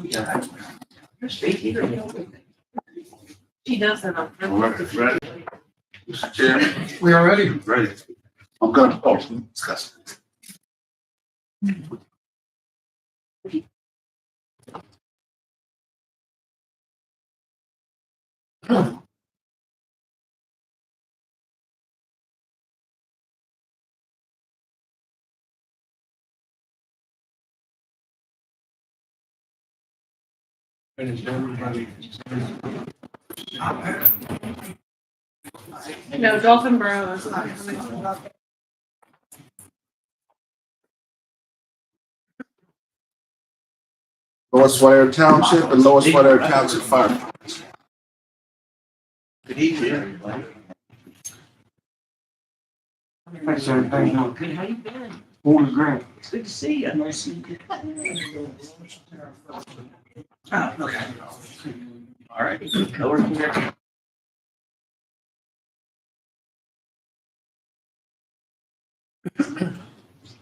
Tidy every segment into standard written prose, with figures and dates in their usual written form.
She doesn't. Ready? Mr. Chairman? We are ready. Ready. I'm gonna, discuss. No, Dauphin Borough is not coming. Lowest Whitehair Township and Lowest Whitehair Township Fire. Good evening, everybody. Hi, sir. How you doing? Good, how you been? Morning, Grant. It's good to see you. Nice to meet you. Oh, okay. All right, over here.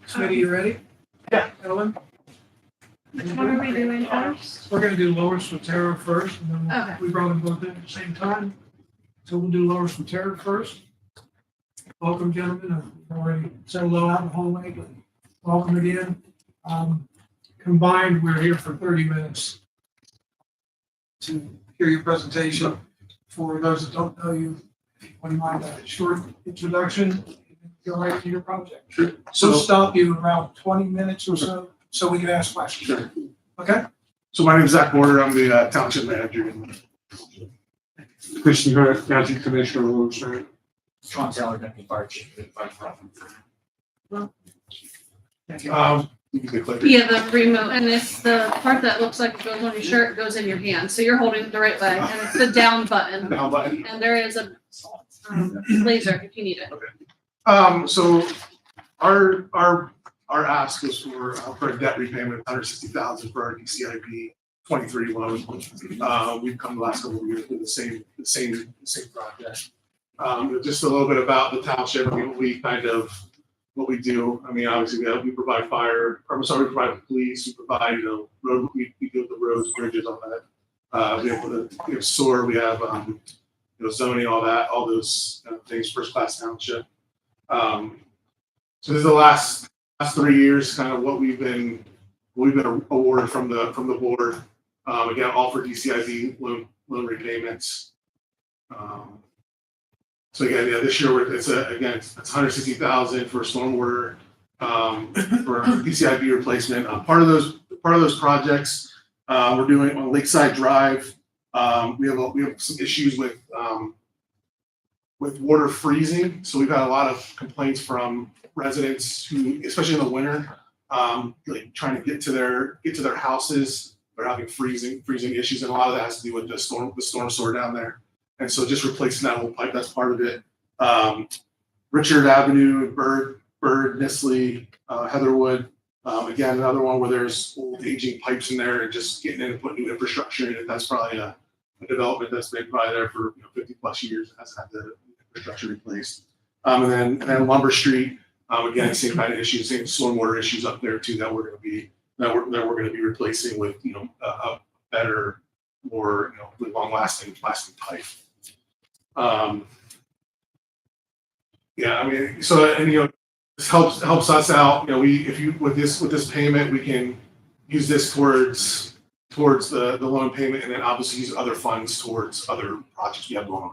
Smitty, you ready? Yeah. Ellen? What are we doing first? We're gonna do Lower Sotero first, and then Okay. we brought them both in at the same time. So we'll do Lower Sotero first. Welcome, gentlemen. I've already said hello out in the hallway, but welcome again. Combined, we're here for 30 minutes to hear your presentation. For those that don't know you, wouldn't mind a short introduction, go right into your project. Sure. So stop you around 20 minutes or so we can ask questions. Sure. Okay? So my name is Zach Porter. I'm the township manager. Christian Hurt, County Commissioner of Wilkes-Barre. Sean Taylor, Deputy Fire Chief. You can be clear. Yeah, the remote, and it's the part that looks like it goes on your shirt, goes in your hand, so you're holding it the right way, and it's the down button, Down button. and there is a laser if you need it. So our ask was for a debt repayment of $160,000 for our DCIP 23 loan. We've come the last couple of years with the same project. Just a little bit about the township. I mean, what we do. I mean, obviously we provide fire. We provide police. We provide road. We do the roads, bridges, all that. We have sewer. We have zoning, all that, all those things. First class township. So this is the last 3 years, kind of what we've been awarded from the board. Again, all for DCIB loan repayments. So again, this year it's $160,000 for stormwater for DCIB replacement. Part of those projects we're doing on Lakeside Drive. We have some issues with water freezing. So we've had a lot of complaints from residents who, especially in the winter, like trying to get to their houses. They're having freezing issues, and a lot of that has to do with the storm sewer down there. And so just replacing that whole pipe, that's part of it. Richard Avenue, Bird, Nisley, Heatherwood. Again, another one where there's old aging pipes in there and just getting in and putting new infrastructure in it. That's probably a development that's been probably there for 50 plus years and has had the infrastructure replaced. And then Lumber Street, again, same kind of issues, same stormwater issues up there too that we're going to be replacing with a better, more long lasting pipe. Yeah, I mean, so and this helps us out. With this payment, we can use this towards the loan payment, and then obviously use other funds towards other projects we have going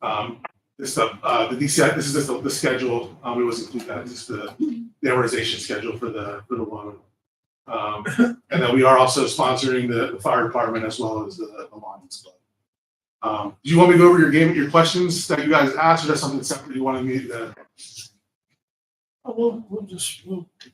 on. This stuff, the DCI, this is just the schedule. We always include that. Just the amortization schedule for the loan. And then we are also sponsoring the fire department as well as the Lions Club. Do you want me to go over your questions that you guys asked, or is that something separate you wanted me to? We'll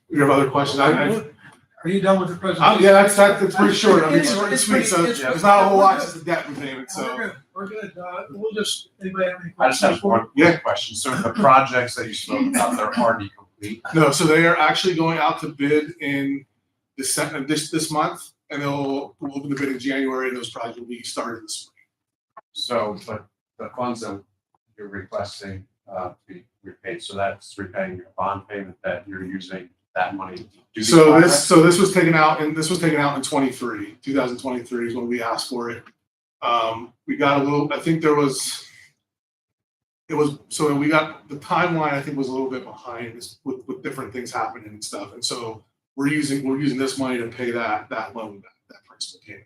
You have other questions? Are you done with the presentation? Yeah, that's pretty short. I mean, short and sweet. So there's not a whole lot, just the debt repayment. So We're good. We'll just, anybody have any I just questions? have one question. So the projects that you spoke about, they're already complete. no, so they are actually going out to bid in December, this month, and we'll open the bid in January, and those projects will be started this spring. So, but the funds that you're requesting to be repaid, so that's repaying your bond payment that you're using that money? Do these So projects? this was taken out, and this was taken out in 2023 is when we asked for it. We got a little, I think so we got, the timeline, I think, was a little bit behind this with different things happening and stuff. And so we're using this money to pay that loan back, that principal payment.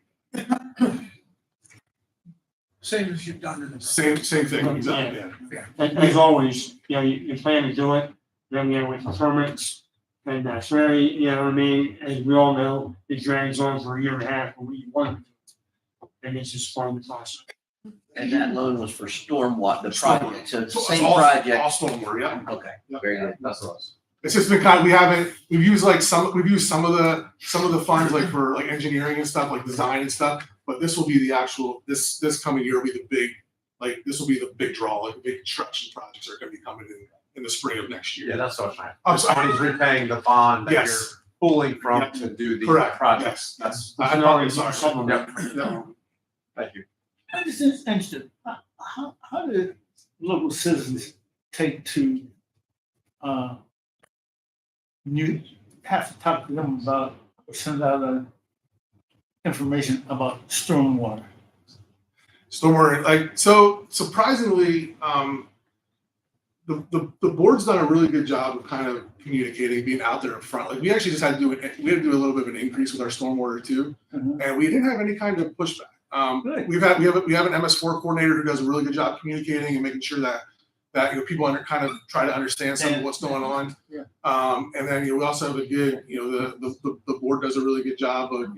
Same as you've done in the. Same thing, exactly, yeah. As always, you plan to do it, then with the permits, and that's very, what I mean, as we all know, it drags on for a year and a half, but we want to do it. And it's just part of the process. And that loan was for stormwater, the project, so it's the So same all project. stormwater, yeah. Okay, Yeah. very good. That's what it was. It's just been kind of, we've used some of the funds like for like engineering and stuff, like design and stuff, but this will be the actual, this coming year will be the big, this will be the big draw, like the big construction projects are gonna be coming in the spring of next year. Yeah, that's what I'm I'm sorry. saying. He's repaying the bond that you're Yes. pulling from Yeah. to do the Correct, projects. yes. That's, I'm already sorry. some of Yep. it. Yeah. thank you. I'm just interested, how did local citizens take to, you have to talk to them about, or send out information about stormwater? Stormwater, so surprisingly, the board's done a really good job of kind of communicating, being out there in front. Like we actually just had to do a little bit of an increase with our stormwater too, Mhm. and we didn't have any kind of pushback. Good. We have an MS4 coordinator who does a really good job communicating and making sure that people kind of try to understand some of what's going on. Yeah. And then we also have a good, the board does a really good job of,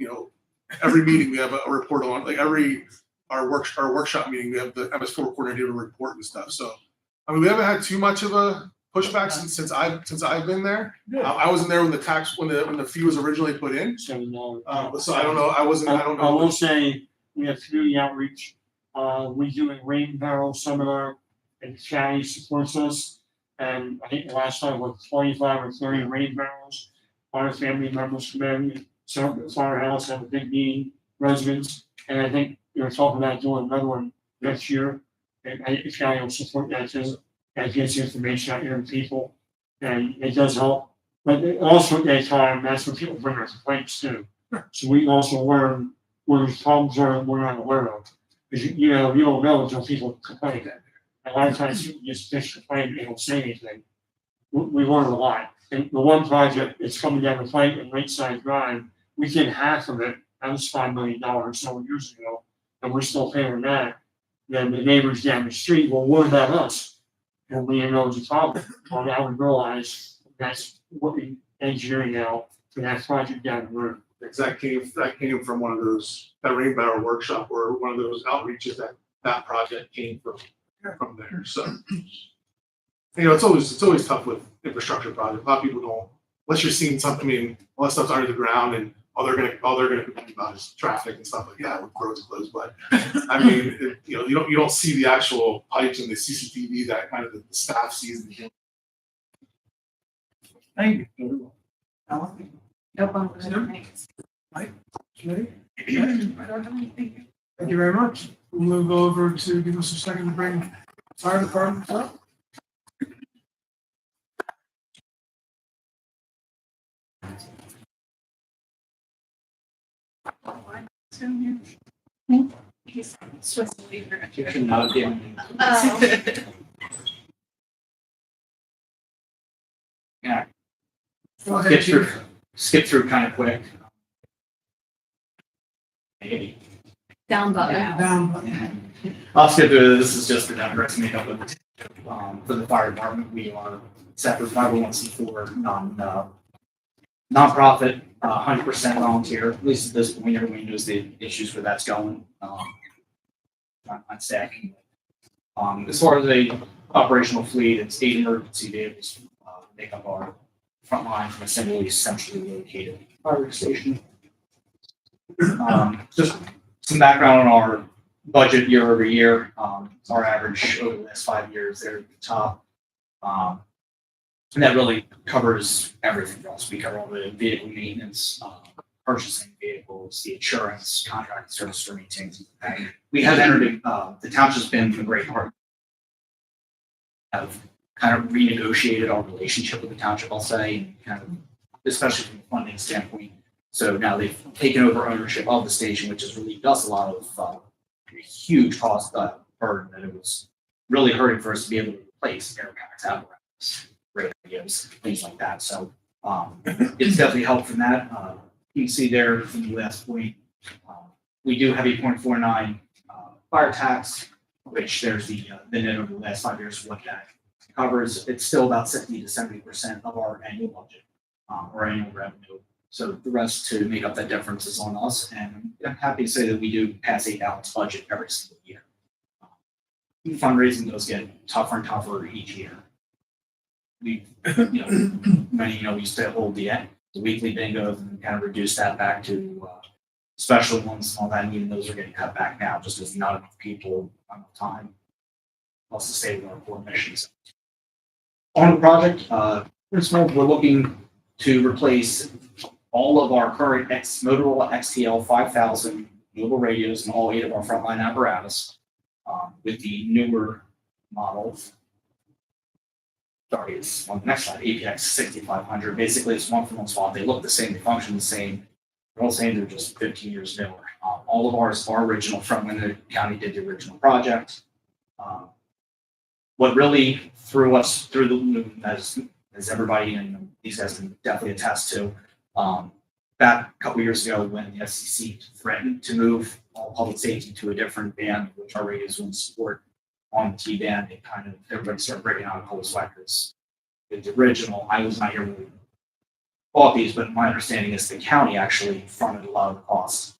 every meeting we have a report on, like our workshop meeting, we have the MS4 coordinator report and stuff. So I mean, we haven't had too much of a pushback since I've been there. Good. I wasn't there when the fee was originally put in. So, But so I don't know. I don't I know. will say, we have community outreach, we do a rain barrel seminar, and the county supports us. And I think the last time was 25 or 30 rain barrels, our family members come in, set up at our house, have a big meeting, residents, and I think they're talking about doing another one next year. And I think the county will support that too, and gets information out here to people, and it does help. But also at that time, that's when people bring their complaints too. So we also learn where these problems are we're not aware of. Because you don't know until people complain. A lot of times people just complain, they don't say anything. We learn a lot. And the one project that's coming down the pipe in Lakeside Drive, we did half of it, that was $5 million several years ago, and we're still paying that. Then the neighbors down the street, well, what about us? And we didn't know it was a problem. Well, now we realize that's what we engineering now for that project down the road. That came from one of those, that rain barrel workshop or one of those outreaches that project came from there. So, it's always tough with infrastructure projects. A lot of people don't, unless you're seeing something, I mean, all that stuff's under the ground and all they're gonna complain about is traffic and stuff like that with roads closed. But I mean, you don't see the actual pipes and the CCTV that kind of the staff sees. Thank you. Alan? No problem. Thanks. Ready? I don't have anything. Thank you very much. We'll move over to give us a second to bring fire department up. He's Swiss leader. You should not give me. Yeah, Go ahead, Chief. skip through kind of quick. Maybe. Down button. Down button. I'll skip through this. Is just the numbers made up of for the fire department. We are separate 501c4 nonprofit, 100% volunteer. At least at this point, everybody knows the issues where that's going. On stacking. As far as the operational fleet, it's 8 emergency vehicles make up our front line from a single centrally located fire station. Just some background on our budget year over year. Our average over the last 5 years, they're at the top. And that really covers everything for us. We cover all the vehicle maintenance, purchasing vehicles, the insurance, contract service for things. We have entered, the township's been a great partner. Have kind of renegotiated our relationship with the township, I'll say, and kind of especially from a funding standpoint. So now they've taken over ownership of the station, which has relieved us a lot of huge cost burden that it was really hurting for us to be able to replace air packs, apparatus, radios, things like that. So it's definitely helped from that. You can see there from the last point, we do have a 0.49 fire tax, which there's the net over the last 5 years of what that covers. It's still about 60 to 70% of our annual budget or annual revenue. So the rest to make up that difference is on us. And I'm happy to say that we do pass a balanced budget every single year. Fundraising does get tougher and tougher each year. We, many, we used to hold the weekly bingos and kind of reduce that back to special ones and all that. And even those are getting cut back now just because not enough people, not enough time. Plus the state of our core missions. On the project, first of all, we're looking to replace all of our current Motorola XTL 5000 mobile radios and all 8 of our frontline apparatus with the newer model. Sorry, it's on the next slide, APX 6500. Basically, it's one for one swap. They look the same, they function the same. They're all saying they're just 15 years newer. All of ours are original from when the county did the original project. What really threw us through the loop, as everybody and these guys can definitely attest to, back a couple years ago when the FCC threatened to move all public safety to a different band, which our radios wouldn't support on the T band, it kind of everybody started breaking out of cold sweaters. The original, I was not here when we bought these, but my understanding is the county actually fronted a lot of the costs,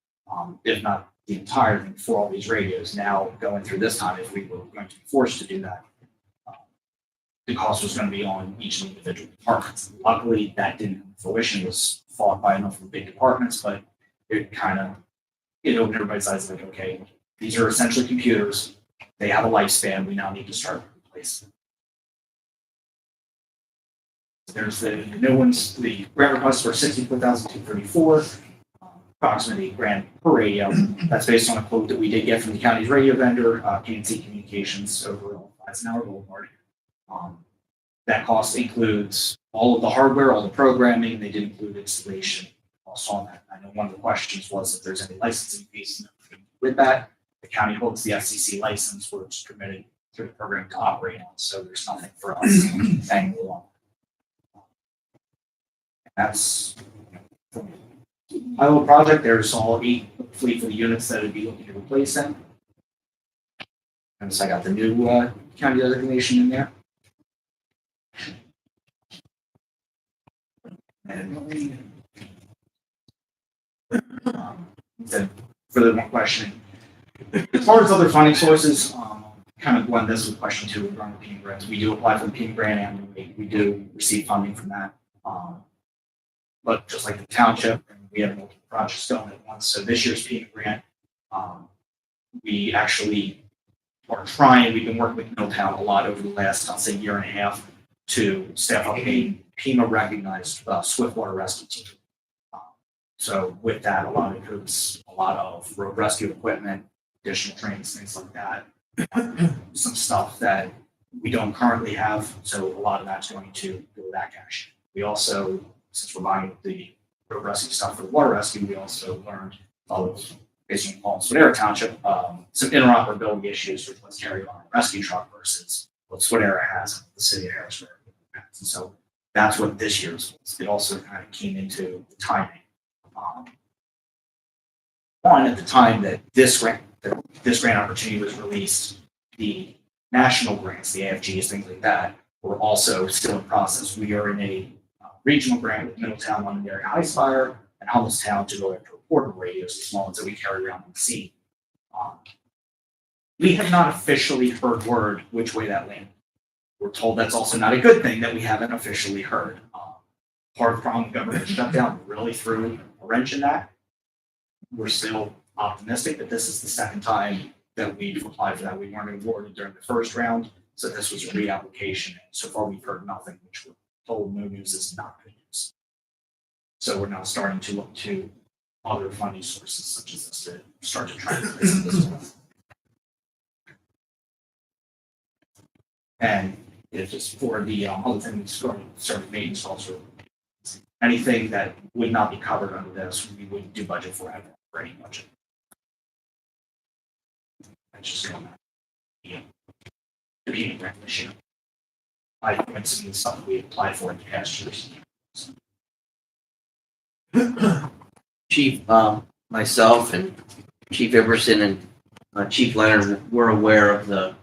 if not the entire thing for all these radios. Now going through this time, if we were going to be forced to do that, the cost was going to be on each individual department. Luckily, that didn't come to fruition. It was fought by enough of the big departments, but it kind of opened everybody's eyes like, okay, these are essentially computers. They have a lifespan. We now need to start replacing them. There's the new ones. The grant requests were $64,234, approximately $8,000 per radio. That's based on a quote that we did get from the county's radio vendor, PNC Communications, over Eisenhower Boulevard. That cost includes all of the hardware, all the programming. They did include installation costs on that. I know one of the questions was if there's any licensing fees with that. The county holds the FCC license, which is permitted through the program to operate on. So there's nothing for us hanging along. That's my little project. There's all 8 fleet for the units that would be looking to replace them. And so I got the new county designation in there. And then further one question. As far as other funding sources, kind of blend this with question 2 regarding the PEEM grants. We do apply for the PEEM grant and we do receive funding from that. But just like the township, we have multiple projects going at once. So this year's PEEM grant, we actually are trying, we've been working with Middletown a lot over the last, I'll say, year and a half to staff up a PEMA recognized swift water rescue team. So with that, a lot of it includes a lot of road rescue equipment, additional trains, things like that. Some stuff that we don't currently have. So a lot of that's going to go with that cash. We also, since we're buying the road rescue stuff for the water rescue, we also learned basically in Swadera Township, some interoperability issues with what's carried on a rescue truck versus what Swadera has in the city of Harrisburg. And so that's what this year's was. It also kind of came into the timing. One, at the time that this grant opportunity was released, the national grants, the AFGs, things like that, were also still in process. We are in a regional grant with Middletown, Londonderry, Highspire, and Hummelstown to go after portable radios, the small ones that we carry around on the scene. We have not officially heard word which way that landed. We're told that's also not a good thing that we haven't officially heard. Part of the problem, government shutdown really threw a wrench in that. We're still optimistic that this is the second time that we've applied for that. We weren't awarded during the first round, so this was a reapplication. So far, we've heard nothing, which we're told no news is not good news. So we're now starting to look to other funding sources such as this to start to try to place this one. And it's just for the other thing we started maintenance also. anything that would not be covered under this, we would do budget for any budget. That's just going on. Yeah. Competing grant this year. I think it's something we applied for in past years. Chief, myself and Chief Iverson and Chief Leonard were aware of the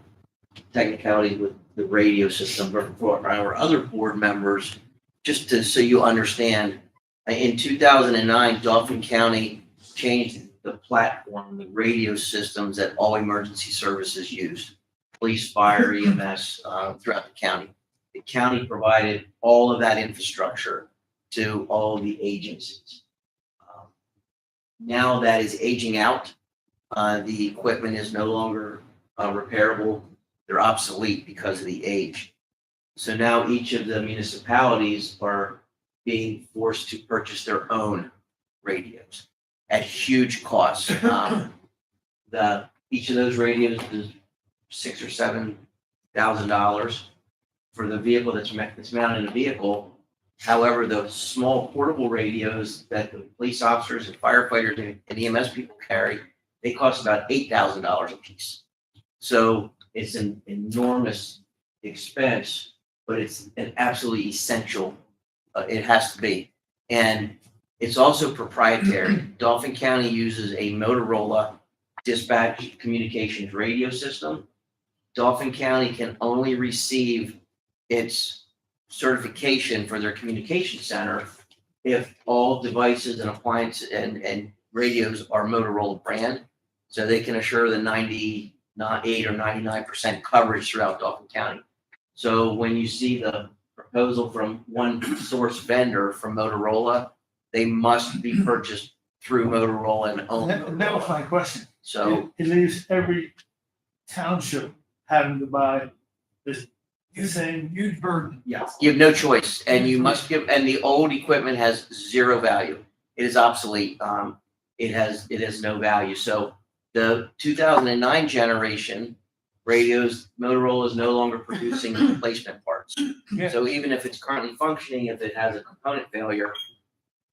technicalities with the radio system, but for our other board members, just to, so you understand, in 2009, Dauphin County changed the platform, the radio systems that all emergency services used, police, fire, EMS, throughout the county. The county provided all of that infrastructure to all the agencies. Now that is aging out. The equipment is no longer repairable. They're obsolete because of the age. So now each of the municipalities are being forced to purchase their own radios at huge cost. Each of those radios is $6,000 or $7,000 for the vehicle that's mounted in a vehicle. However, the small portable radios that the police officers and firefighters and EMS people carry, they cost about $8,000 a piece. So it's an enormous expense, but it's an absolutely essential. It has to be. And it's also proprietary. Dauphin County uses a Motorola dispatch communications radio system. Dauphin County can only receive its certification for their communication center if all devices and appliances and radios are Motorola brand, so they can assure the 98 or 99% coverage throughout Dauphin County. So when you see the proposal from one source vendor from Motorola, they must be purchased through Motorola and owned. And that was my question. So It leaves every township having to buy this same. Huge burden. Yes. you have no choice, and you must give. And the old equipment has zero value. It is obsolete. It has no value. So the 2009 generation radios, Motorola is no longer producing replacement parts. Yeah. So even if it's currently functioning, if it has a component failure,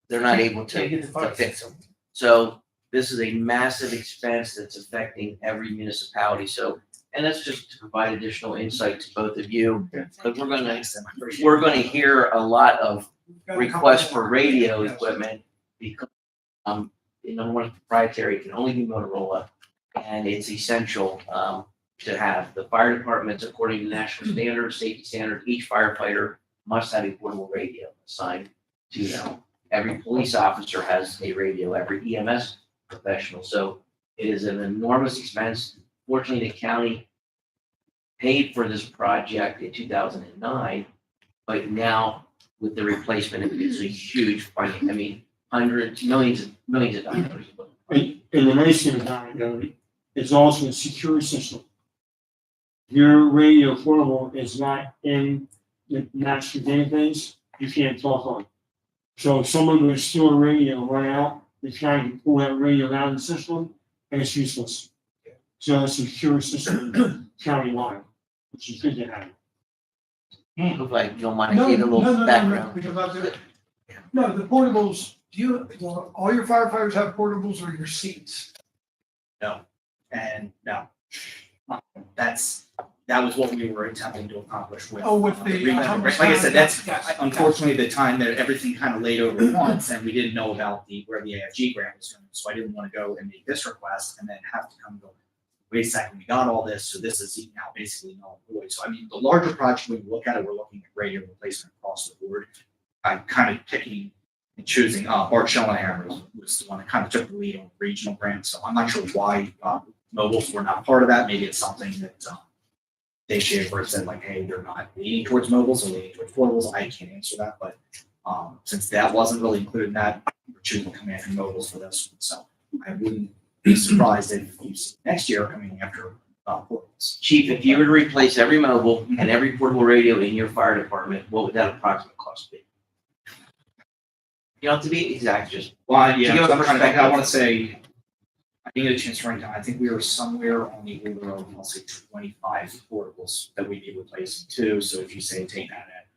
they're not able Can't get the to parts. fix them. So this is a massive expense that's affecting every municipality. So, and that's just to provide additional insight to both of you. But we're gonna hear a lot of requests for radio equipment because number one, proprietary, it can only be Motorola, and it's essential to have. The fire departments, according to national standards, safety standards, each firefighter must have a portable radio assigned to them. Every police officer has a radio, every EMS professional. So it is an enormous expense. Fortunately, the county paid for this project in 2009, but now with the replacement, it's a huge funding. I mean, hundreds, millions of dollars. And the nice thing about it, it's also a secure system. Your radio portable is not in the master database, you can't talk on it. So if someone would steal a radio, run out, they try to pull that radio out of the system, and it's useless. So it's a secure system countywide, which is good to have. If I don't mind, I gave a little background. Because I was, no, the portables, all your firefighters have portables or your seats? And no, that was what we were attempting to accomplish with. Oh, with the. Like I said, that's Yes. unfortunately the time that everything kind of laid over once, and we didn't know about where the AFG grant was going. So I didn't want to go and make this request and then have to come and go, wait a second, we got all this, so this is now basically null and void. So I mean, the larger project, when we look at it, we're looking at radio replacement across the board. I'm kind of picking and choosing, Bart Schellenhammer was the one that kind of took the lead on the regional grant. So I'm not sure why mobiles were not part of that. Maybe it's something that they shared said like, hey, they're not leaning towards mobiles or leaning towards portables. I can't answer that, but since that wasn't really included in that, we're choosing command and mobiles for this one. So I wouldn't be surprised if you see next year coming after portables. Chief, if you were to replace every mobile and every portable radio in your fire department, what would that approximate cost be? You don't have to be exact, just. Well, To yeah, give so a I'm trying to think, I perspective. want to say, I didn't get a chance to write down, I think we were somewhere on the order of, I'll say 25 portables that we'd be replacing too. So if you say take that at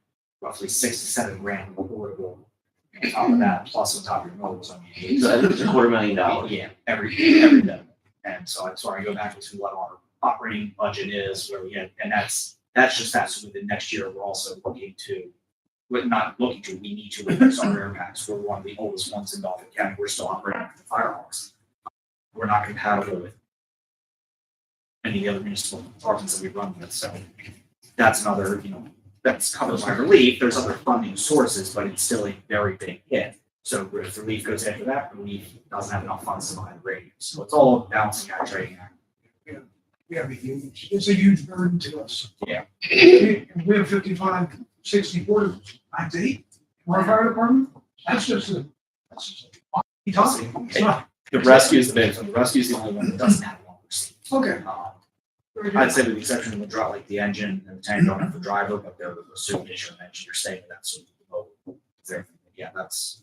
roughly $6 to $7 grand per portable, on top of that, plus on top of your motors, I mean, So I think it's $250,000. yeah, every bit. And so I'm sorry, go back to what our operating budget is, where we had, and that's just that. So within next year, we're also looking to, we need to replace our air packs. We're one of the oldest ones in Dauphin County. We're still operating with the Firehawks. We're not compatible with any of the other municipal departments that we run with. So that's another, that's covered by relief. There's other funding sources, but it's still a very big hit. So if relief goes after that, relief doesn't have enough funds to buy the radio. So it's all balancing act, trading act. Yeah, it's a huge burden to us. Yeah. We have 55, 60 portables. That's 8. Our fire department, that's just a talking. It's not. The rescue is the biggest one. The rescue is the only one that doesn't have one receipt. Okay. I'd say with the exception of the drop, like the engine and the tank don't have the driver, but they're the suit issue and engine, you're staying with that. So yeah, that's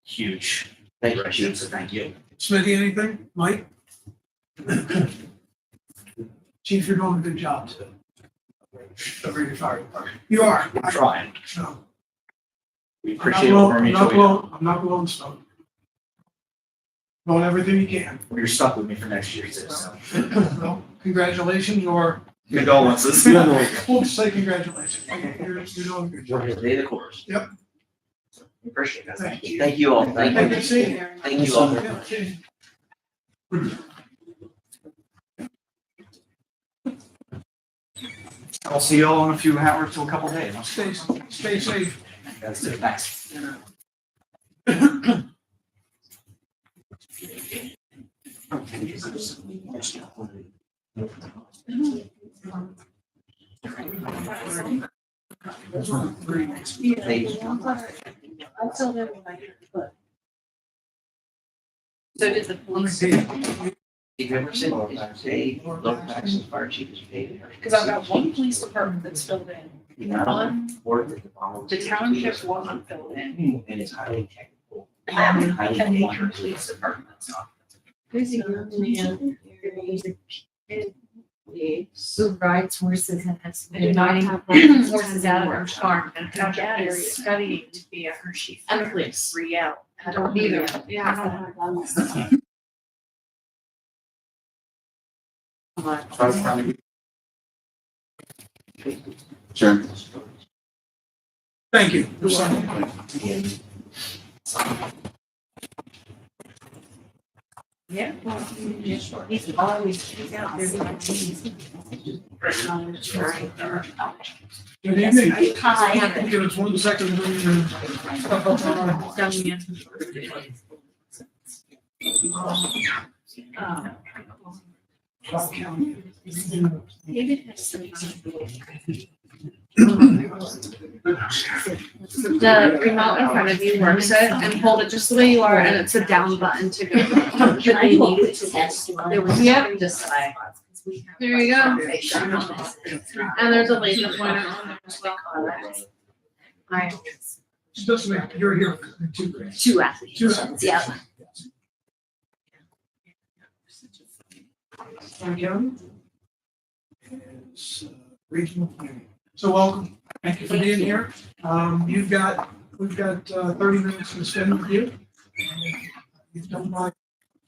huge. Thank you, Chief, Chief. so thank you. Smithy, anything? Mike? Chief, you're doing a good job today. Over your fire department. You are. I'm trying. No. We appreciate it from each other. I'm not blowing smoke. Doing everything you can. You're stuck with me for next year too, so. Well, congratulations, or Condolences. we'll just say congratulations. You're doing a good job. Stay the course. Yep. Appreciate that. Thank you. Thank you all. Thank you. Thank you all very much. I'll see you all in a few hours to a couple days. Stay safe. That's it, thanks. So did the police. If you ever seen low taxes, fire chief is paid. Because I've got one police department that's filled in. One, the township wasn't filled in. And it's highly technical. And one police department's not. Who rides horses and has I do been not riding have horses out of our farm and My township dad area. is studying to be a Hershey. And the police. Riel. I don't either. Yeah. Chairman. Thank you. Yeah. He's always, he's out there. Good evening. Hi. Give us 1 second. David has some. The remote in front of you works it and hold it just the way you are and it's a down button to go. Can I need it to test? Yep. Just like. There you go. And there's a laser pointer on there as well. Just a minute, you're here for 2 days. 2 athletes. 2 seconds. Yeah. It's, regional planning. So welcome. Thank you for being here. We've got 30 minutes to spend with you. If you don't mind,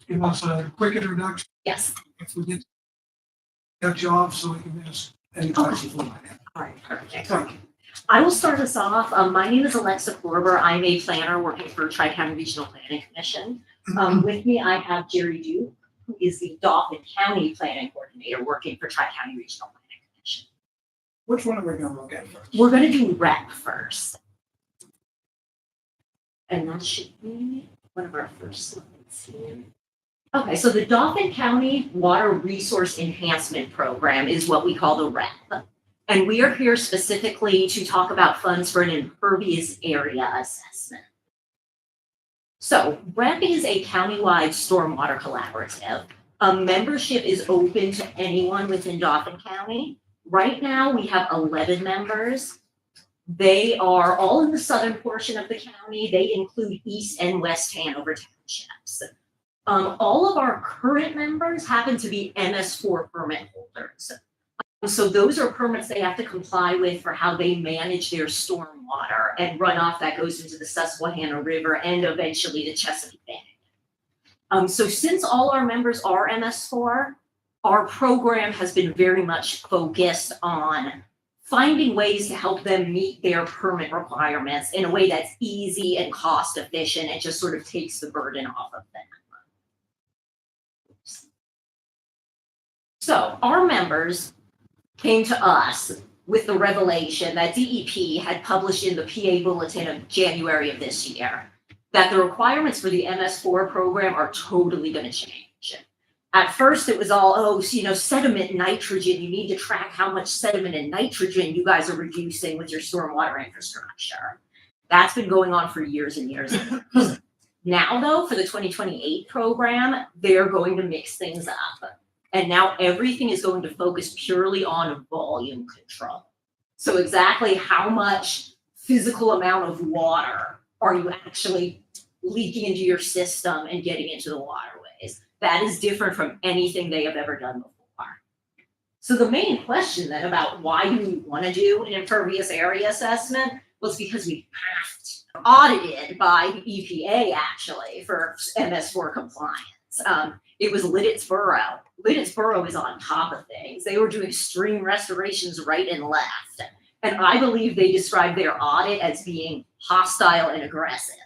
give us a quick introduction. Yes. If we get you off so we can ask any questions we might have. All right, perfect. Thank you. I will start us off. My name is Alexa Korber. I'm a planner working for Tri-County Regional Planning Commission. With me, I have Jerry Duke, who is the Dauphin County Planning Coordinator working for Tri-County Regional Planning Commission. Which one are we going to look at first? We're going to do rec first. And that should be one of our first slides here. Okay, so the Dauphin County Water Resource Enhancement Program is what we call the REP. And we are here specifically to talk about funds for an impervious area assessment. So REP is a countywide stormwater collaborative. Membership is open to anyone within Dauphin County. Right now, we have 11 members. They are all in the southern portion of the county. They include East and West Hanover townships. All of our current members happen to be MS4 permit holders. So those are permits they have to comply with for how they manage their stormwater and runoff that goes into the Susquehanna River and eventually the Chesapeake Bay. So since all our members are MS4, our program has been very much focused on finding ways to help them meet their permit requirements in a way that's easy and cost efficient and just sort of takes the burden off of them. So our members came to us with the revelation that DEP had published in the PA Bulletin of January of this year that the requirements for the MS4 program are totally going to change. At first, it was all, sediment nitrogen. You need to track how much sediment and nitrogen you guys are reducing with your stormwater infrastructure. That's been going on for years and years and years. Now, though, for the 2028 program, they're going to mix things up. And now everything is going to focus purely on volume control. So exactly how much physical amount of water are you actually leaking into your system and getting into the waterways? That is different from anything they have ever done before. So the main question then about why do we want to do an impervious area assessment was because we have to. Audited by the EPA actually for MS4 compliance. It was Lidditz Borough. Lidditz Borough is on top of things. They were doing stream restorations right and left. And I believe they described their audit as being hostile and aggressive.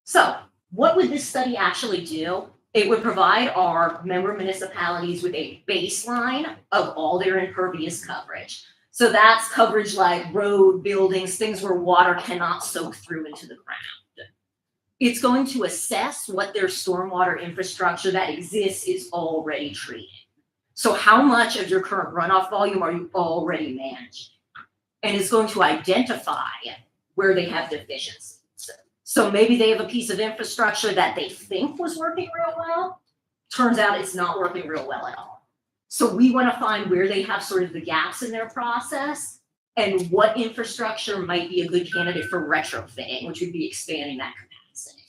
So what would this study actually do? It would provide our member municipalities with a baseline of all their impervious coverage. So that's coverage like road, buildings, things where water cannot soak through into the ground. It's going to assess what their stormwater infrastructure that exists is already treating. So how much of your current runoff volume are you already managing? And it's going to identify where they have deficiencies. So maybe they have a piece of infrastructure that they think was working real well. Turns out it's not working real well at all. So we want to find where they have sort of the gaps in their process and what infrastructure might be a good candidate for retrofitting, which would be expanding that capacity.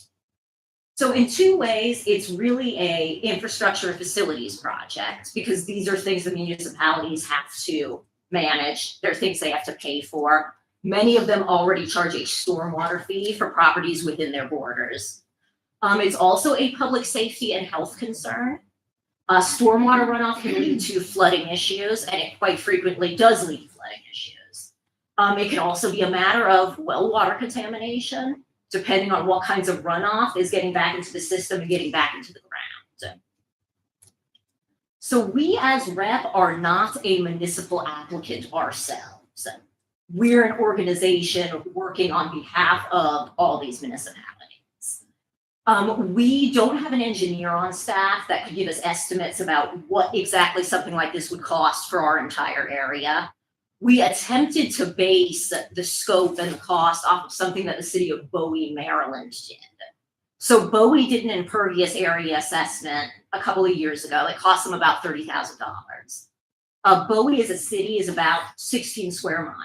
So in two ways, it's really a infrastructure and facilities project because these are things the municipalities have to manage. They're things they have to pay for. Many of them already charge a stormwater fee for properties within their borders. It's also a public safety and health concern. Stormwater runoff can lead to flooding issues, and it quite frequently does lead to flooding issues. It can also be a matter of well water contamination, depending on what kinds of runoff is getting back into the system and getting back into the ground. So we as REP are not a municipal applicant ourselves. We're an organization working on behalf of all these municipalities. We don't have an engineer on staff that could give us estimates about what exactly something like this would cost for our entire area. We attempted to base the scope and the cost off of something that the city of Bowie, Maryland did. So Bowie did an impervious area assessment a couple of years ago. It cost them about $30,000. Bowie as a city is about 16 square miles.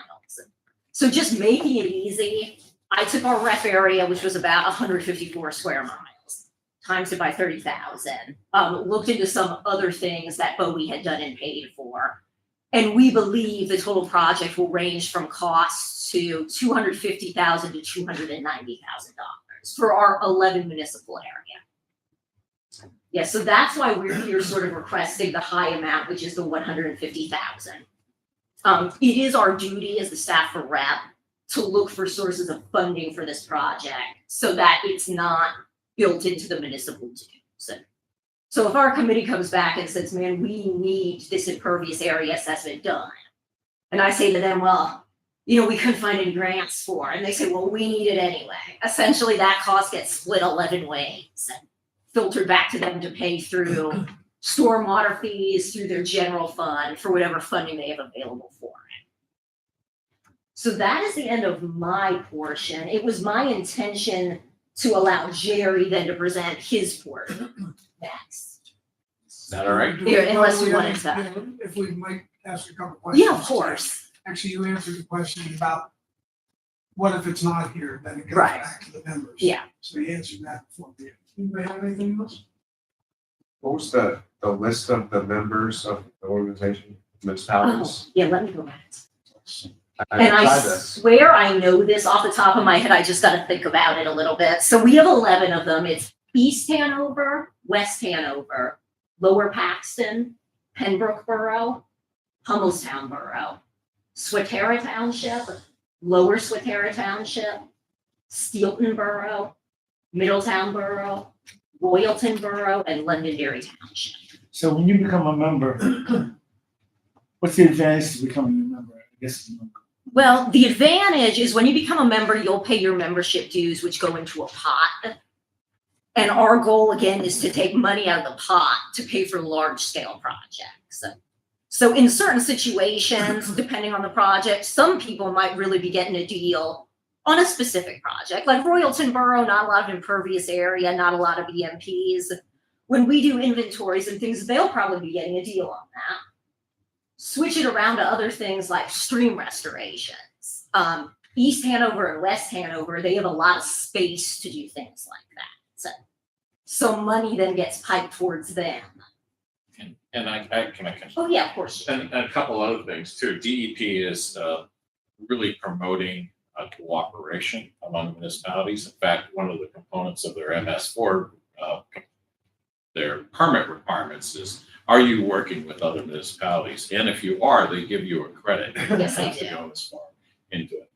So just making it easy, I took our rep area, which was about 154 square miles, times it by 30,000, looked into some other things that Bowie had done and paid for. And we believe the total project will range from costs to $250,000 to $290,000 for our 11 municipal area. Yeah, so that's why we're here sort of requesting the high amount, which is the $150,000. It is our duty as the staff for REP to look for sources of funding for this project so that it's not built into the municipal dues. So if our committee comes back and says, man, we need this impervious area assessment done. And I say to them, well, we couldn't find any grants for it. And they say, well, we need it anyway. Essentially, that cost gets split 11 ways and filtered back to them to pay through stormwater fees, through their general fund for whatever funding they have available for it. So that is the end of my portion. It was my intention to allow Jerry then to present his portion next. Is that all right? Here, unless you wanted to. If we might ask a couple questions. Yeah, of course. Actually, you answered the question about what if it's not here, then it goes Right. back to the members. Yeah. So you answered that before. Anybody have anything else? What was the the list of the members of the organization, Oh, municipalities? yeah, let me go back. I And I tried this. swear I know this off the top of my head, I just gotta think about it a little bit. So we have 11 of them. It's East Hanover, West Hanover, Lower Paxton, Pembroke Borough, Hummelstown Borough, Swatara Township, Lower Swatara Township, Steelton Borough, Middletown Borough, Royalton Borough, and Londonderry Township. So when you become a member, what's the advantage to becoming a member? I guess. Well, the advantage is when you become a member, you'll pay your membership dues, which go into a pot. And our goal, again, is to take money out of the pot to pay for large-scale projects. So in certain situations, depending on the project, some people might really be getting a deal on a specific project, like Royalton Borough, not a lot of impervious area, not a lot of EMPs. When we do inventories and things, they'll probably be getting a deal on that. Switch it around to other things like stream restorations. East Hanover and West Hanover, they have a lot of space to do things like that. So money then gets piped towards them. And I can I Oh, yeah, of course. and a couple other things too. DEP is really promoting cooperation among municipalities. In fact, one of the components of their MS4, their permit requirements is, are you working with other municipalities? And if you are, they give you a credit. Yes, they to do. go as far into it.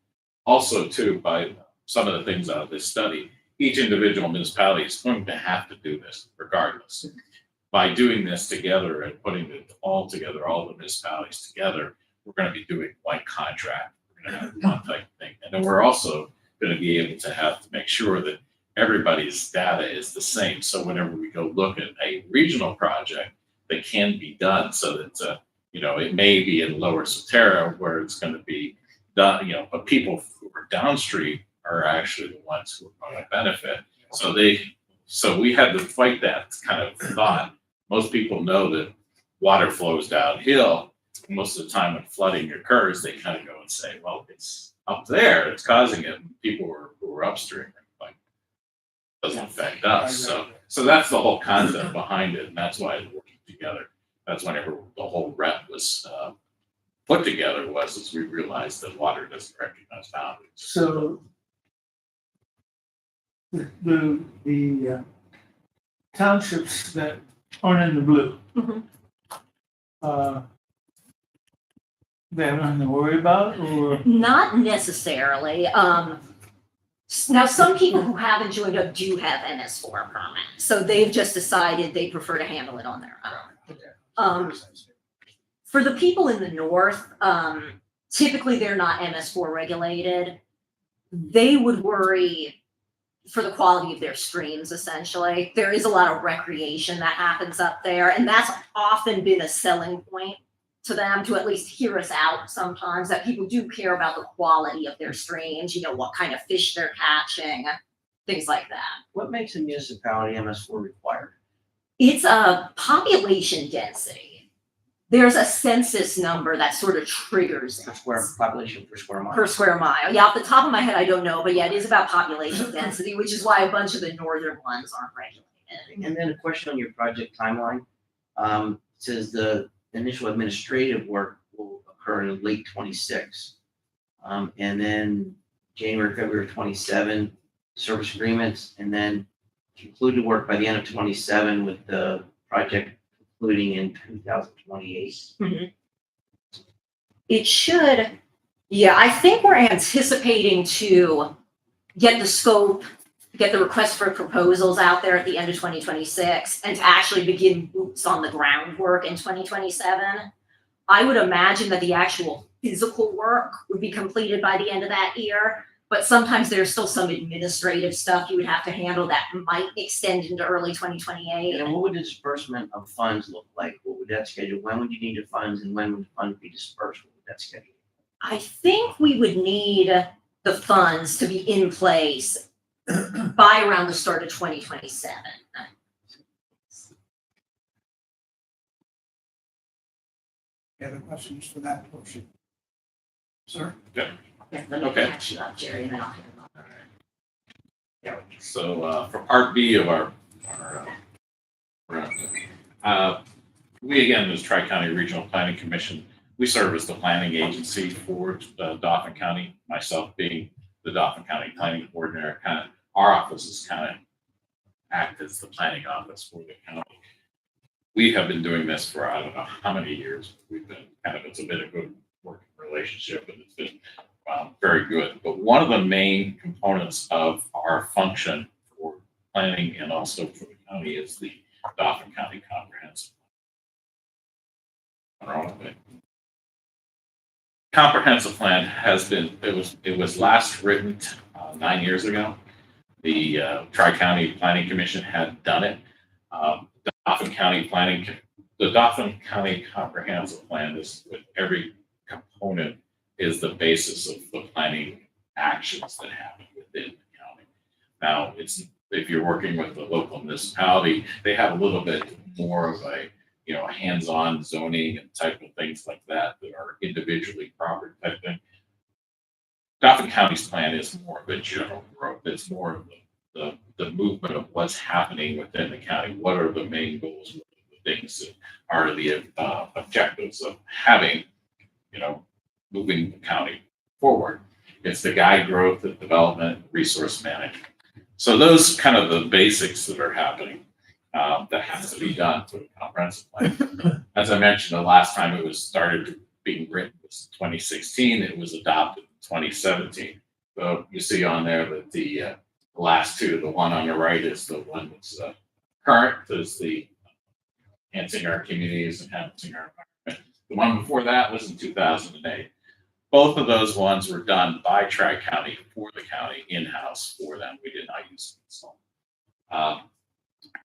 Also too, by some of the things out of this study, each individual municipality is going to have to do this regardless. By doing this together and putting it all together, all the municipalities together, we're going to be doing one contract. We're going to have one type of thing. And then we're also going to be able to have to make sure that everybody's data is the same. So whenever we go look at a regional project that can be done so that, it may be in Lower Sotero where it's going to be done, but people who are downstream are actually the ones who are going to benefit. So we had to fight that kind of thought. Most people know that water flows downhill. Most of the time when flooding occurs, they kind of go and say, well, it's up there, it's causing it. And people who are upstream, like, doesn't affect us. So that's the whole concept behind it. And that's why it's working together. That's whenever the whole rep was put together as we realized that water doesn't recognize boundaries. So the townships that aren't in the blue, Mhm. they have nothing to worry about, or? Not necessarily. Now, some people who haven't joined up do have MS4 permits, so they've just decided they prefer to handle it on their own. For the people in the north, typically they're not MS4 regulated. They would worry for the quality of their streams, essentially. There is a lot of recreation that happens up there, and that's often been a selling point to them, to at least hear us out sometimes, that people do care about the quality of their streams, what kind of fish they're catching, things like that. What makes a municipality MS4 required? It's a population density. There's a census number that sort of triggers it. Per square population per square mile? Per square mile. Yeah, off the top of my head, I don't know, but yeah, it is about population density, which is why a bunch of the northern ones aren't regulated. And then a question on your project timeline. It says the initial administrative work will occur in late 26. And then January, February 27, service agreements, and then concluded work by the end of 27 with the project concluding in 2028. It should, yeah, I think we're anticipating to get the scope, get the request for proposals out there at the end of 2026 and to actually begin boots on the ground work in 2027. I would imagine that the actual physical work would be completed by the end of that year, but sometimes there's still some administrative stuff you would have to handle that might extend into early 2028. And what would the disbursement of funds look like? What would that schedule? When would you need the funds and when would the funds be dispersed? What would that schedule? I think we would need the funds to be in place by around the start of 2027. Any other questions for that portion? Sir? Yeah, let me Okay. catch you up, Jerry, and then I'll. So for part B of our we again, as Tri-County Regional Planning Commission, we serve as the planning agency for Dauphin County, myself being the Dauphin County Planning Coordinator, kind of, our office is kind of act as the planning office for the county. We have been doing this for, I don't know how many years. We've been kind of, it's been a good working relationship and it's been very good. But one of the main components of our function for planning and also for the county is the Dauphin County Comprehensive Plan. Comprehensive plan has been, it was last written 9 years ago. The Tri-County Planning Commission had done it. The Dauphin County Comprehensive Plan is with every component is the basis of the planning actions that happen within the county. Now, if you're working with the local municipality, they have a little bit more of a hands-on zoning and type of things like that are individually proper type thing. Dauphin County's plan is more of a general growth. It's more of the movement of what's happening within the county. What are the main goals? What are the things that are the objectives of having, moving the county forward? It's the guide growth, the development, resource management. So those kind of the basics that are happening that has to be done for the comprehensive plan. As I mentioned, the last time it was started being written was 2016. It was adopted in 2017. So you see on there that the last two, the one on the right is the one that's current, is the enhancing our communities, enhancing our environment. The one before that was in 2008. Both of those ones were done by Tri-County for the county, in-house for them. We did not use it.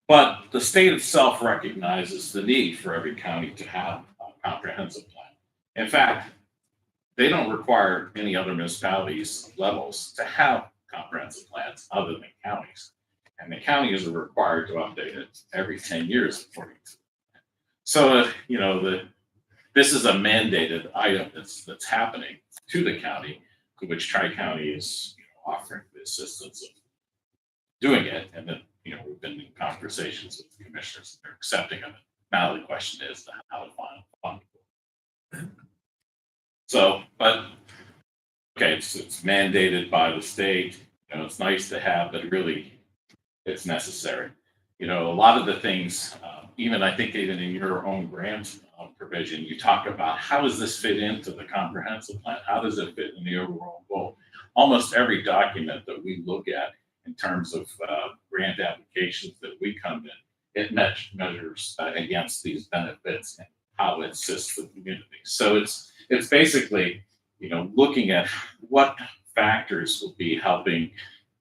But the state itself recognizes the need for every county to have a comprehensive plan. In fact, they don't require any other municipalities levels to have comprehensive plans other than counties. And the counties are required to update it every 10 years according to it. So, this is a mandated item that's happening to the county, to which Tri-County is offering the assistance of doing it. And then, we've been in conversations with the commissioners, they're accepting of it. Now the question is how to fund it. So, but okay, it's mandated by the state. It's nice to have, but really, it's necessary. A lot of the things, even in your own grant provision, you talk about how does this fit into the comprehensive plan? How does it fit in the overall goal? Almost every document that we look at in terms of grant applications that we come in, it measures against these benefits and how it assists the community. So it's basically, looking at what factors will be helping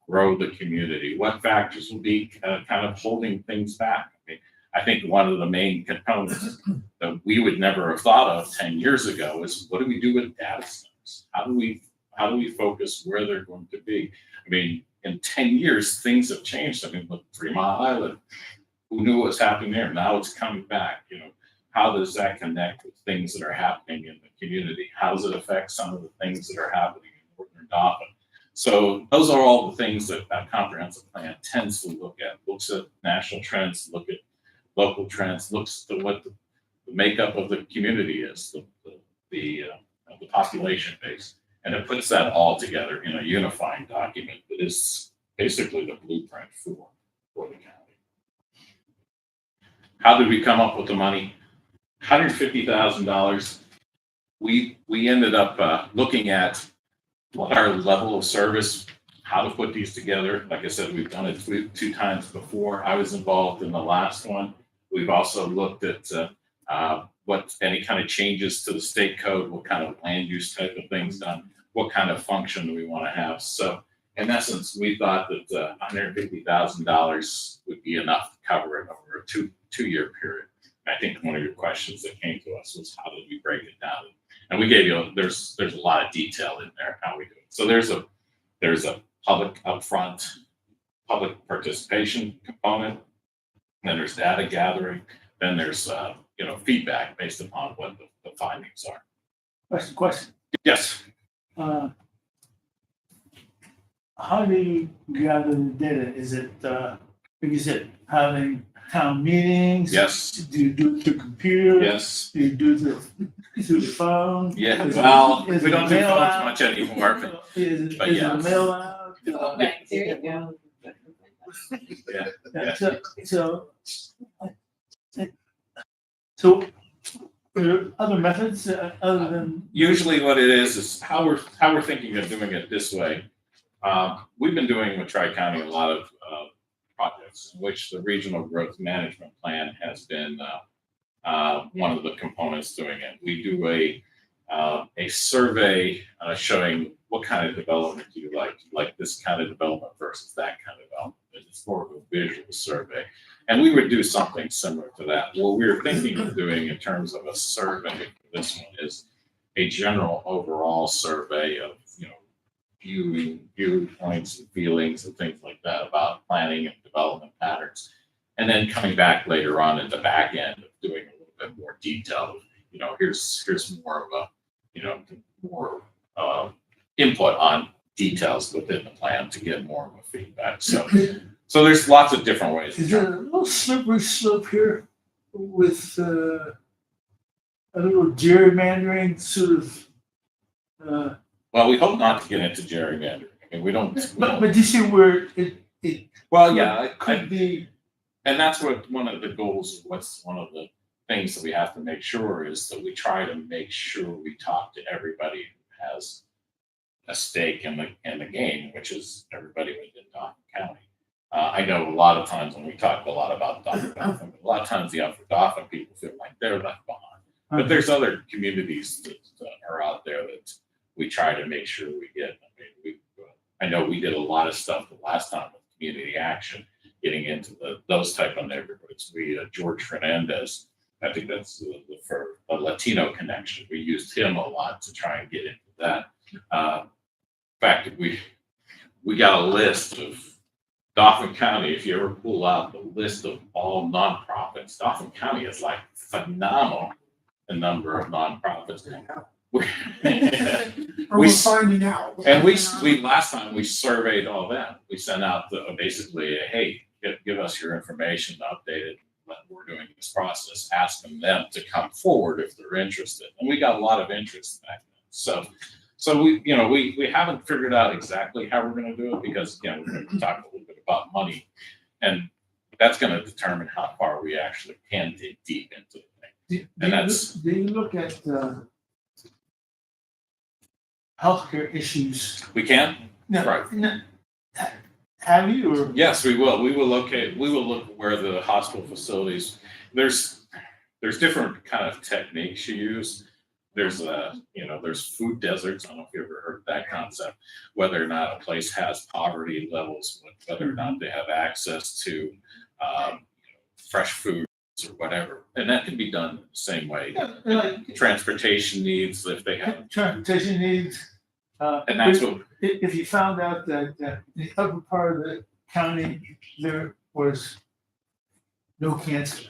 grow the community, what factors will be kind of holding things back. I think one of the main components that we would never have thought of 10 years ago is what do we do with data centers? How do we focus where they're going to be? In 10 years, things have changed. Look, 3 Mile Island, who knew what was happening there? Now it's coming back. How does that connect with things that are happening in the community? How does it affect some of the things that are happening in Northern Dauphin? So those are all the things that comprehensive plan tends to look at. Looks at national trends, look at local trends, looks at what the makeup of the community is, the population base. And it puts that all together in a unifying document that is basically the blueprint for the county. How did we come up with the money? $150,000. We ended up looking at what our level of service, how to put these together. Like I said, we've done it two times before. I was involved in the last one. We've also looked at what any kind of changes to the state code, what kind of land use type of things done, what kind of function do we want to have. So in essence, we thought that $150,000 would be enough to cover it over a two-year period. I think one of your questions that came to us was how did we break it down? And we gave you, there's a lot of detail in there how we do it. So there's a public upfront, public participation component, then there's data gathering, then there's feedback based upon what the findings are. Question. Yes. How do you gather the data? Is it, like you said, having town meetings? Yes, Do you do it through computer? yes, Do you do it through the phone? yeah, Is it- well, is we it don't do mail phones out? much anymore, but Is but it yeah. a mail out? Okay, there you go. yeah. So, are there other methods other than? Usually what it is how we're thinking of doing it this way. We've been doing with Tri-County a lot of projects in which the regional growth management plan has been one of the components doing it. We do a survey showing what kind of development do you like this kind of development versus that kind of development. It's more of a visual survey. And we would do something similar to that. What we were thinking of doing in terms of a survey for this one is a general overall survey of, viewpoints and feelings and things like that about planning and development patterns. And then coming back later on at the back end of doing a little bit more detail, here's more of a, more input on details within the plan to get more of a feedback. So there's lots of different ways. Is there a little slippery slope here with a little gerrymandering sort of? Well, we hope not to get into gerrymandering. I mean, we don't. But you see where it Well, yeah, could be. and that's what one of the goals. What's one of the things that we have to make sure is that we try to make sure we talk to everybody who has a stake in the game, which is everybody within Dauphin County. I know a lot of times when we talk a lot about Dauphin, a lot of times the Upper Dauphin people feel like they're left behind. But there's other communities that are out there that we try to make sure we get. I know we did a lot of stuff the last time with community action, getting into those type of neighborhoods. George Fernandez, I think that's for a Latino connection. We used him a lot to try and get into that. In fact, we got a list of Dauphin County. If you ever pull out the list of all nonprofits, Dauphin County is like phenomenal. The number of nonprofits. We're finding out. And we last time we surveyed all that. We sent out basically, hey, give us your information, update it when we're doing this process, asking them to come forward if they're interested. And we got a lot of interest back then. So we haven't figured out exactly how we're going to do it because we're going to talk a little bit about money, and that's going to determine how far we actually can dig deep into it. Do you look at healthcare issues? We can? No, Right. no. Have you or? Yes, we will. We will look where the hospital facilities, there's different kind of techniques you use. There's there's food deserts. I don't know if you ever heard that concept, whether or not a place has poverty levels, whether or not they have access to fresh food or whatever. And that can be done the same way. Transportation needs, if they have. Transportation needs. And that's what. If you found out that in the upper part of the county, there was no cancer.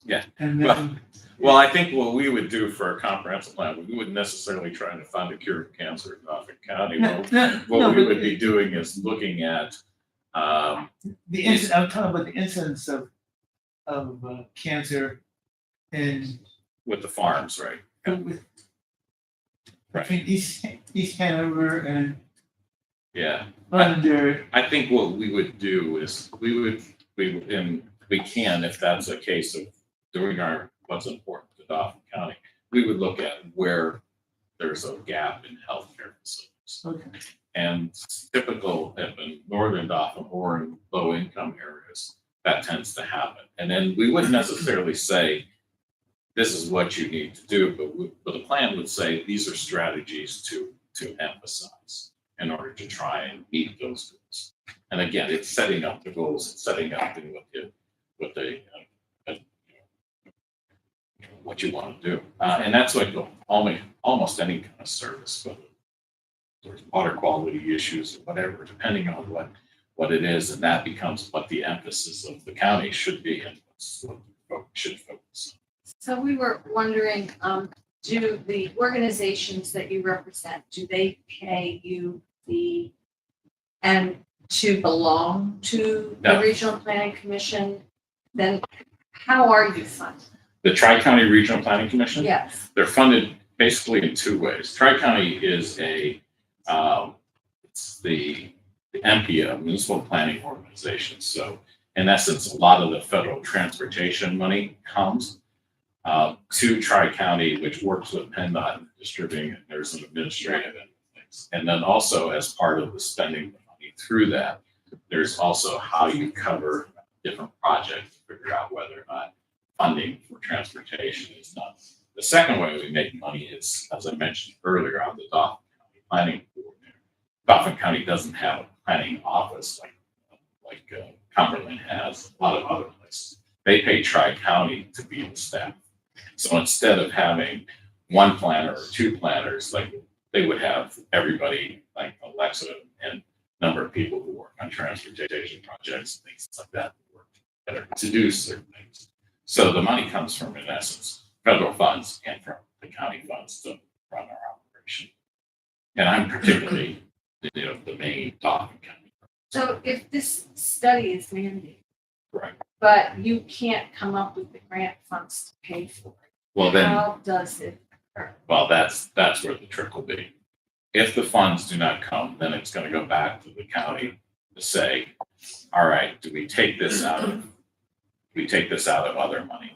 Yeah. And then. Well, I think what we would do for a comprehensive plan, we wouldn't necessarily try to find a cure for cancer in Dauphin County. What we would be doing is looking at. I'm talking about the incidence of cancer and with the farms, right? Between East Hanover and Yeah. Londonderry. I think what we would do is we can, if that's a case of doing what's important to Dauphin County, we would look at where there's a gap in healthcare facilities. Okay. And typical in northern Dauphin or in low income areas, that tends to happen. And then we wouldn't necessarily say, this is what you need to do, but the plan would say these are strategies to emphasize in order to try and meet those goals. And again, it's setting up the goals, it's setting up what you want to do. And that's like almost any kind of service, whether there's water quality issues or whatever, depending on what it is, and that becomes what the emphasis of the county should be and what the should focus on. So we were wondering, do the organizations that you represent, do they pay you and to belong to the No. Regional Planning Commission? then how are you funded? The Tri-County Regional Planning Commission? Yes. They're funded basically in two ways. Tri-County is it's the MPO, Municipal Planning Organization. So in essence, a lot of the federal transportation money comes to Tri-County, which works with PennDOT in distributing it. There's an administrative and things. And then also as part of the spending the money through that, there's also how you cover different projects to figure out whether or not funding for transportation is done. The second way we make money is, as I mentioned earlier, on the Dauphin County Planning Board. Dauphin County doesn't have a planning office like Cumberland has, a lot of other places. They pay Tri-County to be the staff. So instead of having one planner or two planners, like they would have everybody, like Alexa and a number of people who work on transportation projects and things like that, work together to do certain things. So the money comes from, in essence, federal funds and from the county funds to run our operation. And I'm particularly, the main Dauphin County. So if this study is mandated, Correct. but you can't come up with the grant funds to pay for it, Well, then, how does it occur? well, that's where the trick will be. If the funds do not come, then it's gonna go back to the county to say, all right, do we take this out of other money?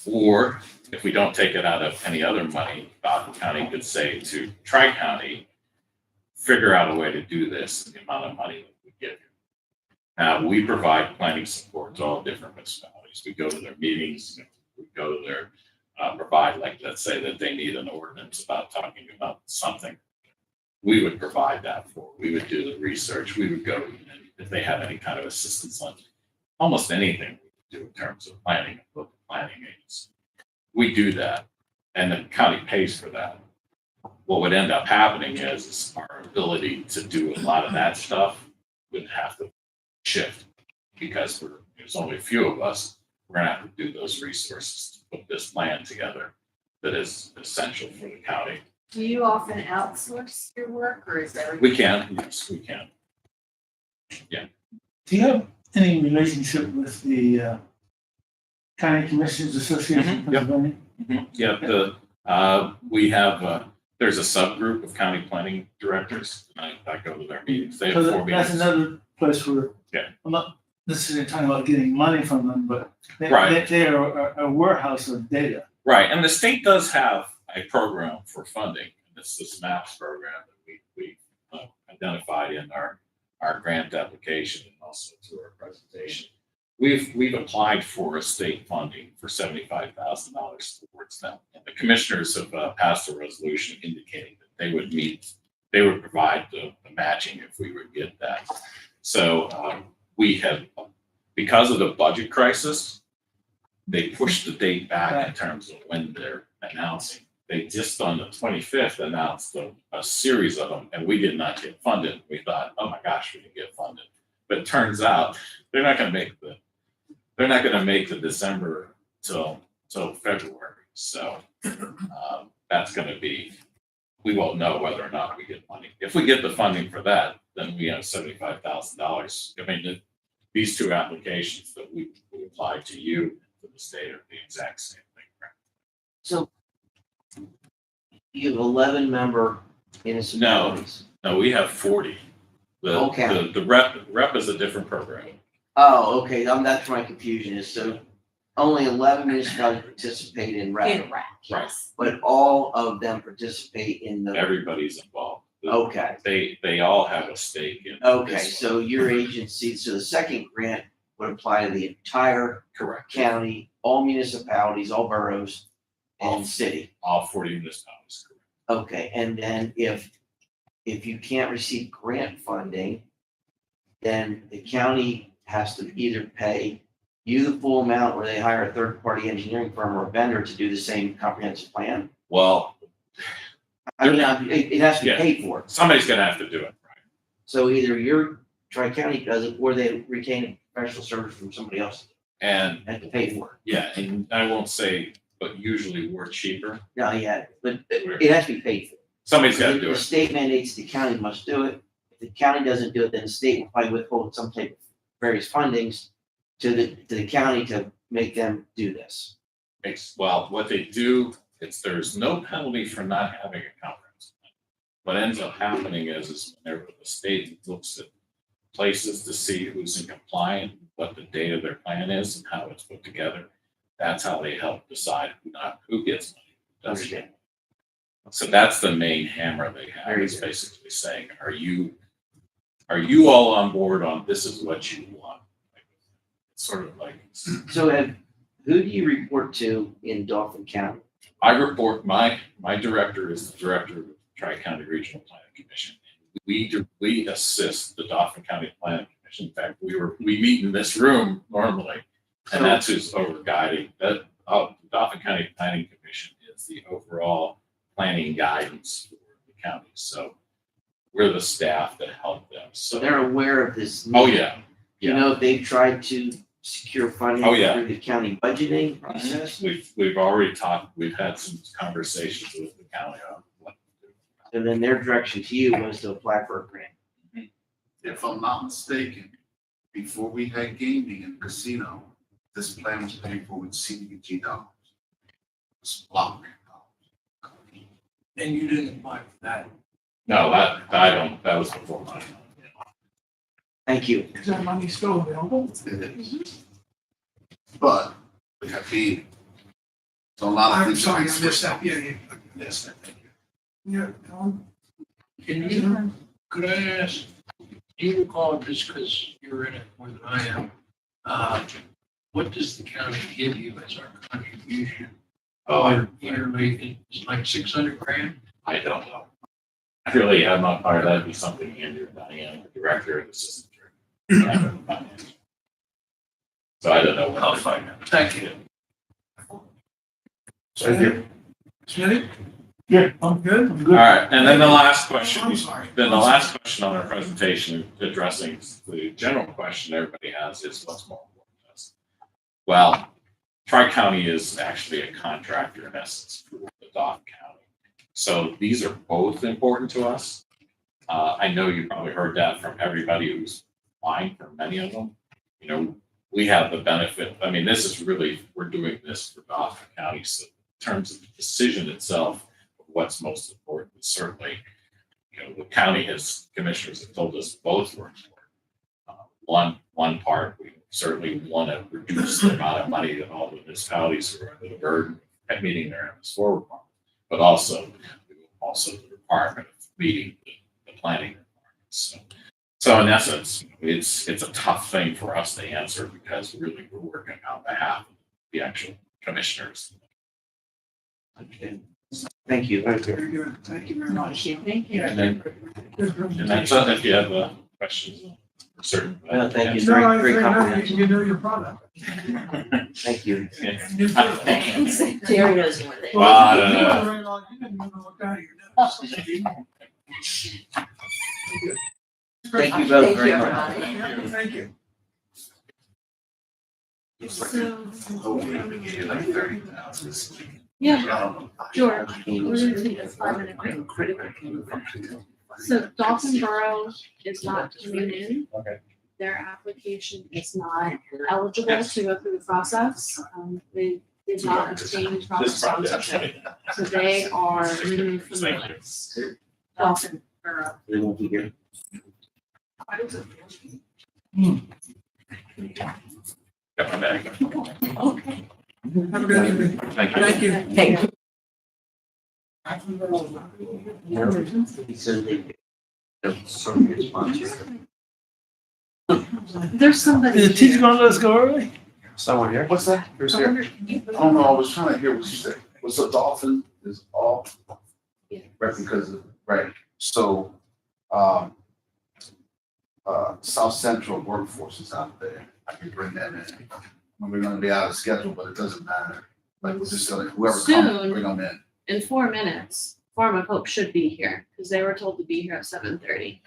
Or if we don't take it out of any other money, Dauphin County could say to Tri-County, figure out a way to do this, the amount of money that we give you. Now, we provide planning support to all different municipalities. We go to their meetings, we go to their, provide, like, let's say that they need an ordinance about talking about something. We would provide that we would do the research, we would go, if they have any kind of assistance on almost anything we do in terms of planning, local planning agency. We do that, and the county pays for that. What would end up happening is our ability to do a lot of that stuff would have to shift because there's only a few of us. We're gonna have to do those resources to put this plan together that is essential for the county. Do you often outsource your work or is everything? We can, yes, we can. Do you have any relationship with the County Commissioners Association of Mhm, yep. Pennsylvania? Yeah, we have, there's a subgroup of county planning directors, and I go to their meetings. They have 4 That's meetings. another place where, Yeah. I'm not necessarily talking about getting money from them, but Right. they are a warehouse of data. Right, and the state does have a program for funding. It's this MAPS program that we identified in our grant application and also through our presentation. We've applied for a state funding for $75,000 towards them. And the commissioners have passed a resolution indicating that they would provide the matching if we would get that. So we have, because of the budget crisis, they pushed the date back in terms of when they're announcing. They just on the 25th announced a series of them, and we did not get funded. We thought, oh my gosh, we didn't get funded. But it turns out they're not going to make the December till February. So that's going to be, we won't know whether or not we get money. If we get the funding for that, then we have $75,000. I mean, these two applications that we applied to you, to the state, are the exact same thing. So you have 11-member municipalities. No, we have 40. Okay. The rep is a different program. Oh, okay, that's where my confusion is. So only 11 municipalities participate in REC, In RAC, Right. yes. but all of them participate in the, Everybody's involved. okay. They all have a stake in. Okay, this so your agency, so the second grant would apply to the entire one. Correct. county, all municipalities, all boroughs, All. and city. All 40 municipalities. Correct. Okay, and then if you can't receive grant funding, then the county has to either pay you the full amount or they hire a third-party engineering firm or a vendor to do the same comprehensive plan. Well, I mean, it has to be Yeah. paid for. somebody's gonna have to do it, right? So either your Tri-County does it or they retain a professional service from somebody else And and have to pay for yeah, and I won't say, but usually we're cheaper. it. No, yeah, but it has to be paid for. Somebody's gotta do The it. state mandates the county must do it. If the county doesn't do it, then the state will probably withhold some type of various fundings to the county to make them do this? Well, what they do, there's no penalty for not having a comprehensive plan. What ends up happening is whenever the state looks at places to see who's in compliance, what the date of their plan is and how it's put together, that's how they help decide who gets money, who doesn't get money. So that's the main hammer they have, is basically saying, are you all on board on this is what you want? It's sort of like. So who do you report to in Dauphin County? I report, my director is the director of the Tri-County Regional Planning Commission. We assist the Dauphin County Planning Commission. In fact, we meet in this room normally, and that's who's over guiding. The Dauphin County Planning Commission is the overall planning guidance for the county. So we're the staff that help them. So They're aware of this. Oh, need. yeah. You know, if they've tried to secure funding Oh, yeah. through the county budgeting process. We've already talked, we've had some conversations with the county on what to do. And then their direction to you was to apply for a grant. If I'm not mistaken, before we had gaming in the casino, this plan was paid for with CDBG dollars. It's block grant dollars. And you didn't apply for that. No, that was before mine. Thank you. Is that money still available? It is. But we have been, so a lot of I'm things. sorry, I missed that. Yeah, Yes, thank you. yeah. Tom? Can you, could I ask, do you recall, just because you're in it more than I am, what does the county give you as our contribution? Yearly, it's like 600 grand? I don't know. Really, I'm not part of that. That'd be something Andrew and Diane, the director and assistant director. So I don't know. I'll find out. Thank you. Thank you. Smitty? Yeah, I'm good. I'm All right, and then the last question. I'm sorry. Then the last question on our presentation, addressing the general question everybody has is what's more important to us? Well, Tri-County is actually a contractor in essence for the Dauphin County. So these are both important to us. I know you probably heard that from everybody who's applying for many of them. You know, we have the benefit, I mean, this is really, we're doing this for Dauphin County. So in terms of the decision itself, what's most important, certainly, you know, the county commissioners have told us both were important. One part, we certainly want to reduce the amount of money that all the municipalities who are under the burden of meeting their MS4 requirements, but also the requirement of meeting the planning requirements. So in essence, it's a tough thing for us to answer because really we're working on behalf of the actual commissioners. Okay. Thank you. Very good. Thank you very much. Thank you. And then, and that's it, if you have questions, certain. Well, thank you. No, I Very think now comprehensive. you know your product. Thank you. Thanks. Jerry knows more than. Well, I don't know. You didn't even look out of your nose. Thank you both Thank very you, much. everybody. Thank you. So, Oh, we gave you like 30,000. yeah, George, we're gonna take a 5-minute break. So Dauphin Borough is not coming in. Okay. Their application is not eligible to go through the process. They did not obtain proper This project. sponsorship, so they are removed from the list. Dauphin Borough. They won't be here. Got my bag. Okay. Have a good evening. Thank you. Thank you. Thank you. He said they're sort of good sponsor. There's somebody. Is the teacher gonna let us go early? Someone here? What's that? Who's here? I don't know, I was trying to hear what you said. Was the Dolphin is off? Yeah. Right, because, right, so, South Central workforce is out there. I can bring that in. When we're gonna be out of schedule, but it doesn't matter. Like, we're just gonna, whoever comes, Soon. bring them in. In 4 minutes, Farm of Hope should be here, because they were told to be here at 7:30.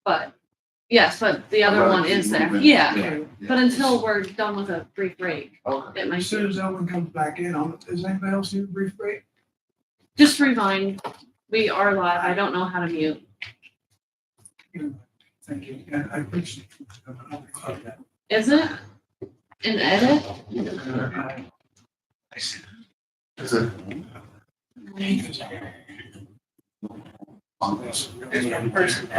But, yes, but the other I'd rather one keep is there, moving. yeah. But until we're done with a brief break, Okay. it might As soon be. as that one comes back in, does anybody else need a brief break? Just remind, we are live, I don't know how to mute. Thank you. Yeah, I appreciate it. Is it? An edit? Is it? There's one person.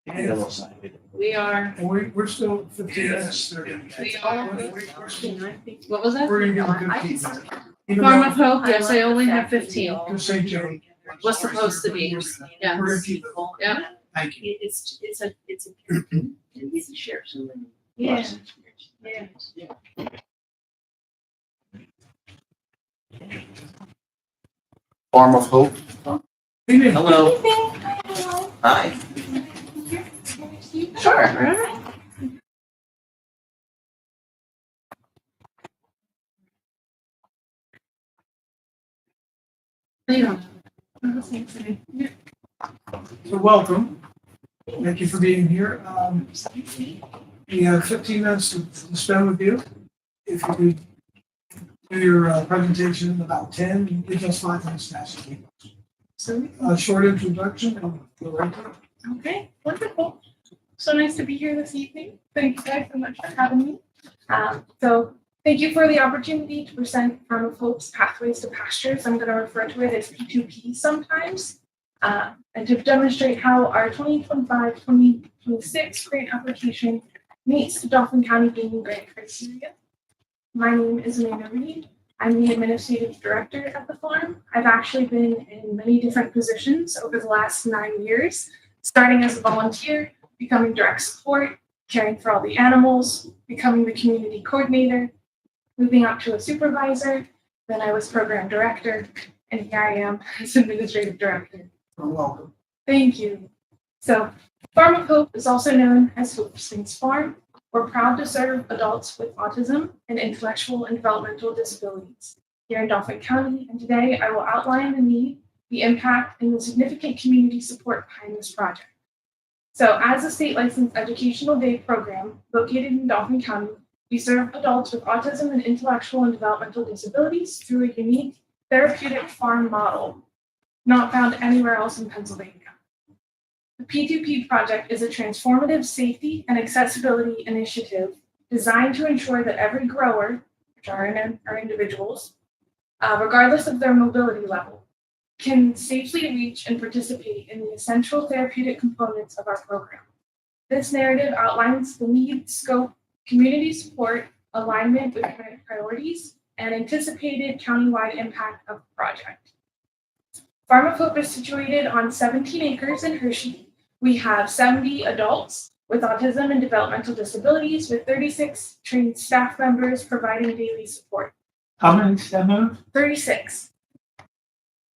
And We are, we're still 15 minutes. we are, We're still- what was that? We're gonna give them 15 minutes. Even Farm though- of Hope, yes, I only have 15. Just say, Joe. Was supposed to be, yeah. We're gonna keep it. Yeah. Thank you. It's a. And we can share some of the Yeah. lessons. Yeah. Farm of Hope. Evening. Hello. Hi. Sure. Yeah. So welcome. Thank you for being here. We have 15 minutes to spend with you. If you could do your presentation in about 10, you give us 5 minutes to ask you. So a short introduction and go right to it. Okay, wonderful. So nice to be here this evening. Thank you guys so much for having me. So thank you for the opportunity to present Farm of Hope's Pathways to Pastures. I'm going to refer to it as P2P sometimes. And to demonstrate how our 2025-2026 grant application meets the Dauphin County Gaming Grant criteria. My name is Amanda Reed. I'm the administrative director at the farm. I've actually been in many different positions over the last 9 years, starting as a volunteer, becoming direct support, caring for all the animals, becoming the community coordinator, moving up to a supervisor, then I was program director, and here I am as administrative director. You're welcome. Thank you. So, Farm of Hope is also known as Hope Springs Farm. We're proud to serve adults with autism and intellectual and developmental disabilities here in Dauphin County, and today I will outline the need, the impact, and the significant community support behind this project. So, as a state licensed educational day program located in Dauphin County, we serve adults with autism and intellectual and developmental disabilities through a unique therapeutic farm model not found anywhere else in Pennsylvania. The P2P project is a transformative safety and accessibility initiative designed to ensure that every grower, which are individuals, regardless of their mobility level, can safely reach and participate in the essential therapeutic components of our program. This narrative outlines the need, scope, community support, alignment with current priorities, and anticipated countywide impact of the project. Farm of Hope is situated on 17 acres in Hershey. We have 70 adults with autism and developmental disabilities, with 36 trained staff members providing daily support. How many staff members? 36.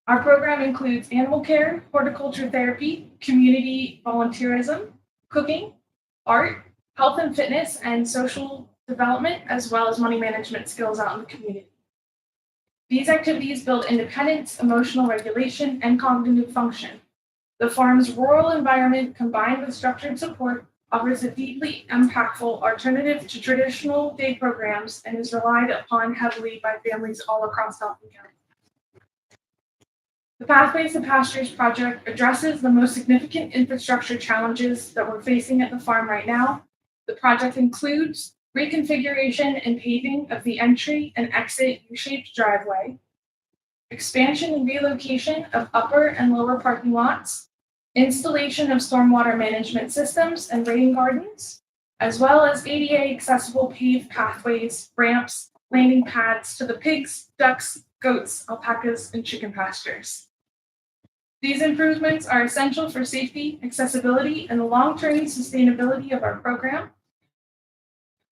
Our program includes animal care, horticulture therapy, community volunteerism, cooking, art, health and fitness, and social development, as well as money management skills out in the community. These activities build independence, emotional regulation, and cognitive function. The farm's rural environment, combined with structured support, offers a deeply impactful alternative to traditional day programs and is relied upon heavily by families all across Dauphin County. The Pathways to Pastures project addresses the most significant infrastructure challenges that we're facing at the farm right now. The project includes reconfiguration and paving of the entry and exit U-shaped driveway, expansion and relocation of upper and lower parking lots, installation of stormwater management systems and rain gardens, as well as ADA accessible paved pathways, ramps, landing pads to the pigs, ducks, goats, alpacas, and chicken pastures. These improvements are essential for safety, accessibility, and the long-term sustainability of our program.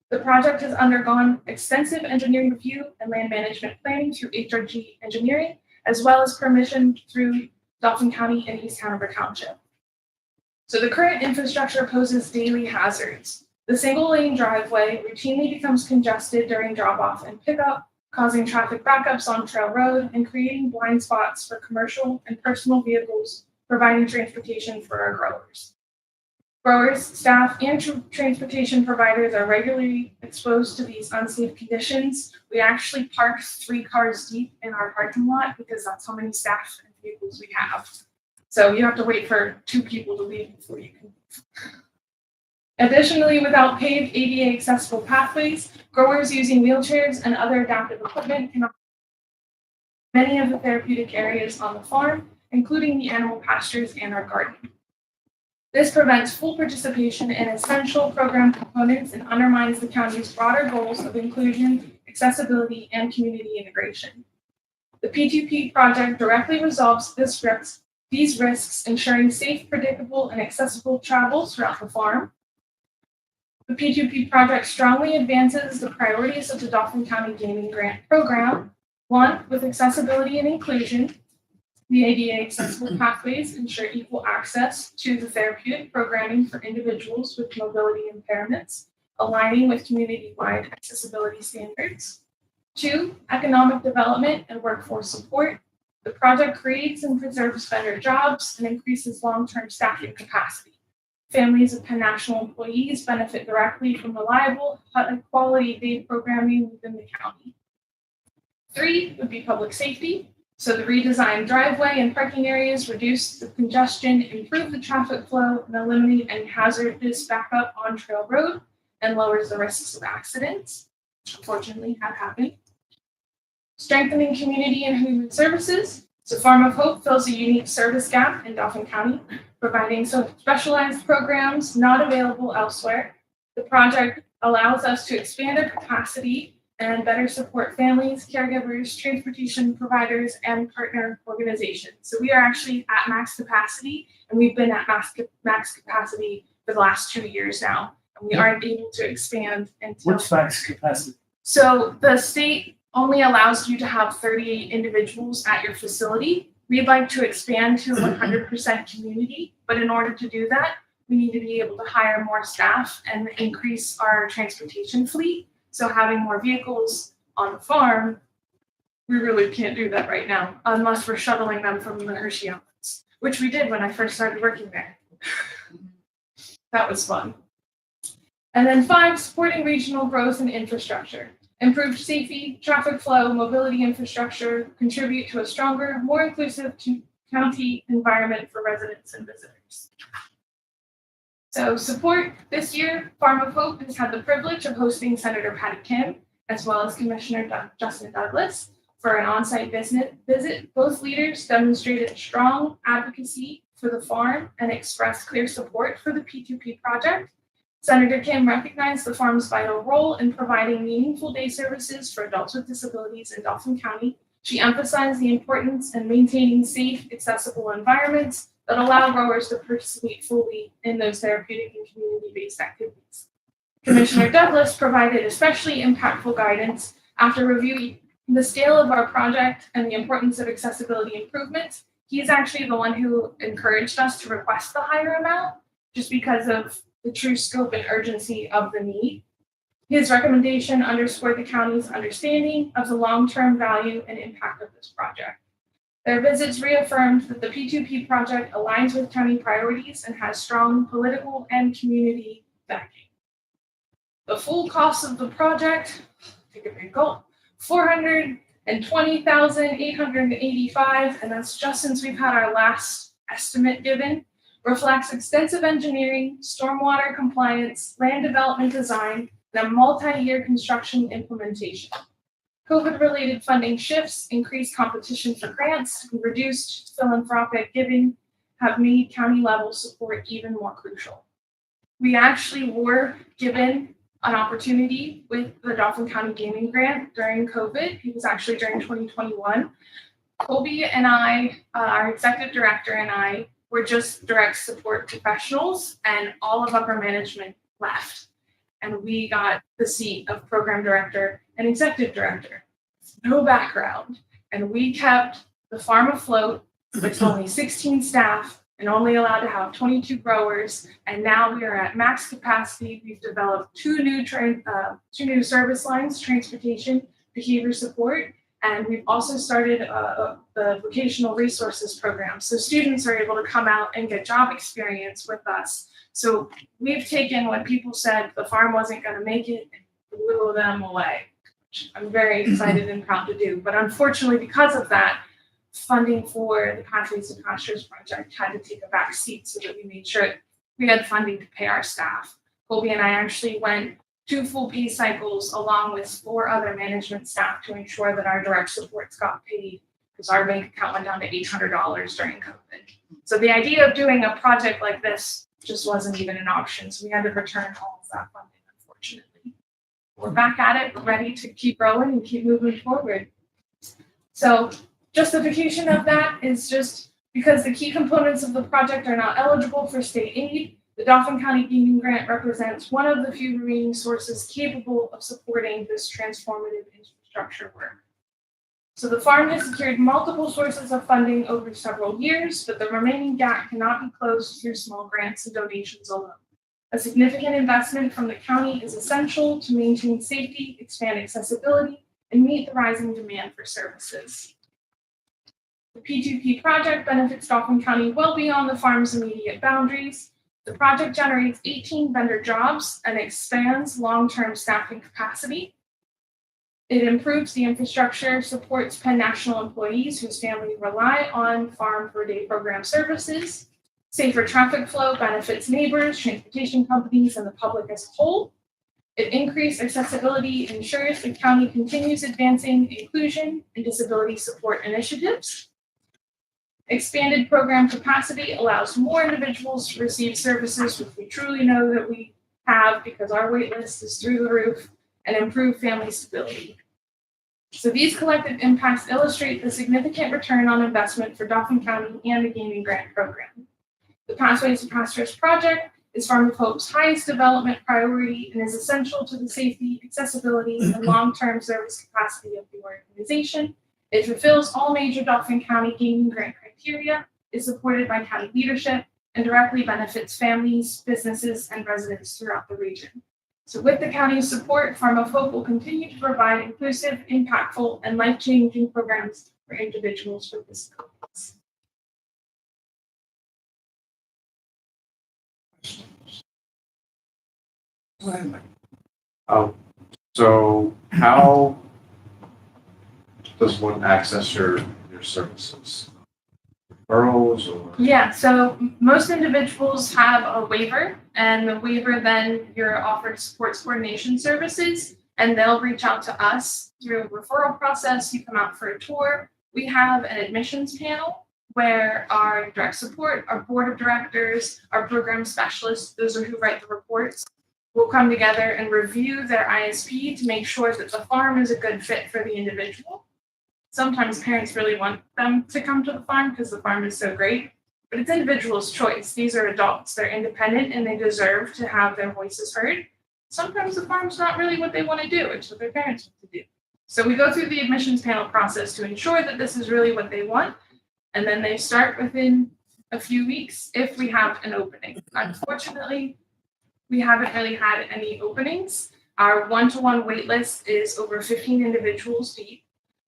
The project has undergone extensive engineering review and land management planning through HRG engineering, as well as permission through Dauphin County and East Hanover Township. So the current infrastructure poses daily hazards. The single-lane driveway routinely becomes congested during drop-off and pickup, causing traffic backups on Trail Road and creating blind spots for commercial and personal vehicles, providing transportation for our growers. Growers, staff, and transportation providers are regularly exposed to these unsafe conditions. We actually park 3 cars deep in our parking lot because that's how many staff and vehicles we have. So you have to wait for 2 people to leave before you can. Additionally, without paved ADA accessible pathways, growers using wheelchairs and other adaptive equipment can many of the therapeutic areas on the farm, including the animal pastures and our garden. This prevents full participation in essential program components and undermines the county's broader goals of inclusion, accessibility, and community integration. The P2P project directly resolves these risks, ensuring safe, predictable, and accessible travel throughout the farm. The P2P project strongly advances the priorities of the Dauphin County Gaming Grant Program. One, with accessibility and inclusion, the ADA accessible pathways ensure equal access to the therapeutic programming for individuals with mobility impairments, aligning with community-wide accessibility standards. Two, economic development and workforce support. The project creates and preserves better jobs and increases long-term staffing capacity. Families of Penn National employees benefit directly from reliable, high-quality day programming within the county. Three would be public safety. So the redesigned driveway and parking areas reduce the congestion, improve the traffic flow, and eliminate any hazardous backup on Trail Road, and lowers the risks of accidents, which unfortunately have happened. Strengthening community and human services. So Farm of Hope fills a unique service gap in Dauphin County, providing some specialized programs not available elsewhere. The project allows us to expand our capacity and better support families, caregivers, transportation providers, and partner organizations. So we are actually at max capacity, and we've been at max capacity for the last 2 years now, and we aren't able to expand until. What's max capacity? So the state only allows you to have 38 individuals at your facility. We'd like to expand to 100% community, but in order to do that, we need to be able to hire more staff and increase our transportation fleet. So having more vehicles on the farm, we really can't do that right now unless we're shuttling them from the Hershey Islands, which we did when I first started working there. That was fun. And then 5, supporting regional growth and infrastructure. Improved safety, traffic flow, mobility infrastructure contribute to a stronger, more inclusive county environment for residents and visitors. So support this year, Farm of Hope has had the privilege of hosting Senator Patty Kim, as well as Commissioner Justin Douglas, for an on-site visit. Both leaders demonstrated strong advocacy for the farm and expressed clear support for the P2P project. Senator Kim recognized the farm's vital role in providing meaningful day services for adults with disabilities in Dauphin County. She emphasized the importance in maintaining safe, accessible environments that allow growers to participate fully in those therapeutic and community-based activities. Commissioner Douglas provided especially impactful guidance after reviewing the scale of our project and the importance of accessibility improvements. He's actually the one who encouraged us to request the higher amount, just because of the true scope and urgency of the need. His recommendation underscored the county's understanding of the long-term value and impact of this project. Their visits reaffirmed that the P2P project aligns with county priorities and has strong political and community backing. The full cost of the project, take a big gulp, $420,885, and that's just since we've had our last estimate given, reflects extensive engineering, stormwater compliance, land development design, and a multi-year construction implementation. COVID-related funding shifts, increased competition for grants, and reduced philanthropic giving have made county-level support even more crucial. We actually were given an opportunity with the Dauphin County Gaming Grant during COVID. It was actually during 2021. Colby and I, our executive director and I, were just direct support professionals, and all of upper management left. And we got the seat of program director and executive director. No background. And we kept the farm afloat with only 16 staff and only allowed to have 22 growers. And now we are at max capacity. We've developed two new service lines, transportation, behavior support. And we've also started the vocational resources program. So students are able to come out and get job experience with us. So we've taken what people said the farm wasn't going to make it and blew them away, which I'm very excited and proud to do. But unfortunately, because of that, funding for the Pathways to Pastures project had to take a back seat so that we made sure we had funding to pay our staff. Colby and I actually went 2 full pay cycles along with 4 other management staff to ensure that our direct supports got paid, because our bank account went down to $800 during COVID. So the idea of doing a project like this just wasn't even an option. So we had to return all of that funding, unfortunately. We're back at it, we're ready to keep growing and keep moving forward. So justification of that is just because the key components of the project are not eligible for state aid. The Dauphin County Gaming Grant represents one of the few remaining sources capable of supporting this transformative infrastructure work. So the farm has secured multiple sources of funding over several years, but the remaining gap cannot be closed through small grants and donations alone. A significant investment from the county is essential to maintain safety, expand accessibility, and meet the rising demand for services. The P2P project benefits Dauphin County well beyond the farm's immediate boundaries. The project generates 18 vendor jobs and expands long-term staffing capacity. It improves the infrastructure, supports Penn National employees whose families rely on farm per day program services. Safer traffic flow benefits neighbors, transportation companies, and the public as a whole. It increased accessibility ensures the county continues advancing inclusion and disability support initiatives. Expanded program capacity allows more individuals to receive services, which we truly know that we have because our wait list is through the roof, and improve family stability. So these collective impacts illustrate the significant return on investment for Dauphin County and the gaming grant program. The Pathways to Pastures project is Farm of Hope's highest development priority and is essential to the safety, accessibility, and long-term service capacity of the organization. It fulfills all major Dauphin County gaming grant criteria, is supported by county leadership, and directly benefits families, businesses, and residents throughout the region. So with the county's support, Farm of Hope will continue to provide inclusive, impactful, and life-changing programs for individuals with disabilities. So how does one access your services? Referrals or? Yeah, so most individuals have a waiver, and the waiver then you're offered sports coordination services, and they'll reach out to us through a referral process. You come out for a tour. We have an admissions panel where our direct support, our board of directors, our program specialists, those are who write the reports, will come together and review their ISP to make sure that the farm is a good fit for the individual. Sometimes parents really want them to come to the farm because the farm is so great, but it's individual's choice. These are adults, they're independent, and they deserve to have their voices heard. Sometimes the farm's not really what they want to do, it's what their parents want to do. So we go through the admissions panel process to ensure that this is really what they want, and then they start within a few weeks if we have an opening. Unfortunately, we haven't really had any openings. Our one-to-one wait list is over 15 individuals deep.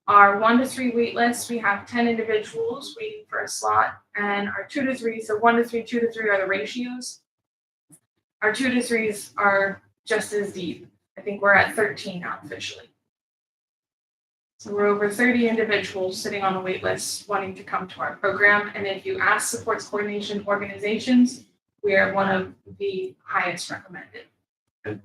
Our 1 to 3 wait list, we have 10 individuals waiting for a slot, and our 2 to 3, so 1 to 3, 2 to 3 are the ratios. Our 2 to 3s are just as deep. I think we're at 13 now officially. So we're over 30 individuals sitting on a wait list wanting to come to our program, and if you ask supports coordination organizations, we are one of the highest recommended. And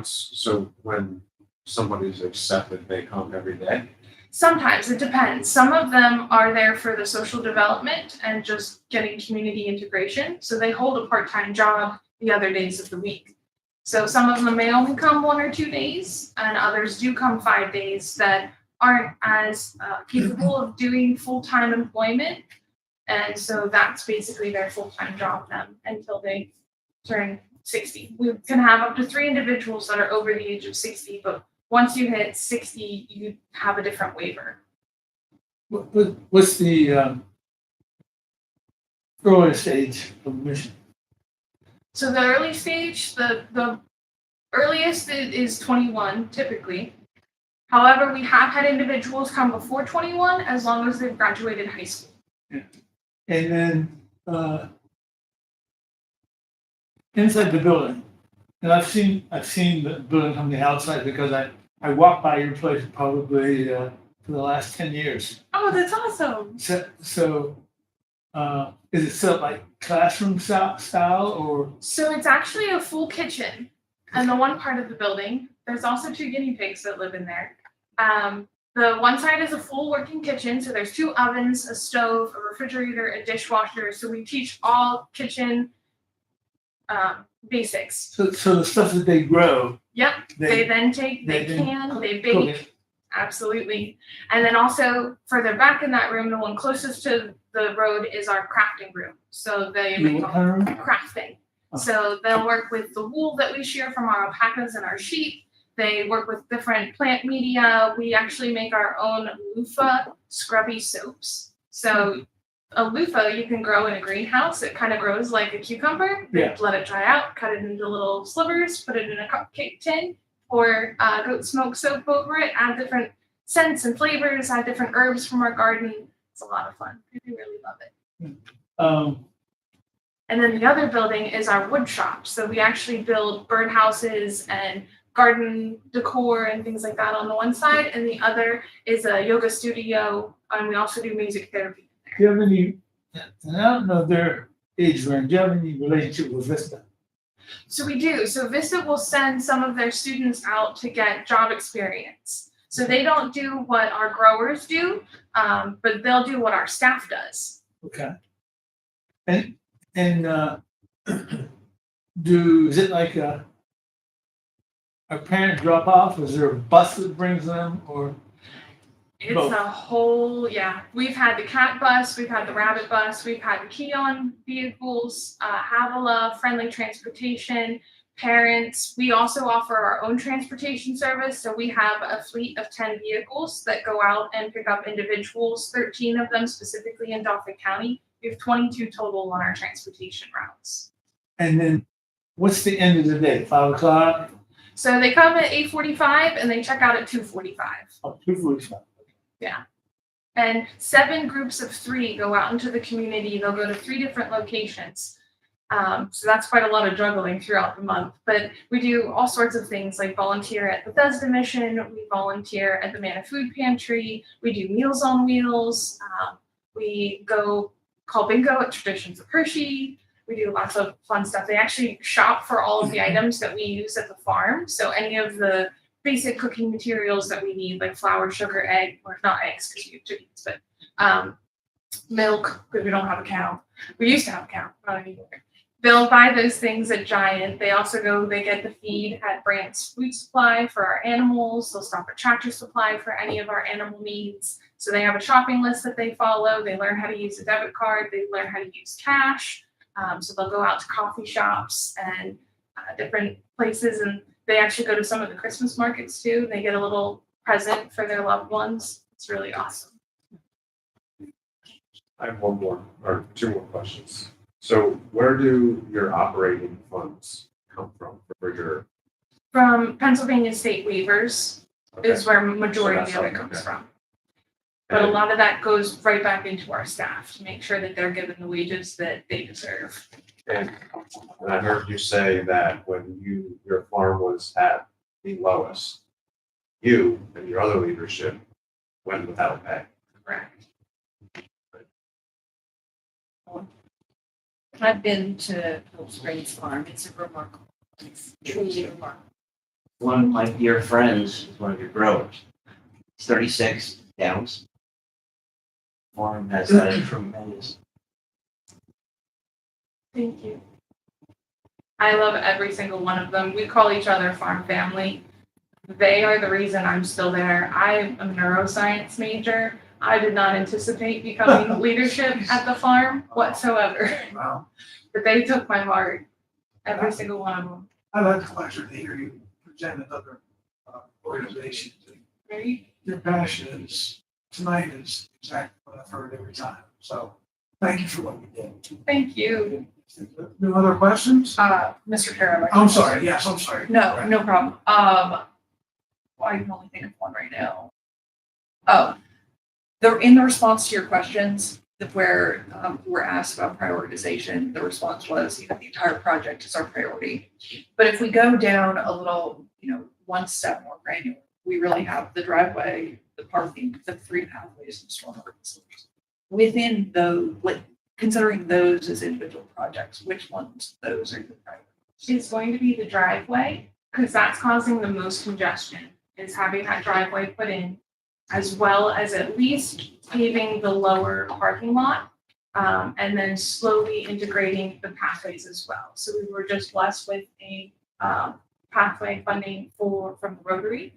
so when somebody's accepted, they come every day? Sometimes, it depends. Some of them are there for the social development and just getting community integration. So they hold a part-time job the other days of the week. So some of them may only come 1 or 2 days, and others do come 5 days that aren't as capable of doing full-time employment. And so that's basically their full-time job then until they turn 60. We can have up to 3 individuals that are over the age of 60, but once you hit 60, you have a different waiver. What's the early stage of mission? So the early stage, the earliest is 21 typically. However, we have had individuals come before 21 as long as they've graduated high school. Yeah. And then inside the building, and I've seen the building from the outside because I walked by your place probably for the last 10 years. Oh, that's awesome. So is it set up like classroom style or? So it's actually a full kitchen in the one part of the building. There's also 2 guinea pigs that live in there. The one side is a full working kitchen, so there's 2 ovens, a stove, a refrigerator, a dishwasher. So we teach all kitchen basics. So the stuff that they grow, Yep. They then take, they they then can, they cook bake. it. Absolutely. And then also further back in that room, the one closest to the road is our crafting room. So they You make what kind of room? crafting. Oh. So they'll work with the wool that we shear from our alpacas and our sheep. They work with different plant media. We actually make our own loofah scrubby soaps. So a loofah you can grow in a greenhouse. It kind of grows like a cucumber. They Yeah. let it dry out, cut it into little slivers, put it in a cupcake tin, pour goat smoke soap over it, add different scents and flavors, add different herbs from our garden. It's a lot of fun. We really love it. And then the other building is our wood shop. So we actually build birdhouses and garden decor and things like that on the one side, and the other is a yoga studio, and we also do music therapy. Do you have any, and I don't know their age range, do you have any relationship with Vista? So we do. So Vista will send some of their students out to get job experience. So they don't do what our growers do, but they'll do what our staff does. Okay. And is it like a parent drop off? Is there a bus that brings them or? It's Both. a whole, yeah. We've had the cat bus, we've had the rabbit bus, we've had the Keon vehicles, Havilah, friendly transportation, parents. We also offer our own transportation service. So we have a fleet of 10 vehicles that go out and pick up individuals, 13 of them specifically in Dauphin County. We have 22 total on our transportation routes. And then what's the end of the day? 5 o'clock? So they come at 8:45 and they check out at 2:45. Oh, 2:45. And 7 groups of 3 go out into the community. They'll go to 3 different locations. So that's quite a lot of juggling throughout the month. But we do all sorts of things like volunteer at Bethesda Mission. We volunteer at the Manna Food Pantry. We do Meals on Wheels. We go call bingo at Traditions of Hershey. We do lots of fun stuff. They actually shop for all of the items that we use at the farm. So any of the basic cooking materials that we need, like flour, sugar, egg, or not eggs because you have chickens, but milk, because we don't have a cow. We used to have a cow, not anymore. They'll buy those things at Giant. They also they get the feed at Brandt's Food Supply for our animals. They'll stop at Tractor Supply for any of our animal needs. So they have a shopping list that they follow. They learn how to use a debit card. They learn how to use cash. So they'll go out to coffee shops and different places, and they actually go to some of the Christmas markets too. They get a little present for their loved ones. It's really awesome. I have one more or 2 more questions. So where do your operating funds come from for your? From Pennsylvania State waivers is where majority So of it that's comes okay. from. But a And- lot of that goes right back into our staff to make sure that they're given the wages that they deserve. And I heard you say that when your farm was at the lowest, you and your other leadership went without pay. Correct. I've been to Cold Springs Farm. It's a remarkable, it's truly remarkable. One of my dear friends is one of your growers. He's 36 downs. Farm has had a tremendous. Thank you. I love every single one of them. We call each other farm family. They are the reason I'm still there. I'm a neuroscience major. I did not anticipate becoming leadership at the farm whatsoever. Wow. But they took my heart, every single one of them. I've had the pleasure to hear you present another organization. Right? Your passion is, tonight is exactly what I've heard every time. So thank you for what you did. Thank you. No other questions? Mr. Kara. I'm sorry, yes, I'm sorry. No, no problem. Well, I can only think of one right now. Oh, in the response to your questions, where we're asked about prioritization, the response was, the entire project is our priority. But if we go down a little, one step more granular, we really have the driveway, the parking, the 3 pathways, and stormwater facilities. Within those, considering those as individual projects, which ones of those are the priorities? It's going to be the driveway, because that's causing the most congestion, is having that driveway put in. as well as at least paving the lower parking lot, and then slowly integrating the pathways as well. So we were just blessed with a pathway funding from the Rotary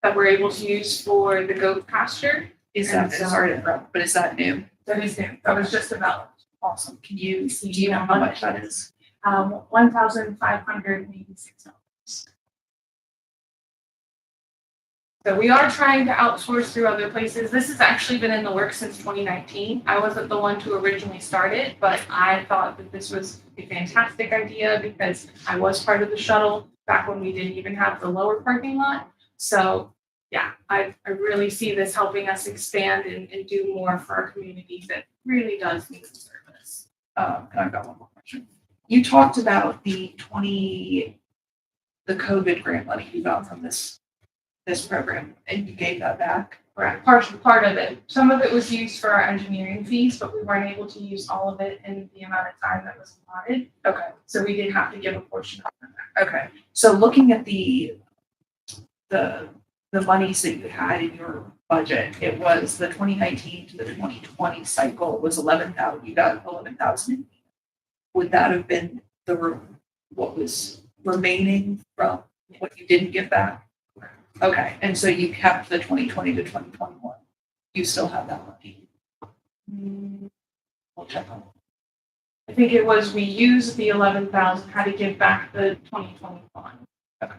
that we're able to use for the goat pasture. Is that, sorry to interrupt, but is that new? That is new. That was just developed. Awesome. Do you know how much that is? $1,586. So we are trying to outsource through other places. This has actually been in the works since 2019. I wasn't the one to originally start it, but I thought that this was a fantastic idea because I was part of the shuttle back when we didn't even have the lower parking lot. So yeah, I really see this helping us expand and do more for our community that really does need the service. And I've got one more question. You talked about the COVID grant money you got from this program, and you gave that back. Correct. Part of it. Some of it was used for our engineering fees, but we weren't able to use all of it in the amount of time that was allotted. Okay. So we did have to give a portion of it back. Okay. So looking at the monies that you had in your budget, it was the 2019 to the 2020 cycle was 11,000. You got 11,000. Would that have been what was remaining from what you didn't give back? Okay, and so you kept the 2020 to 2021. You still have that money. We'll check on it. I think it was we used the 11,000, had to give back the 2021. Okay.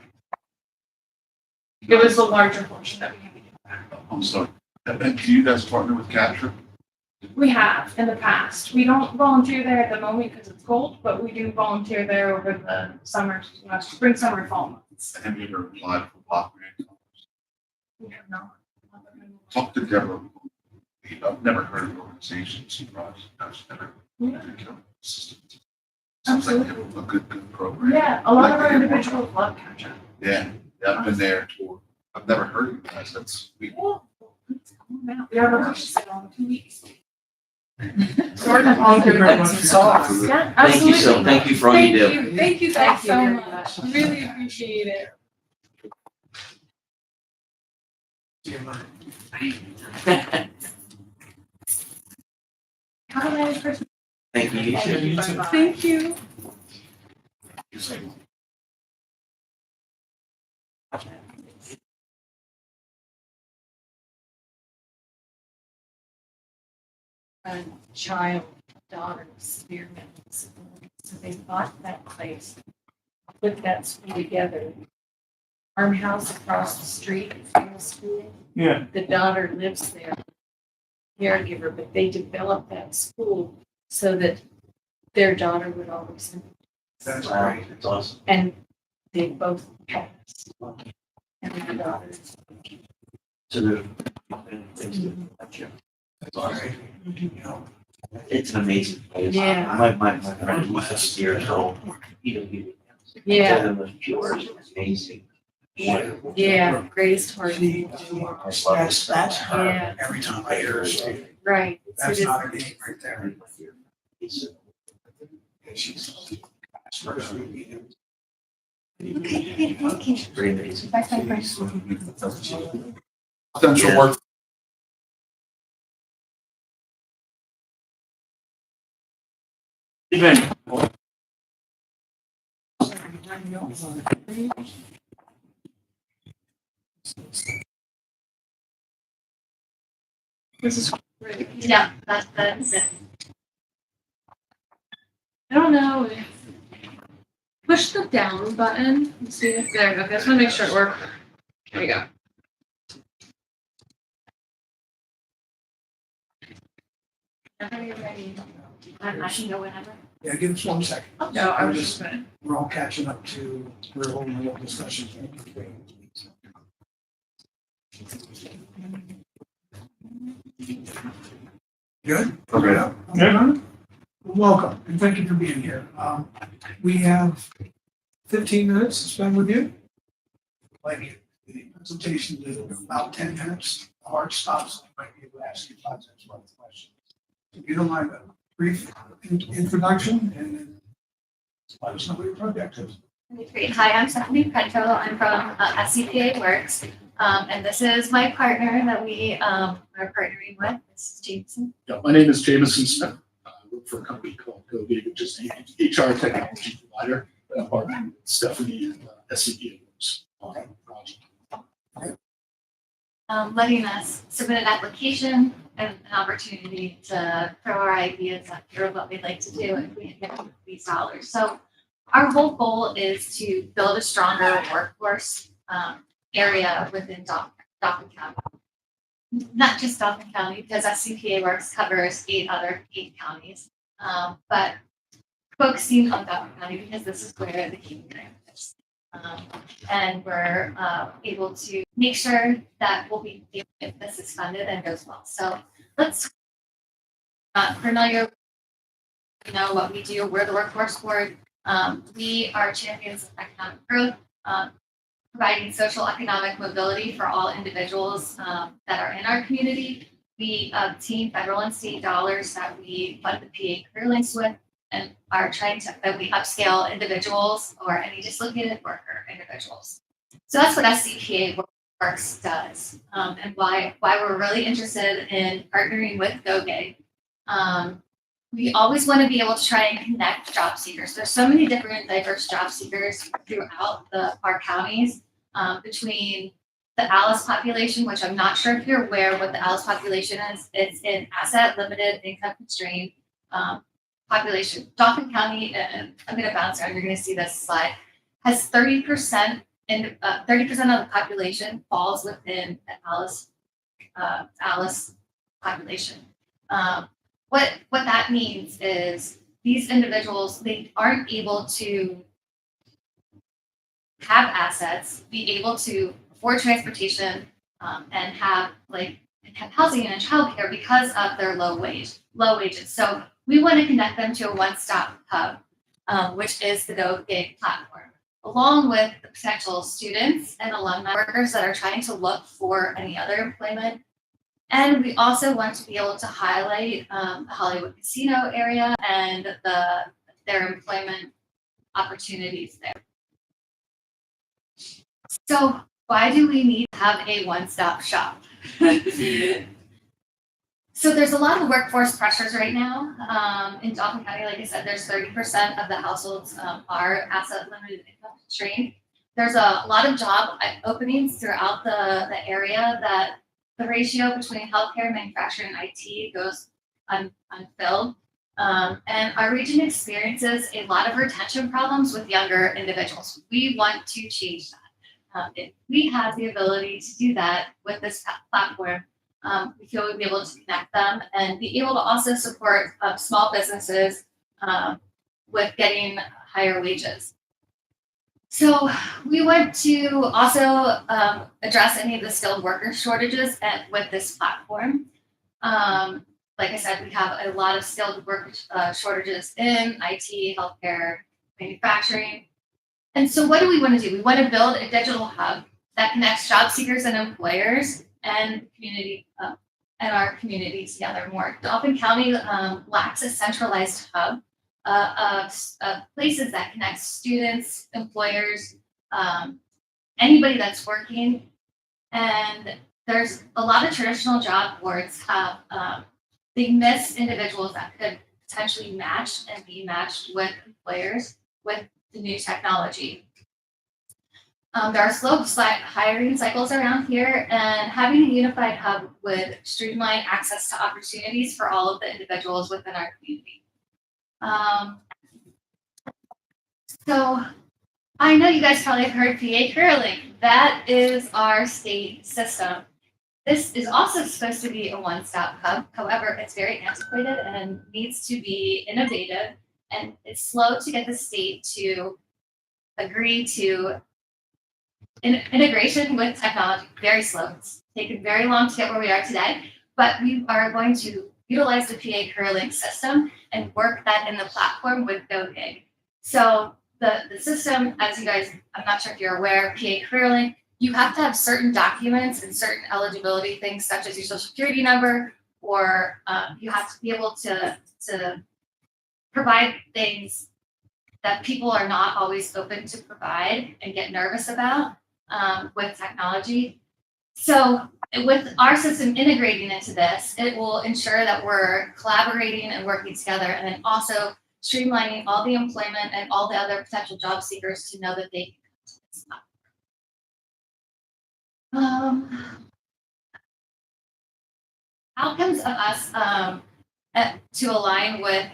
It was the larger portion that we had to give back. I'm sorry. And do you guys partner with Capture? We have in the past. We don't volunteer there at the moment because it's cold, but we do volunteer there over the summer, spring, summer, fall months. Have you ever applied for block grant? We have not. Talk to Deborah. I've never heard of an organization, surprised. I've never. Yeah. Sounds like they have a good program. Yeah, a lot of our individuals love Capture. Yeah, I've been there too. I've never heard of you guys. That's sweet. We have a purchase sale in 2 weeks. Thank you very much. Yeah, Thank you absolutely. thank you for all you do. Thank you guys Thank you so very much. Really appreciate it. Have a nice Christmas. Thank you, you too. Thank you. You say, A child, daughter, experiments. So they bought that place, put that school together. Farmhouse across the street from the school. Yeah. The daughter lives there, caregiver, but they developed that school so that their daughter would always, That's Wow, great. that's awesome. and they both passed. And their daughters. So there's things to That's awesome. It's an amazing place. Yeah. My friend, who's 6 years old, he Yeah, them was pure, it's amazing. Wonderful. yeah, greatest heart. That's her. Yeah. Every time I hear her speak, Right. So that's this- not her name right there. It's And she's. that's where she would be. very amazing. That's my first. potential Yeah. work. Evening. This is great. Yeah, that's it. I don't know. Push the down button and see if there we go. I just want to make sure it works. There we go. Whenever you're ready. I can go whenever. Yeah, give us 1 second. No, I was just gonna, We're all catching up to, we're holding a little discussion. Good? Okay. Yeah. Welcome, and thank you for being here. We have 15 minutes to spend with you. Like, the presentation is about 10 minutes. Hard stops, I might be able to ask you 5 minutes worth of questions. If you don't mind a brief introduction, and then let us know what your project is. Great. Hi, I'm Stephanie Petro. I'm from SCPA Works. And this is my partner that we are partnering with, this is Jameson. Yeah, my name is Jameson Smith. I work for a company called GAB, which is an HR technology provider. I'm partnering with Stephanie and SCP on the project. Letting us submit an application and an opportunity to throw our ideas out here of what we'd like to do if we get these dollars. So our whole goal is to build a stronger workforce area within Dauphin County. Not just Dauphin County, because SCPA Works covers 8 counties, but focusing on Dauphin County because this is where the key grant is. And we're able to make sure that we'll be, if this is funded and goes well. So let's, familiar, you know, what we do, we're the Workforce Board. We are champions of economic growth, providing social economic mobility for all individuals that are in our community. We obtain federal and state dollars that we fund the PA Career Links with, and are trying to, that we upscale individuals or any dislocated worker individuals. So that's what SCPA Works does, and why we're really interested in partnering with GoGay. We always want to be able to try and connect job seekers. There's so many different diverse job seekers throughout our counties, between the ALICE population, which I'm not sure if you're aware what the ALICE population is. It's an asset limited, income constrained population. Dauphin County, and I'm going to bounce around, you're going to see this slide, has 30% and 30% of the population falls within the ALICE population. What that means is these individuals, they aren't able to have assets, be able to afford transportation, and have housing and childcare because of their low wages. So we want to connect them to a one-stop hub, which is the GoGig platform, along with the potential students and alumni workers that are trying to look for any other employment. And we also want to be able to highlight the Hollywood casino area and their employment opportunities there. So why do we need to have a one-stop shop? So there's a lot of workforce pressures right now. In Dauphin County, like I said, there's 30% of the households are asset limited income constrained. There's a lot of job openings throughout the area that the ratio between healthcare, manufacturing, and IT goes unfilled. And our region experiences a lot of retention problems with younger individuals. We want to change that. If we have the ability to do that with this platform, we feel we'll be able to connect them and be able to also support small businesses with getting higher wages. So we want to also address any of the skilled worker shortages with this platform. Like I said, we have a lot of skilled worker shortages in IT, healthcare, manufacturing. And so what do we want to do? We want to build a digital hub that connects job seekers and employers and community and our community together more. Dauphin County lacks a centralized hub of places that connect students, employers, anybody that's working. And there's a lot of traditional job boards have they miss individuals that could potentially match and be matched with employers with the new technology. There are slow hiring cycles around here, and having a unified hub would streamline access to opportunities for all of the individuals within our community. So I know you guys probably have heard PA Curling. That is our state system. This is also supposed to be a one-stop hub. However, it's very antiquated and needs to be innovative, and it's slow to get the state to agree to integration with technology. Very slow. It's taken very long to get where we are today, but we are going to utilize the PA Curling system and work that in the platform with GoGig. So the system, as you guys, I'm not sure if you're aware, PA Curling, you have to have certain documents and certain eligibility things such as your social security number, or you have to be able to provide things that people are not always open to provide and get nervous about with technology. So with our system integrating into this, it will ensure that we're collaborating and working together, and then also streamlining all the employment and all the other potential job seekers to know that they can come to this platform. Outcomes of us to align with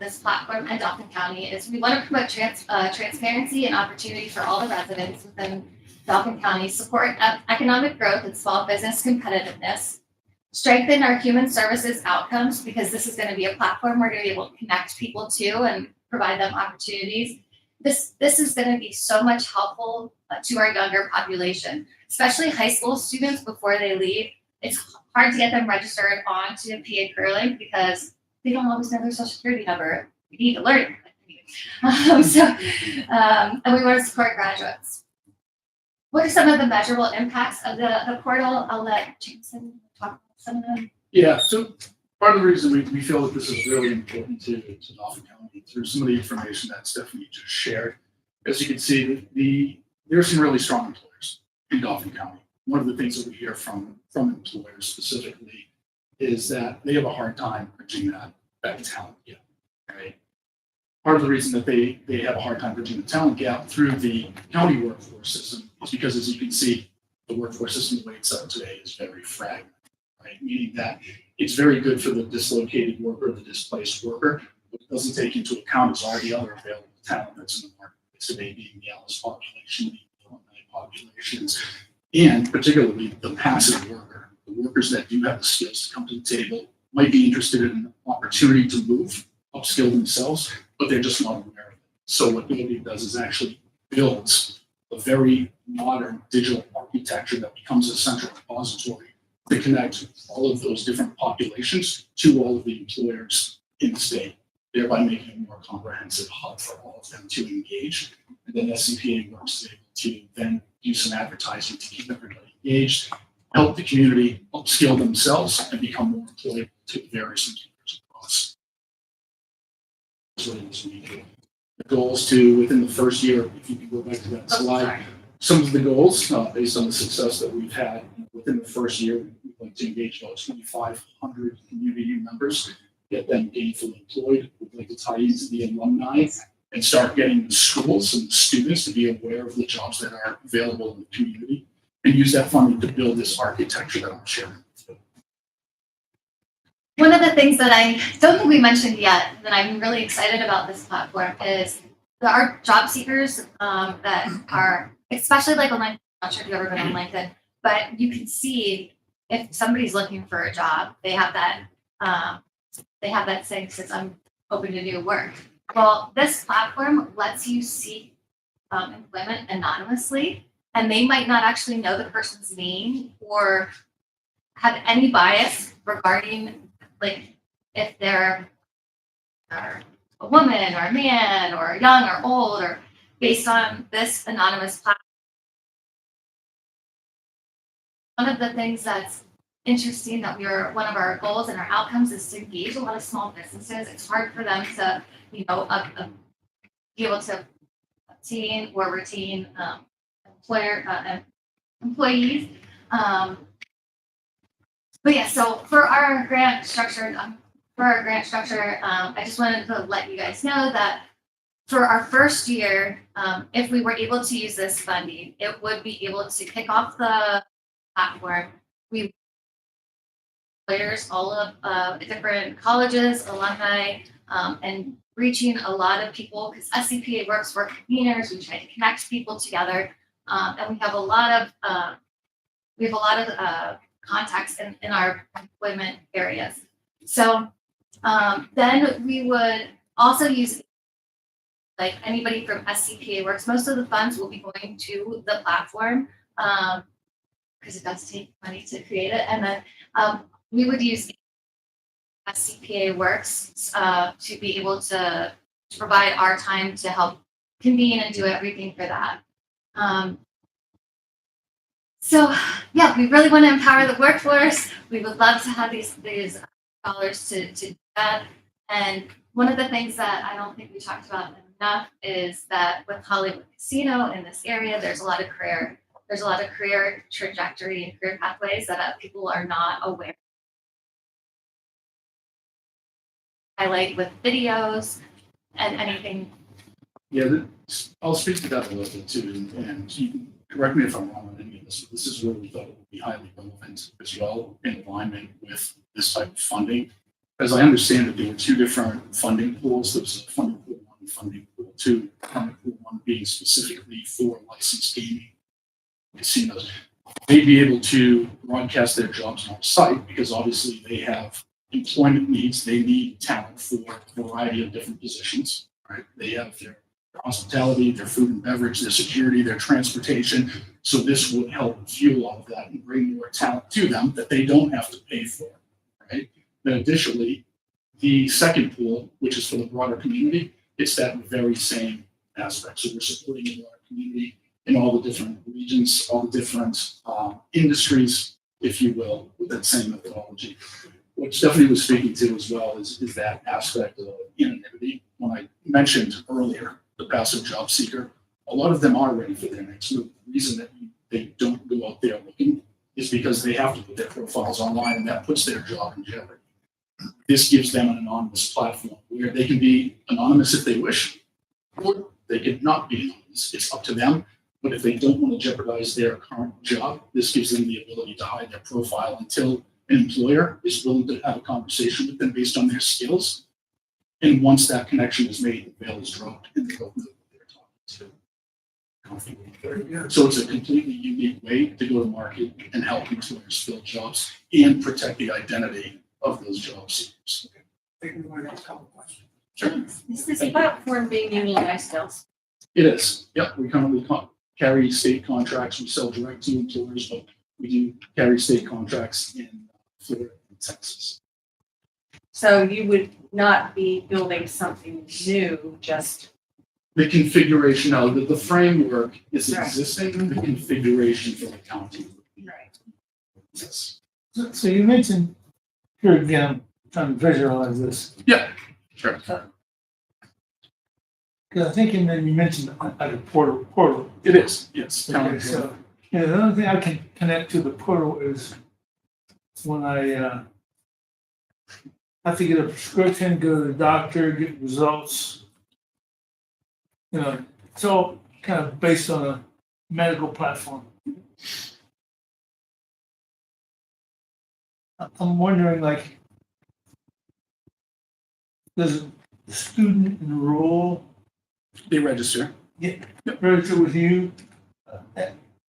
this platform and Dauphin County is we want to promote transparency and opportunity for all the residents within Dauphin County, support economic growth and small business competitiveness, strengthen our human services outcomes, because this is going to be a platform we're going to be able to connect people to and provide them opportunities. This is going to be so much helpful to our younger population, especially high school students before they leave. It's hard to get them registered onto PA Curling because they don't always know their social security number. We need to learn it. And we want to support graduates. What are some of the measurable impacts of the portal? I'll let Jameson talk about some of them. Yeah, so part of the reason we feel that this is really important to Dauphin County through some of the information that Stephanie just shared. As you can see, there are some really strong employers in Dauphin County. One of the things that we hear from employers specifically is that they have a hard time bridging that talent gap, right? Part of the reason that they have a hard time bridging the talent gap through the county workforce system is because, as you can see, the workforce system the way it's set up today is very fragmented, right? Meaning that it's very good for the dislocated worker, the displaced worker, but it doesn't take into account is all the other available talent that's in the market today, being the Alice population, the Illinois populations, and particularly the passive worker, the workers that do have the skills to come to the table, might be interested in an opportunity to move, upskill themselves, but they're just not aware of it. So what GAB does is actually builds a very modern digital architecture that becomes a central repository to connect all of those different populations to all of the employers in the state, thereby making a more comprehensive hub for all of them to engage. And then SCPA Works is able to then do some advertising to keep everybody engaged, help the community upskill themselves, and become more employable to various employers across. So the goal is to, within the first year, if you can go back to that slide, some of the goals based on the success that we've had within the first year, we'd like to engage about 2,500 community members, get them gainfully employed. We'd like to tie into the alumni and start getting the schools and students to be aware of the jobs that are available in the community and use that funding to build this architecture that I'm sharing. One of the things that I don't think we mentioned yet that I'm really excited about this platform is our job seekers that are, especially like on LinkedIn, I'm not sure if you've ever been on LinkedIn, but you can see if somebody's looking for a job, they have that saying that says, I'm open to new work. Well, this platform lets you seek employment anonymously, and they might not actually know the person's name or have any bias regarding like if they're a woman or a man or young or old, or based on this anonymous platform. One of the things that's interesting that one of our goals and our outcomes is to engage a lot of small businesses. It's hard for them to, be able to obtain or retain employees. But yeah, so for our grant structure, I just wanted to let you guys know that for our first year, if we were able to use this funding, it would be able to kick off the platform. We players, all of different colleges, alumni, and reaching a lot of people because SCPA Works, we're conveners. We try to connect people together, and we have a lot of contacts in our employment areas. So then we would also use like anybody from SCPA Works. Most of the funds will be going to the platform because it does take money to create it. And then we would use SCPA Works to be able to provide our time to help convene and do everything for that. So yeah, we really want to empower the workforce. We would love to have these dollars to do that. And one of the things that I don't think we talked about enough is that with Hollywood Casino in this area, there's a lot of career there's a lot of career trajectory and career pathways that people are not aware. Highlight with videos and anything. Yeah, I'll speak to that a little bit too, and you can correct me if I'm wrong on any of this, but this is where we thought it would be highly relevant as well in alignment with this type of funding. As I understand it, there were two different funding pools. There was a funding pool one and funding pool two. Funding pool one being specifically for licensed gaming casinos. They'd be able to broadcast their jobs on site because obviously they have employment needs. They need talent for a variety of different positions, right? They have their hospitality, their food and beverage, their security, their transportation. So this would help fuel all of that and bring more talent to them that they don't have to pay for, right? Then additionally, the second pool, which is for the broader community, it's that very same aspect. So we're supporting the broader community in all the different regions, all the different industries, if you will, with that same methodology. What Stephanie was speaking to as well is that aspect of anonymity. When I mentioned earlier the passive job seeker, a lot of them are ready for their next move. The reason that they don't go out there looking is because they have to put their profiles online, and that puts their job in jeopardy. This gives them an anonymous platform where they can be anonymous if they wish, or they can not be anonymous. It's up to them. But if they don't want to jeopardize their current job, this gives them the ability to hide their profile until an employer is willing to have a conversation with them based on their skills. And once that connection is made, the veil is dropped and they both know what they're talking to. So it's a completely unique way to go to market and help employers fill jobs and protect the identity of those job seekers. I think we might have a couple questions. Sure. Is this platform being utilized still? It is. Yep. We currently carry state contracts. We sell direct to employers, but we do carry state contracts in Florida and Texas. So you would not be building something new, just. The configuration, no, the framework is Right. existing, the configuration for the county. Right. Yes. So you mentioned, here again, I'm trying to visualize this. Yeah, sure. Because I think you mentioned like a portal. It is, yes. Okay, County so, the only thing I can connect to the portal is when I have to get a prescription, go to the doctor, get results. It's all kind of based on a medical platform. I'm wondering, like, does the student enroll, They register. register with you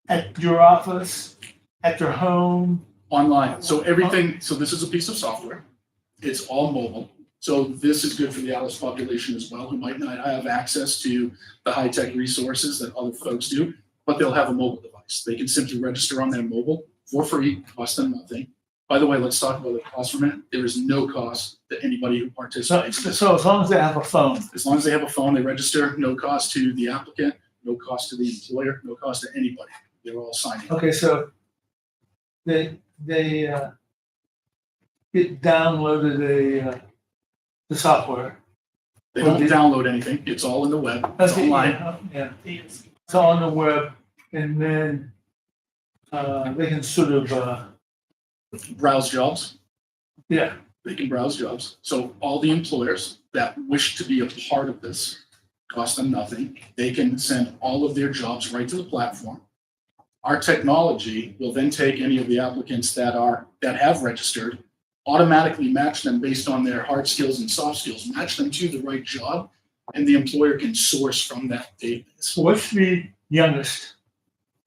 at your office, at their home? Online. So everything, so this is a piece of software. It's all mobile. So this is good for the Alice population as well, who might not have access to the high-tech resources that other folks do, but they'll have a mobile device. They can simply register on their mobile for free, cost them nothing. By the way, let's talk about the cost for a minute. There is no cost to anybody who participates. So as long as they have a phone. As long as they have a phone, they register, no cost to the applicant, no cost to the employer, no cost to anybody. They're all signing. Okay, so they get downloaded the software. They don't download anything. It's all in the web. It's Okay, online. Yeah. It's all on the web, and then they can sort of Browse jobs. yeah. They can browse jobs. So all the employers that wish to be a part of this, cost them nothing. They can send all of their jobs right to the platform. Our technology will then take any of the applicants that have registered, automatically match them based on their hard skills and soft skills, match them to the right job, and the employer can source from that database. What's the youngest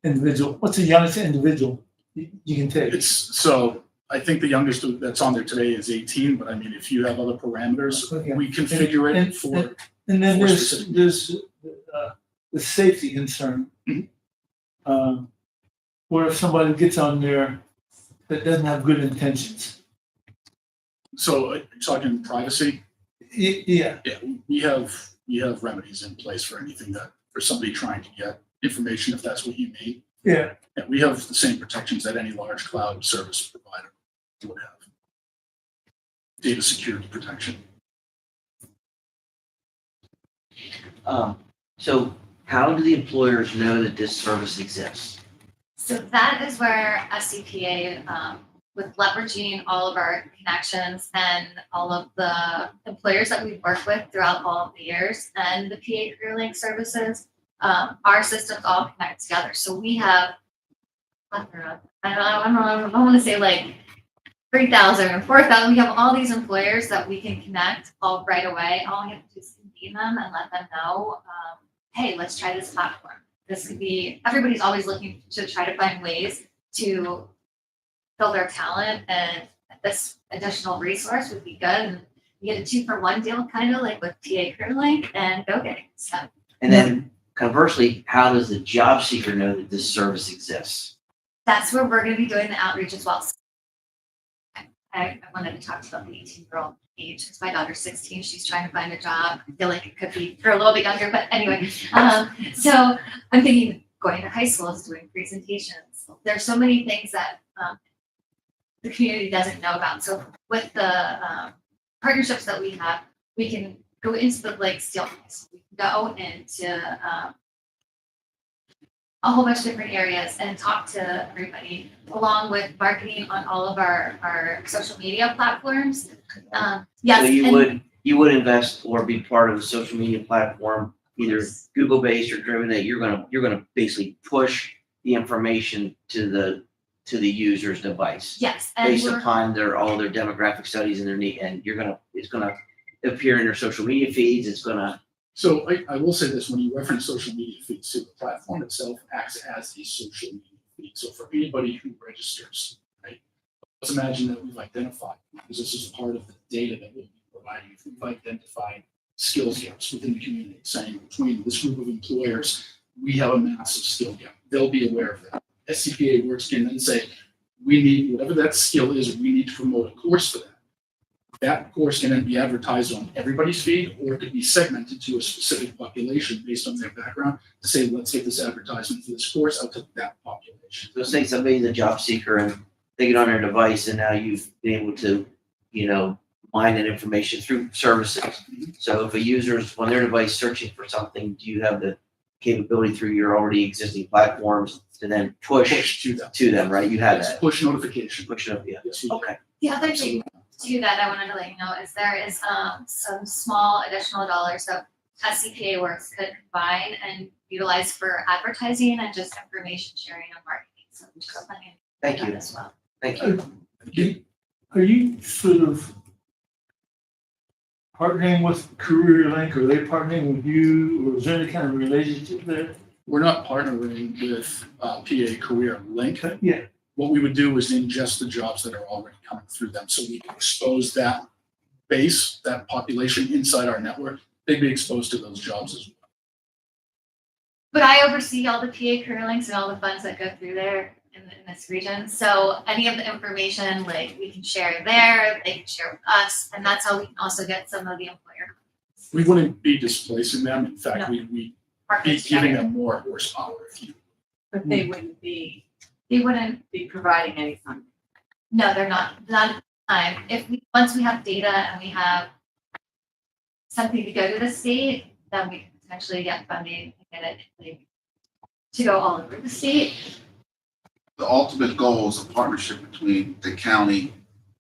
individual? What's the youngest individual you can take? So I think the youngest that's on there today is 18, but I mean, if you have other parameters, Okay. we configure it for. And then for there's specific- the safety concern. Where if somebody gets on there that doesn't have good intentions. So you're talking privacy? Yeah. Yeah, we have remedies in place for anything for somebody trying to get information, if that's what you mean. Yeah. Yeah, we have the same protections that any large cloud service provider would have. Data security protection. So how do the employers know that this service exists? So that is where SCPA, with leveraging all of our connections and all of the employers that we've worked with throughout all of the years and the PA Career Link services, our systems all connect together. So we have, I don't want to say like 3,000 or 4,000. We have all these employers that we can connect all right away. All we have to do is convene them and let them know, hey, let's try this platform. This could be, everybody's always looking to try to find ways to fill their talent, and this additional resource would be good. And you get a 2-for-1 deal, kind of like with PA Career Link and GoGetting. So And then conversely, how does the job seeker know that this service exists? that's where we're going to be doing the outreach as well. I wanted to talk about the 18-year-old age. It's my daughter's 16. She's trying to find a job. I feel like it could be for a little bit younger, but anyway. So I'm thinking going to high school is doing presentations. There's so many things that the community doesn't know about. So with the partnerships that we have, we can go into the Blake Steel. We can go into a whole bunch of different areas and talk to everybody, along with marketing on all of our social media platforms. Yes. So and- you would invest or be part of a social media platform, either Google based or driven, that you're gonna basically push the information to the user's device. Yes, and Based we're, upon all their demographic studies and their need, and it's gonna appear in their social media feeds, it's gonna. So I will say this, when you reference social media feeds, so the platform itself acts as a social media feed. So for anybody who registers, right? Let's imagine that we've identified, because this is part of the data that we'll be providing, if we've identified skills gaps within the community, saying between this group of employers, we have a massive skill gap. They'll be aware of that. SCPA works can then say, we need, whatever that skill is, we need to promote a course for that. That course can then be advertised on everybody's feed, or it could be segmented to a specific population based on their background to say, let's get this advertisement for this course out to that population. So say somebody's a job seeker and they get on their device, and now you've been able to, mine that information through services. So if a user's on their device searching for something, do you have the capability through your already existing platforms to then push to them, right? You have Yes, that. push notification. Push it up, yeah. Yes, we do. Okay. the other thing too that I wanted to let you know is there is some small additional dollars that SCPA Works could combine and utilize for advertising and just information sharing and marketing. So just planning Thank that you. as well. Thank you. Are you sort of partnering with Career Link, or are they partnering with you, or is there any kind of relationship there? We're not partnering with PA Career Link. Yeah. What we would do is ingest the jobs that are already coming through them, so we can expose that base, that population inside our network. They'd be exposed to those jobs as well. But I oversee all the PA career links and all the funds that go through there in this region. So any of the information, like we can share there, they can share with us, and that's how we can also get some of the employer. We wouldn't be displacing them. In fact, No. we'd be partners giving together. them more horsepower, if you. But they wouldn't be They wouldn't, be providing any funding. no, they're not at the time. Once we have data and we have something to go to the state, then we can potentially get funding and get it like, to go all over the state. The ultimate goal is a partnership between the county,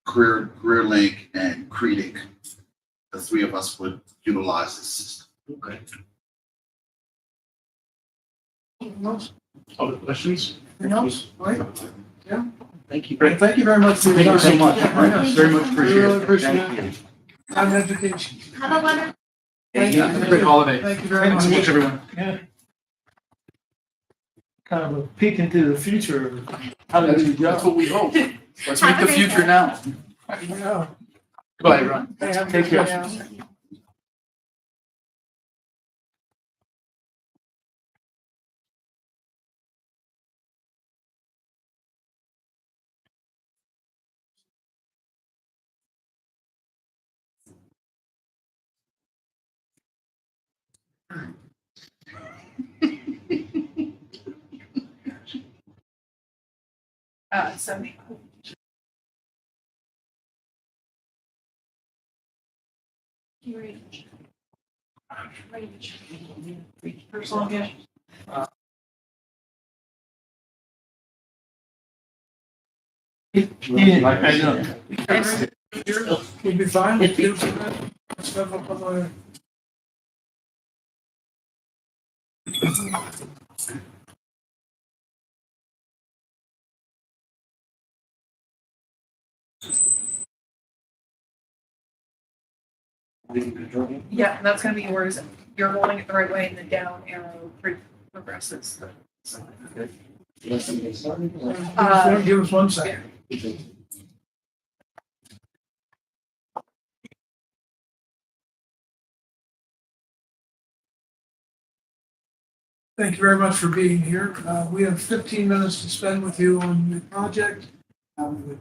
Career Link, and CREDIC. The three of us would utilize this system. Okay. Other questions? No. Right? Thank you. Great, thank you very much. Thank you so much. Yeah, Very much appreciated. Really appreciate Thank it. you. And education. Have a wonderful. Thank you. Have a great holiday. Thank you very Thanks so much, much. everyone. Yeah. Kind of a peek into the future of how to do That's jobs. what we hope. Let's Have make a the great future day. now. Yeah. Goodbye, everyone. Hey, have a Take good care. day. So personal gift. I know. We'll be fine. Give some of that stuff up on the- Yeah, that's gonna be yours. You're holding it the right way and the down arrow progresses. Give us 1 second. Thank you very much for being here. We have 15 minutes to spend with you on the project. We would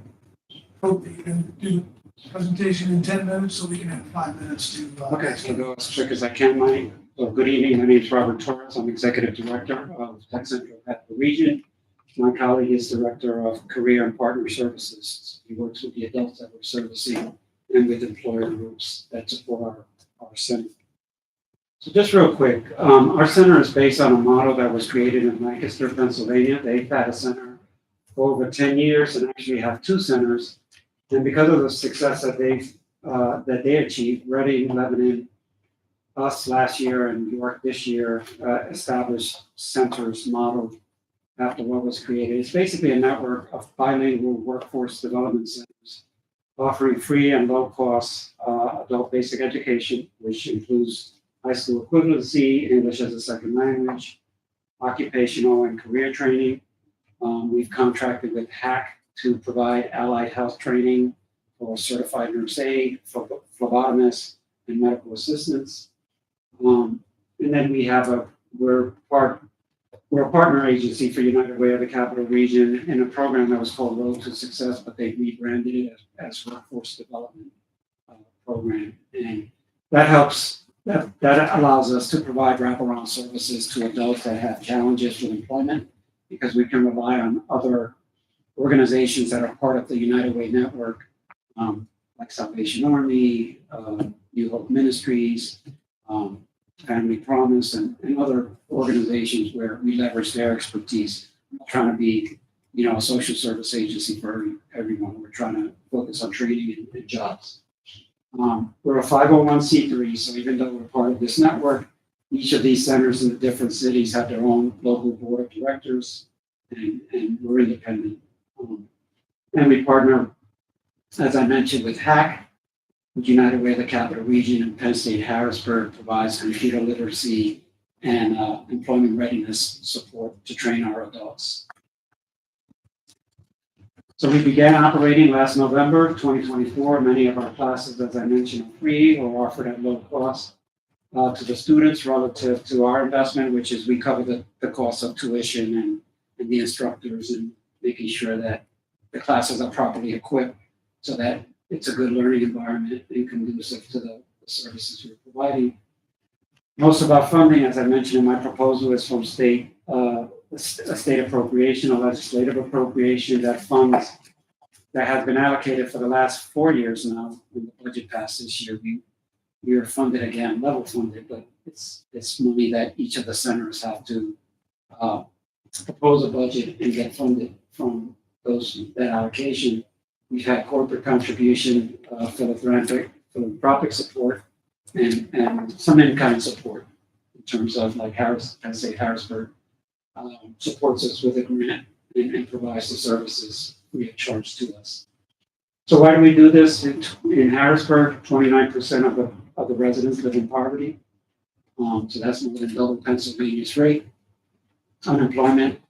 hope that you can do the presentation in 10 minutes so we can have 5 minutes to. Okay, so go as quick as I can. Good evening. My name is Robert Torres. I'm Executive Director of Tech Central Capital Region. My colleague is Director of Career and Partner Services. He works with the adults that we're servicing and with employer groups that support our center. So just real quick, our center is based on a model that was created in Lancaster, Pennsylvania. They've had a center for over 10 years and actually have 2 centers. And because of the success that they achieved, Reading, Lebanon, us last year, and York this year, established centers modeled after what was created. It's basically a network of bilingual workforce development centers offering free and low-cost adult basic education, which includes high school equivalency, English as a second language, occupational and career training. We've contracted with HAC to provide allied health training for certified nurse aid, for phlebotomists, and medical assistants. And then we're a partner agency for United Way of the Capital Region in a program that was called Road to Success, but they rebranded it as Workforce Development Program. And that helps, that allows us to provide wraparound services to adults that have challenges with employment, because we can rely on other organizations that are part of the United Way network, like Salvation Army, New Hope Ministries, Family Promise, and other organizations where we leverage their expertise. We're trying to be, a social service agency for everyone. We're trying to focus on training and jobs. We're a 501c3, so even though we're part of this network, each of these centers in the different cities have their own local board of directors, and we're independent. And we partner, as I mentioned, with HAC, United Way of the Capital Region, and Penn State Harrisburg provides computer literacy and employment readiness support to train our adults. So we began operating last November 2024. Many of our classes, as I mentioned, are free or offered at low cost to the students relative to our investment, which is we cover the cost of tuition and the instructors, and making sure that the classes are properly equipped so that it's a good learning environment and conducive to the services we're providing. Most of our funding, as I mentioned in my proposal, is from a state appropriation, a legislative appropriation that has been allocated for the last 4 years now. When the budget passed this year, we are funded again, level funded, but it's money that each of the centers have to propose a budget and get funded from that allocation. We've had corporate contribution, philanthropic support, and some in-kind support in terms of like Penn State Harrisburg supports us with a grant and provides the services free of charge to us. So why do we do this? In Harrisburg, 29% of the residents live in poverty. So that's more than double Pennsylvania's rate. Unemployment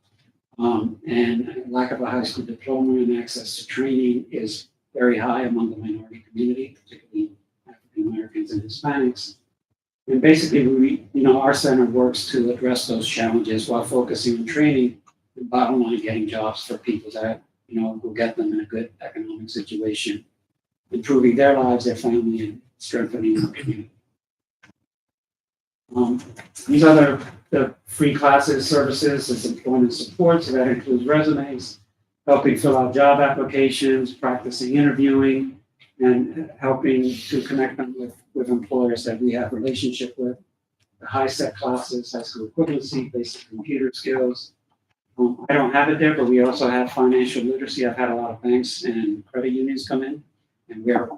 and lack of a high school diploma and access to training is very high among the minority community, particularly African Americans and Hispanics. And basically, our center works to address those challenges while focusing on training and bottom line getting jobs for people that, will get them in a good economic situation, improving their lives, their family, and strengthening our community. These are the free classes, services, is employment support, so that includes resumes, helping fill out job applications, practicing interviewing, and helping to connect them with employers that we have relationship with. The high set classes, high school equivalency, basic computer skills, I don't have it there, but we also have financial literacy. I've had a lot of banks and credit unions come in, and we're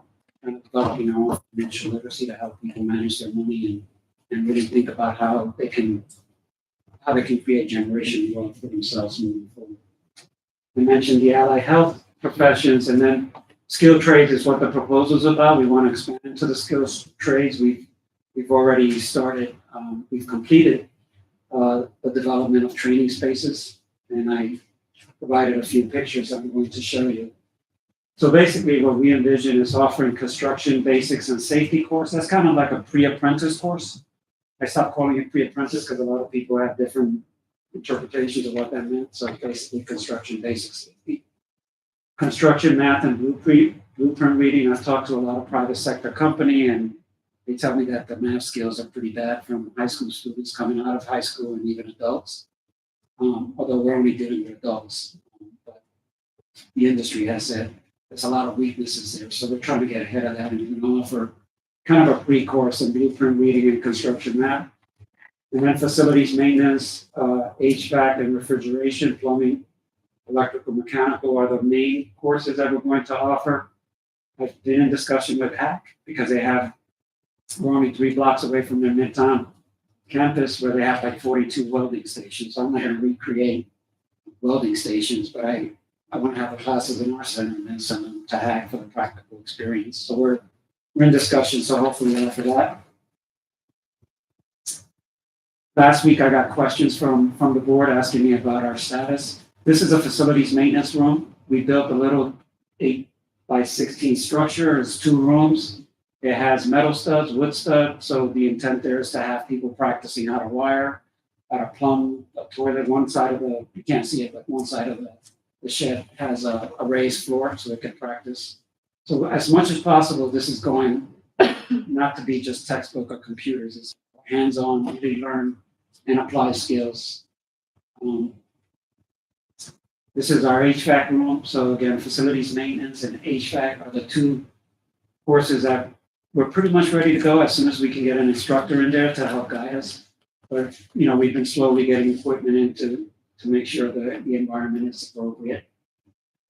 kind of developing our own financial literacy to help people manage their money and really think about how they can create generational wealth for themselves moving forward. We mentioned the allied health professions, and then skilled trades is what the proposal's about. We want to expand into the skills trades. We've already started, we've completed the development of training spaces, and I provided a few pictures I'm going to show you. So basically what we envision is offering construction basics and safety course. That's kind of like a pre-apprentice course. I stopped calling it pre-apprentice because a lot of people have different interpretations of what that meant. So basically construction basics, safety. Construction math and blueprint reading. I've talked to a lot of private sector company, and they tell me that the math skills are pretty bad from high school students coming out of high school and even adults. Although we're only dealing with adults, but the industry has said there's a lot of weaknesses there. So we're trying to get ahead of that and offer kind of a pre-course in blueprint reading and construction math. And then facilities maintenance, HVAC and refrigeration, plumbing, electrical, mechanical are the main courses that we're going to offer. I've been in discussion with HAC because we're only 3 blocks away from their Midtown campus where they have like 42 welding stations. So I'm not going to recreate welding stations, but I want to have the classes in our center and then send them to HAC for the practical experience. So we're in discussion, so hopefully we'll offer that. Last week I got questions from the board asking me about our status. This is a facilities maintenance room. We built a little 8x16 structure. It's 2 rooms. It has metal studs, wood studs. So the intent there is to have people practicing how to wire, how to plumb a toilet. One side of you can't see it, but one side of the shed has a raised floor so they can practice. So as much as possible, this is going not to be just textbook or computers. It's hands-on, really learn and apply skills. This is our HVAC room. So again, facilities maintenance and HVAC are the 2 courses that we're pretty much ready to go as soon as we can get an instructor in there to help guide us. But, we've been slowly getting equipment in to make sure that the environment is appropriate.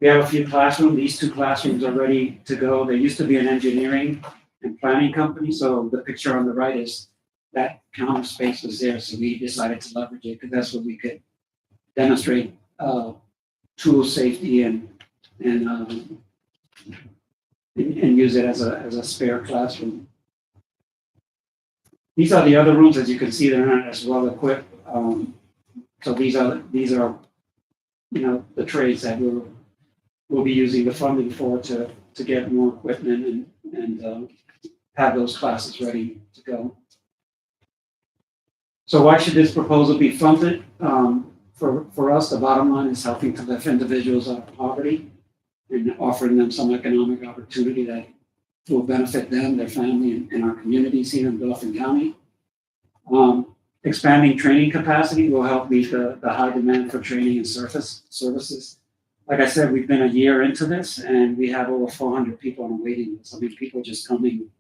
We have a few classrooms. These 2 classrooms are ready to go. There used to be an engineering and planning company. So the picture on the right is that counter space was there. So we decided to leverage it because that's where we could demonstrate tool safety and use it as a spare classroom. These are the other rooms. As you can see, they're not as well equipped. So these are the trades that we'll be using the funding for to get more equipment and have those classes ready to go. So why should this proposal be funded? For us, the bottom line is helping to lift individuals out of poverty and offering them some economic opportunity that will benefit them, their family, and our communities here in Dauphin County. Expanding training capacity will help meet the high demand for training and services. Like I said, we've been a year into this, and we have over 400 people on a waiting list. I mean, people just coming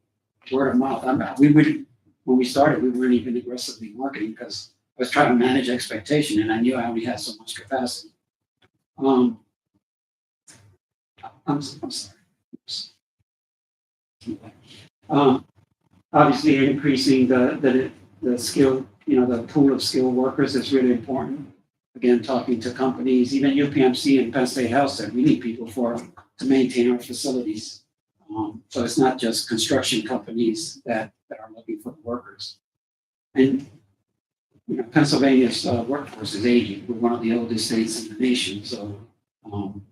word of mouth. When we started, we weren't even aggressively marketing because I was trying to manage expectation, and I knew I only had so much capacity. I'm sorry. Obviously, increasing the skill, the pool of skilled workers is really important. Again, talking to companies, even UPMC and Penn State Health said we need people to maintain our facilities. So it's not just construction companies that are looking for the workers. And Pennsylvania's workforce is aging. We're one of the oldest states in the nation. So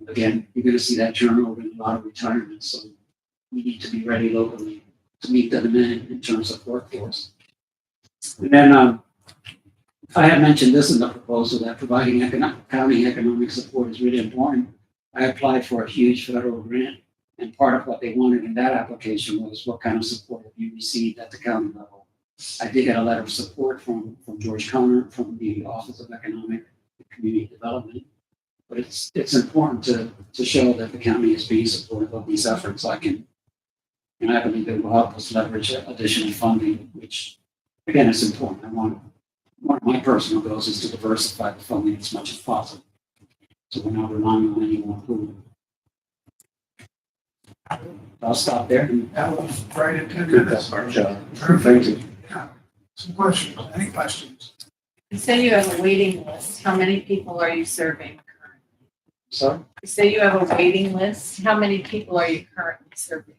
again, you're going to see that turnover and a lot of retirements. So we need to be ready locally to meet the demand in terms of workforce. And then I had mentioned this in the proposal that providing county economic support is really important. I applied for a huge federal grant, and part of what they wanted in that application was what kind of support have you received at the county level. I did get a letter of support from George Conner from the Office of Economic and Community Development. But it's important to show that the county is being supportive of these efforts. I believe it will help us leverage additional funding, which again is important. One of my personal goals is to diversify the funding as much as possible. So we're not relying on any one pool. I'll stop there. That was right at 10 Good, minutes. that's our job. Thank you. Some questions, any questions? You say you have a waiting list. How many people are you serving? So You say you have a waiting list. How many people are you currently serving?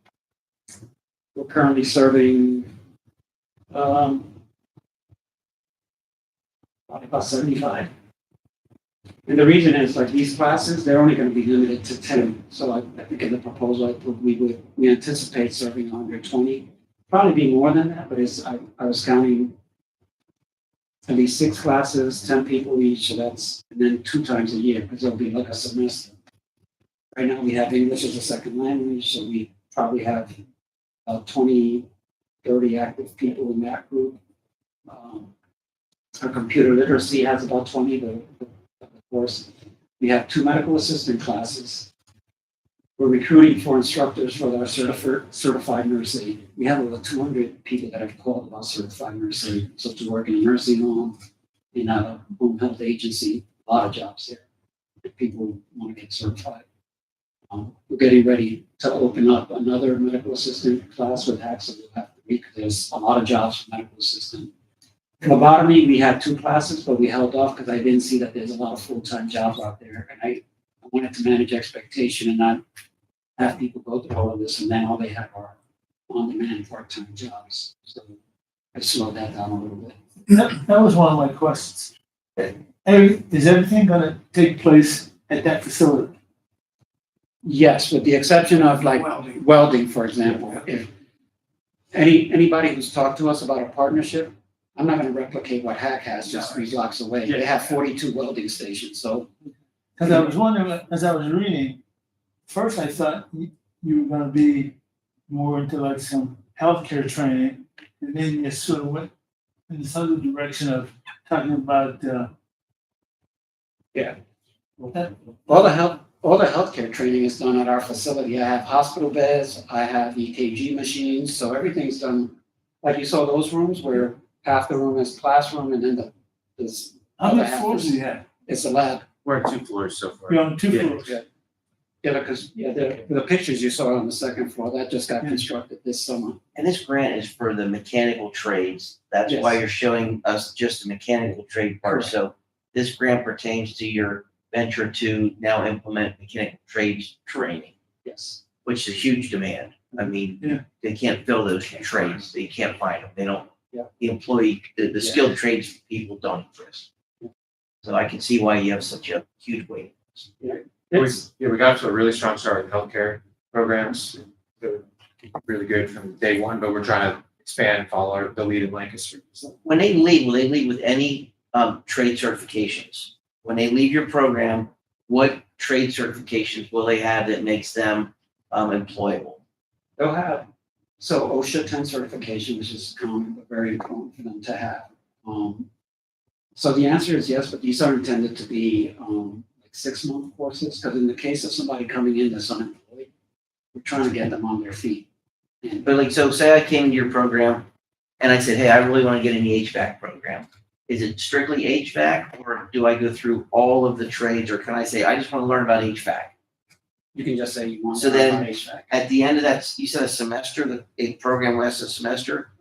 we're currently serving, probably about 75. And the reason is like these classes, they're only going to be limited to 10. So I think in the proposal, I put we anticipate serving 120, probably be more than that, but I was counting at least 6 classes, 10 people each, so that's, and then 2 times a year, because it'll be like a semester. Right now, we have English as a second language, so we probably have 20, 30 active people in that group. Our computer literacy has about 20, the course. We have 2 medical assistant classes. We're recruiting for instructors for our certified nursing. We have over 200 people that have called about certified nursing, so to work in a nursing home, in a home health agency, a lot of jobs there. People want to get certified. We're getting ready to open up another medical assistant class with HACS, we'll have to because there's a lot of jobs for medical assistant. Phlebotomy, we had 2 classes, but we held off because I didn't see that there's a lot of full-time jobs out there. And I wanted to manage expectation and not have people go through all of this and then all they have are on-demand part-time jobs. So I slowed that down a little bit. That was one of my questions. Is everything gonna take place at that facility? Yes, with the exception of like welding, for example. If anybody who's talked to us about a partnership, I'm not gonna replicate what HAC has just 3 blocks away. They have 42 welding stations, so. Cause I was wondering, as I was reading, first I thought you were gonna be more into like some healthcare training, and then you sort of went in this other direction of talking about, Yeah. that- All the healthcare training is done at our facility. I have hospital beds, I have EKG machines, so everything's done. Like you saw those rooms where half the room is classroom and then this. how many floors do you have? It's a lab. We're at 2 floors so far. You're on 2 Yeah. floors. Yeah, because, the pictures you saw on the second floor, that just got constructed this summer. And this grant is for the mechanical trades. That's why Yes. you're showing us just the mechanical trade part. Correct. So this grant pertains to your venture to now implement mechanical trades training, Yes. which is a huge demand. I mean, Yeah. they can't fill those trades. They can't find them. They don't, Yeah. the employee, the skilled trades people don't exist. So I can see why you have such a huge wait. We got to a really strong start with healthcare programs. They're really good from day one, but we're trying to expand and follow the lead in Lancaster. When they leave, will they leave with any trade certifications? When they leave your program, what trade certifications will they have that makes them employable? They'll have, so OSHA 10 certification, which is common, but very important for them to have. So the answer is yes, but these are intended to be like 6-month courses, because in the case of somebody coming in that's unemployed, we're trying to get them on their feet. And But like, so say I came to your program and I said, hey, I really want to get in the HVAC program. Is it strictly HVAC or do I go through all of the trades, or can I say, I just want to learn about HVAC? you can just say you want So to learn then- about HVAC. At the end of that, you said a semester, a program lasts a semester.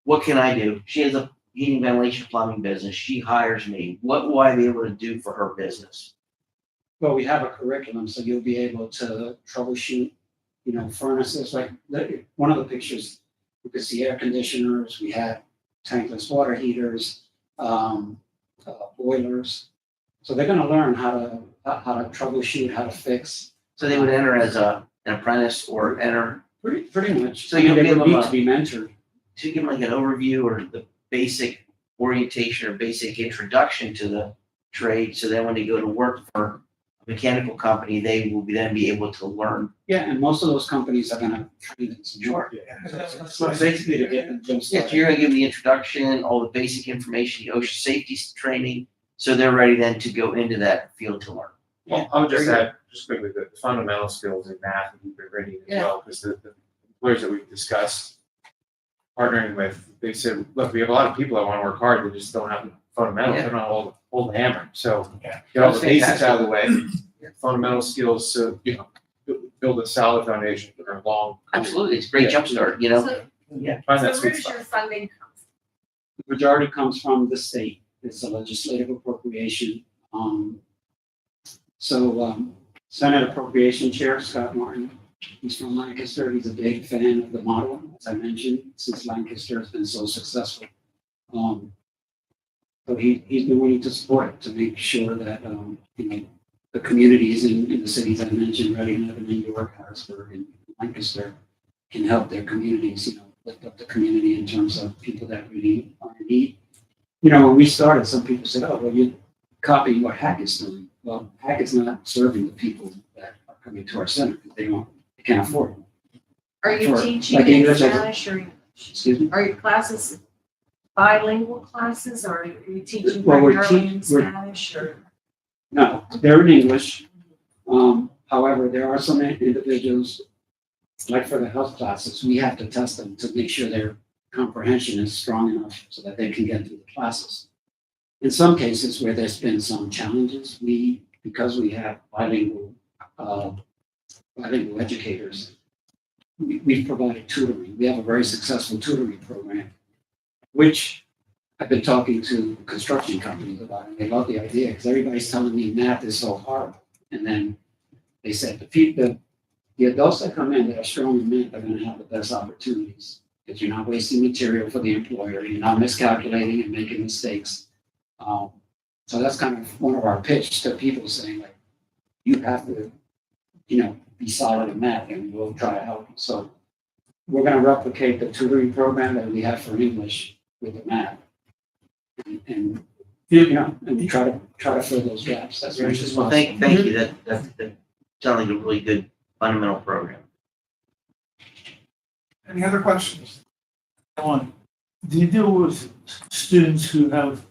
What can I do? She has a heating, ventilation, plumbing business. She hires me. What will I be able to do for her business? Well, we have a curriculum, so you'll be able to troubleshoot, furnaces, like one of the pictures, you can see air conditioners, we have tankless water heaters, boilers. So they're gonna learn how to troubleshoot, how to fix. So they would enter as an apprentice or enter, Pretty much. So you'll they give would them need a- to be mentored. to give them like an overview or the basic orientation or basic introduction to the trade. So then when they go to work for a mechanical company, they will then be able to learn. Yeah, and most of those companies are gonna train them some more. So basically to get them Yeah, started. so you're gonna give them the introduction, all the basic information, the OSHA safety training. So they're ready then to go into that field to learn. Well, I would just add, just quickly, the fundamental skills in math and reading as well, because the employers that we've discussed partnering with, they said, look, we have a lot of people that want to work hard, they just don't have the fundamentals, Yeah. they're not all the hammer, so. Yeah. Get all the That's basics out of the fantastic. way, fundamental skills, so, build a solid foundation for a long. Absolutely, it's a great jumpstart, you know? So, Find so that where sweet does spot. your funding come from? The majority comes from the state. It's a legislative appropriation. Senate Appropriation Chair Scott Martin, he's from Lancaster. He's a big fan of the model, as I mentioned, since Lancaster has been so successful. So he's been willing to support it to make sure that, the communities in the cities I mentioned, Reading, Lebanon, New York, Harrisburg, and Lancaster can help their communities, lift up the community in terms of people that really are in need. When we started, some people said, oh, well, you're copying what Hack is doing. Well, Hack is not serving the people that are coming to our center because they can't afford it. Are you For- teaching like in English, I- Spanish or Excuse me? are your classes bilingual classes or are you teaching Well, we're primarily in teach- we're- Spanish or? No, they're in English. However, there are some individuals, like for the health classes, we have to test them to make sure their comprehension is strong enough so that they can get through the classes. In some cases where there's been some challenges, because we have bilingual educators, we've provided tutoring. We have a very successful tutoring program, which I've been talking to construction companies about, and they love the idea because everybody's telling me math is so hard. And then they said the adults that come in that are strong in math are going to have the best opportunities because you're not wasting material for the employer, you're not miscalculating and making mistakes. So that's kind of one of our pitch to people saying like, you have to, be solid in math and we'll try to help you. So we're going to replicate the tutoring program that we have for English with the math. And try to fill those gaps. That's what it's Well, thank you, that's sounding like a really good fundamental program. Any other questions? One, do you deal with students who have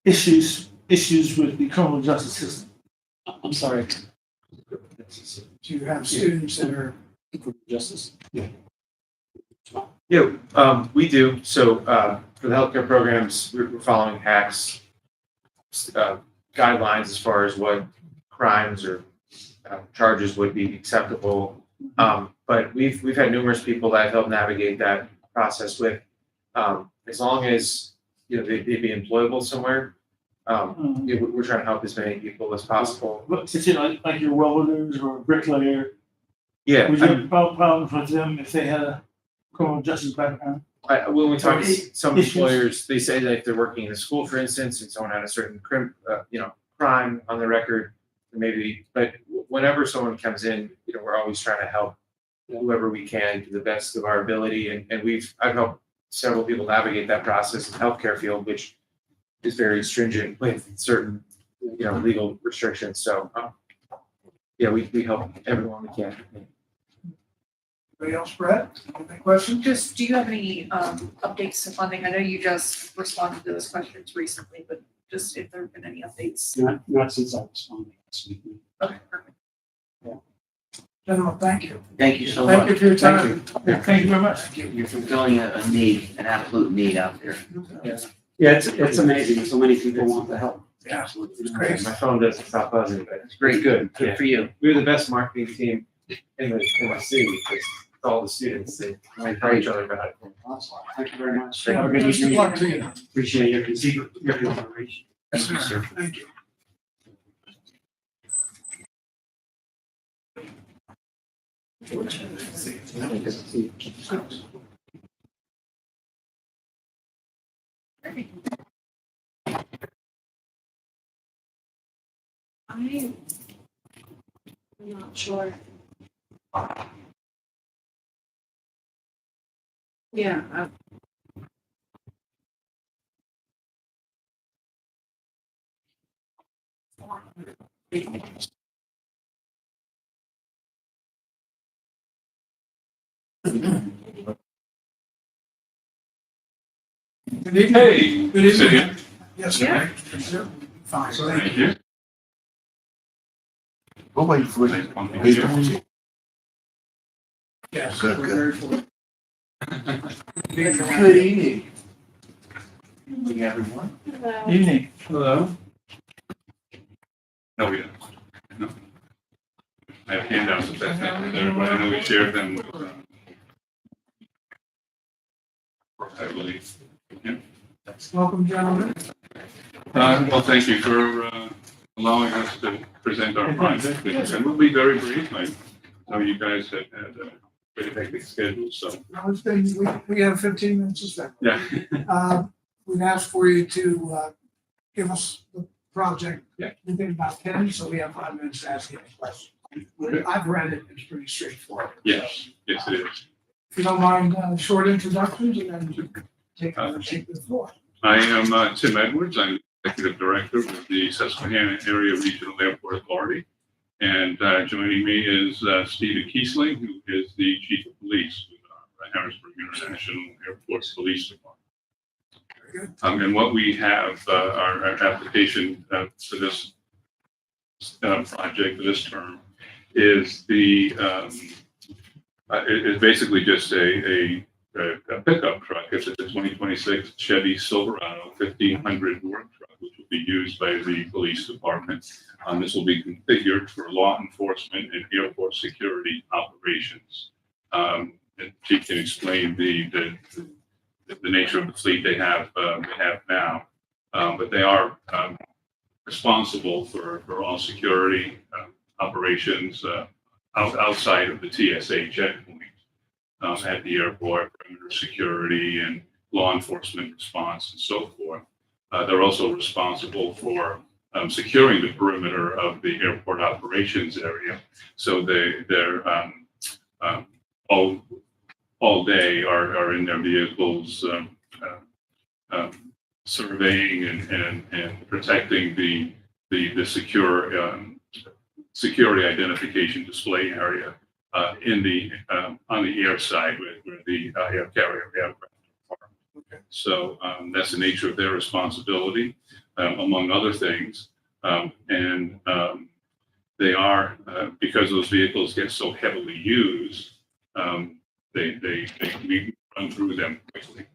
issues with the criminal justice system? I'm sorry. Do you have students that are Justice? Yeah, we do. So for the healthcare programs, we're following HAC's guidelines as far as what crimes or charges would be acceptable. But we've had numerous people that I've helped navigate that process with. As long as they'd be employable somewhere, we're trying to help as many people as possible. Is it like your welders or bricklayer? Yeah, Would you have problems with them if they had a criminal justice background? when we talk to some Issues. employers, they say that if they're working in a school, for instance, and someone had a certain crime on the record, maybe. But whenever someone comes in, we're always trying to help whoever we can to the best of our ability, and I've helped several people navigate that process in the healthcare field, which is very stringent with certain legal restrictions. So we help everyone we can. anybody else, Brett? Any questions? Just, do you have any updates to funding? I know you just responded to those questions recently, but just if there have been any updates. Not since I responded last week. Okay, perfect. Gentlemen, thank you. Thank you so Thank you much. for your time. Thank you very much. You're fulfilling a need, an absolute need out there. Yeah, it's amazing. So many people want to help. Yeah, Absolutely. it's great. My phone doesn't stop buzzing, but It's great. good. Good for you. We're the best marketing team in the city because all the students, they tell each other about it. Thank you very much. Yeah, Have a good best of evening. luck to you. Appreciate your consideration. Yes, sir. Thank you. I'm not sure. Yeah. Good evening. Hey. Good evening. City. Yes, Yeah. sir. Yes, sir. Fine, Thank thank you. you. We'll wait for it. Yes. Good, we're good. very fortunate. Good evening. Evening, everyone. Evening. Hello. No, we don't. No. I have handouts if that's not there, but I know we shared them with, I believe. Yeah. Welcome, gentlemen. Well, thank you for allowing us to present our project, and we'll be very brief. I know you guys had a pretty hectic schedule, so. Now, it's been, we have 15 minutes to spend. Yeah. We've asked for you to give us the project Yeah. within about 10, so we have 5 minutes to ask you any questions. I've read it, it's pretty straightforward. Yes, yes, it is. If you don't mind, short introductions, and then you can take the floor. I am Tim Edwards. I'm Executive Director with the Susquehanna Area Regional Airport Authority. And joining me is Stephen Kiesling, who is the Chief of Police with Harrisburg International Airport Police Department. And what we have, our application for this project, for this term, is is basically just a pickup truck. It's a 2026 Chevy Silverado 1500 work truck, which will be used by the police department. This will be configured for law enforcement and airport security operations. And Chief can explain the nature of the fleet they have now, but they are responsible for all security operations outside of the TSA checkpoint. At the airport, perimeter security and law enforcement response and so forth. They're also responsible for securing the perimeter of the airport operations area. So they're all day are in their vehicles surveying and protecting the secure security identification display area on the air side where the air carrier aircraft are. Okay. So that's the nature of their responsibility, among other things. And they are, because those vehicles get so heavily used, we run through them quickly.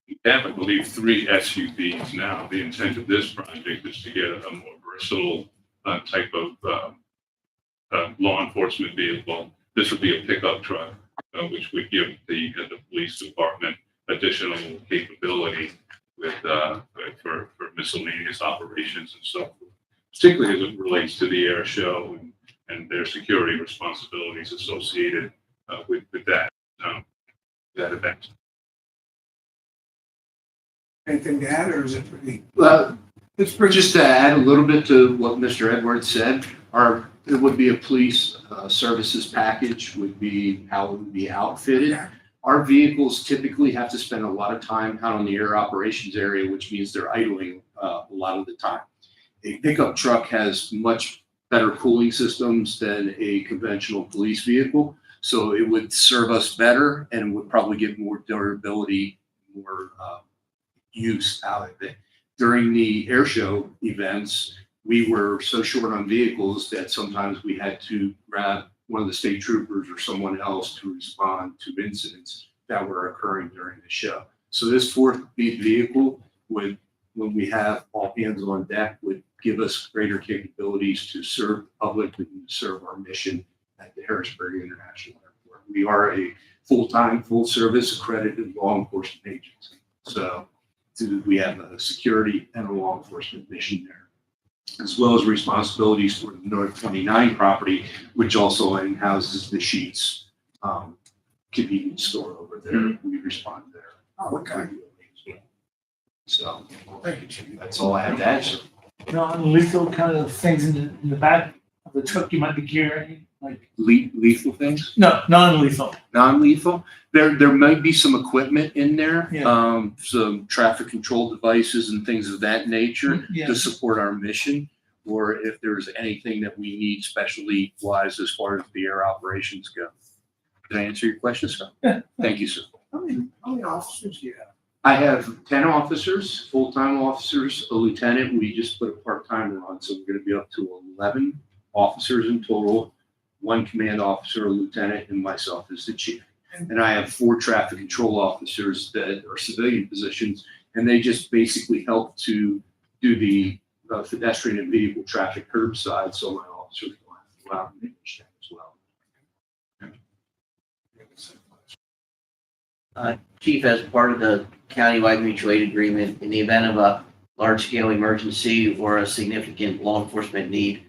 We have, I believe, 3 SUVs now. The intent of this project is to get a more versatile type of law enforcement vehicle. This would be a pickup truck, which would give the police department additional capability for miscellaneous operations and so forth, particularly as it relates to the air show and their security responsibilities associated with that event. Anything to add, or is it pretty? It's just to add a little bit to what Mr. Edwards said. It would be a police services package, would be how it would be outfitted. Yeah. Our vehicles typically have to spend a lot of time out on the air operations area, which means they're idling a lot of the time. A pickup truck has much better cooling systems than a conventional police vehicle, so it would serve us better and would probably get more durability, more use out of it. During the air show events, we were so short on vehicles that sometimes we had to grab one of the state troopers or someone else to respond to incidents that were occurring during the show. So this 4th vehicle would, when we have all hands on deck, would give us greater capabilities to serve the public and serve our mission at the Harrisburg International Airport. We are a full-time, full-service accredited law enforcement agency. So we have a security and a law enforcement mission there, as well as responsibilities for the North 29 property, which also houses the Sheets convenience store over there. Mm-hmm. We respond there. Oh, okay. So that's all I have to answer. Non-lethal kind of things in the back of the truck you might be carrying, like Lethal things? no, non-lethal. Non-lethal. There might be some equipment in there, Yeah. some traffic control devices and things of that nature Yeah. to support our mission, or if there's anything that we need specially wise as far as the air operations go. Did I answer your question, sir? Yeah. Thank you, sir. How many officers do you have? I have 10 officers, full-time officers, a lieutenant. We just put a part-timer on, so we're going to be up to 11 officers in total, 1 command officer, a lieutenant, and myself as the chief. And I have 4 traffic control officers that are civilian positions, and they just basically help to do the pedestrian and vehicle traffic curbside, so my officers will have to go out and manage that as well. Chief, as part of the countywide mutual aid agreement, in the event of a large-scale emergency or a significant law enforcement need,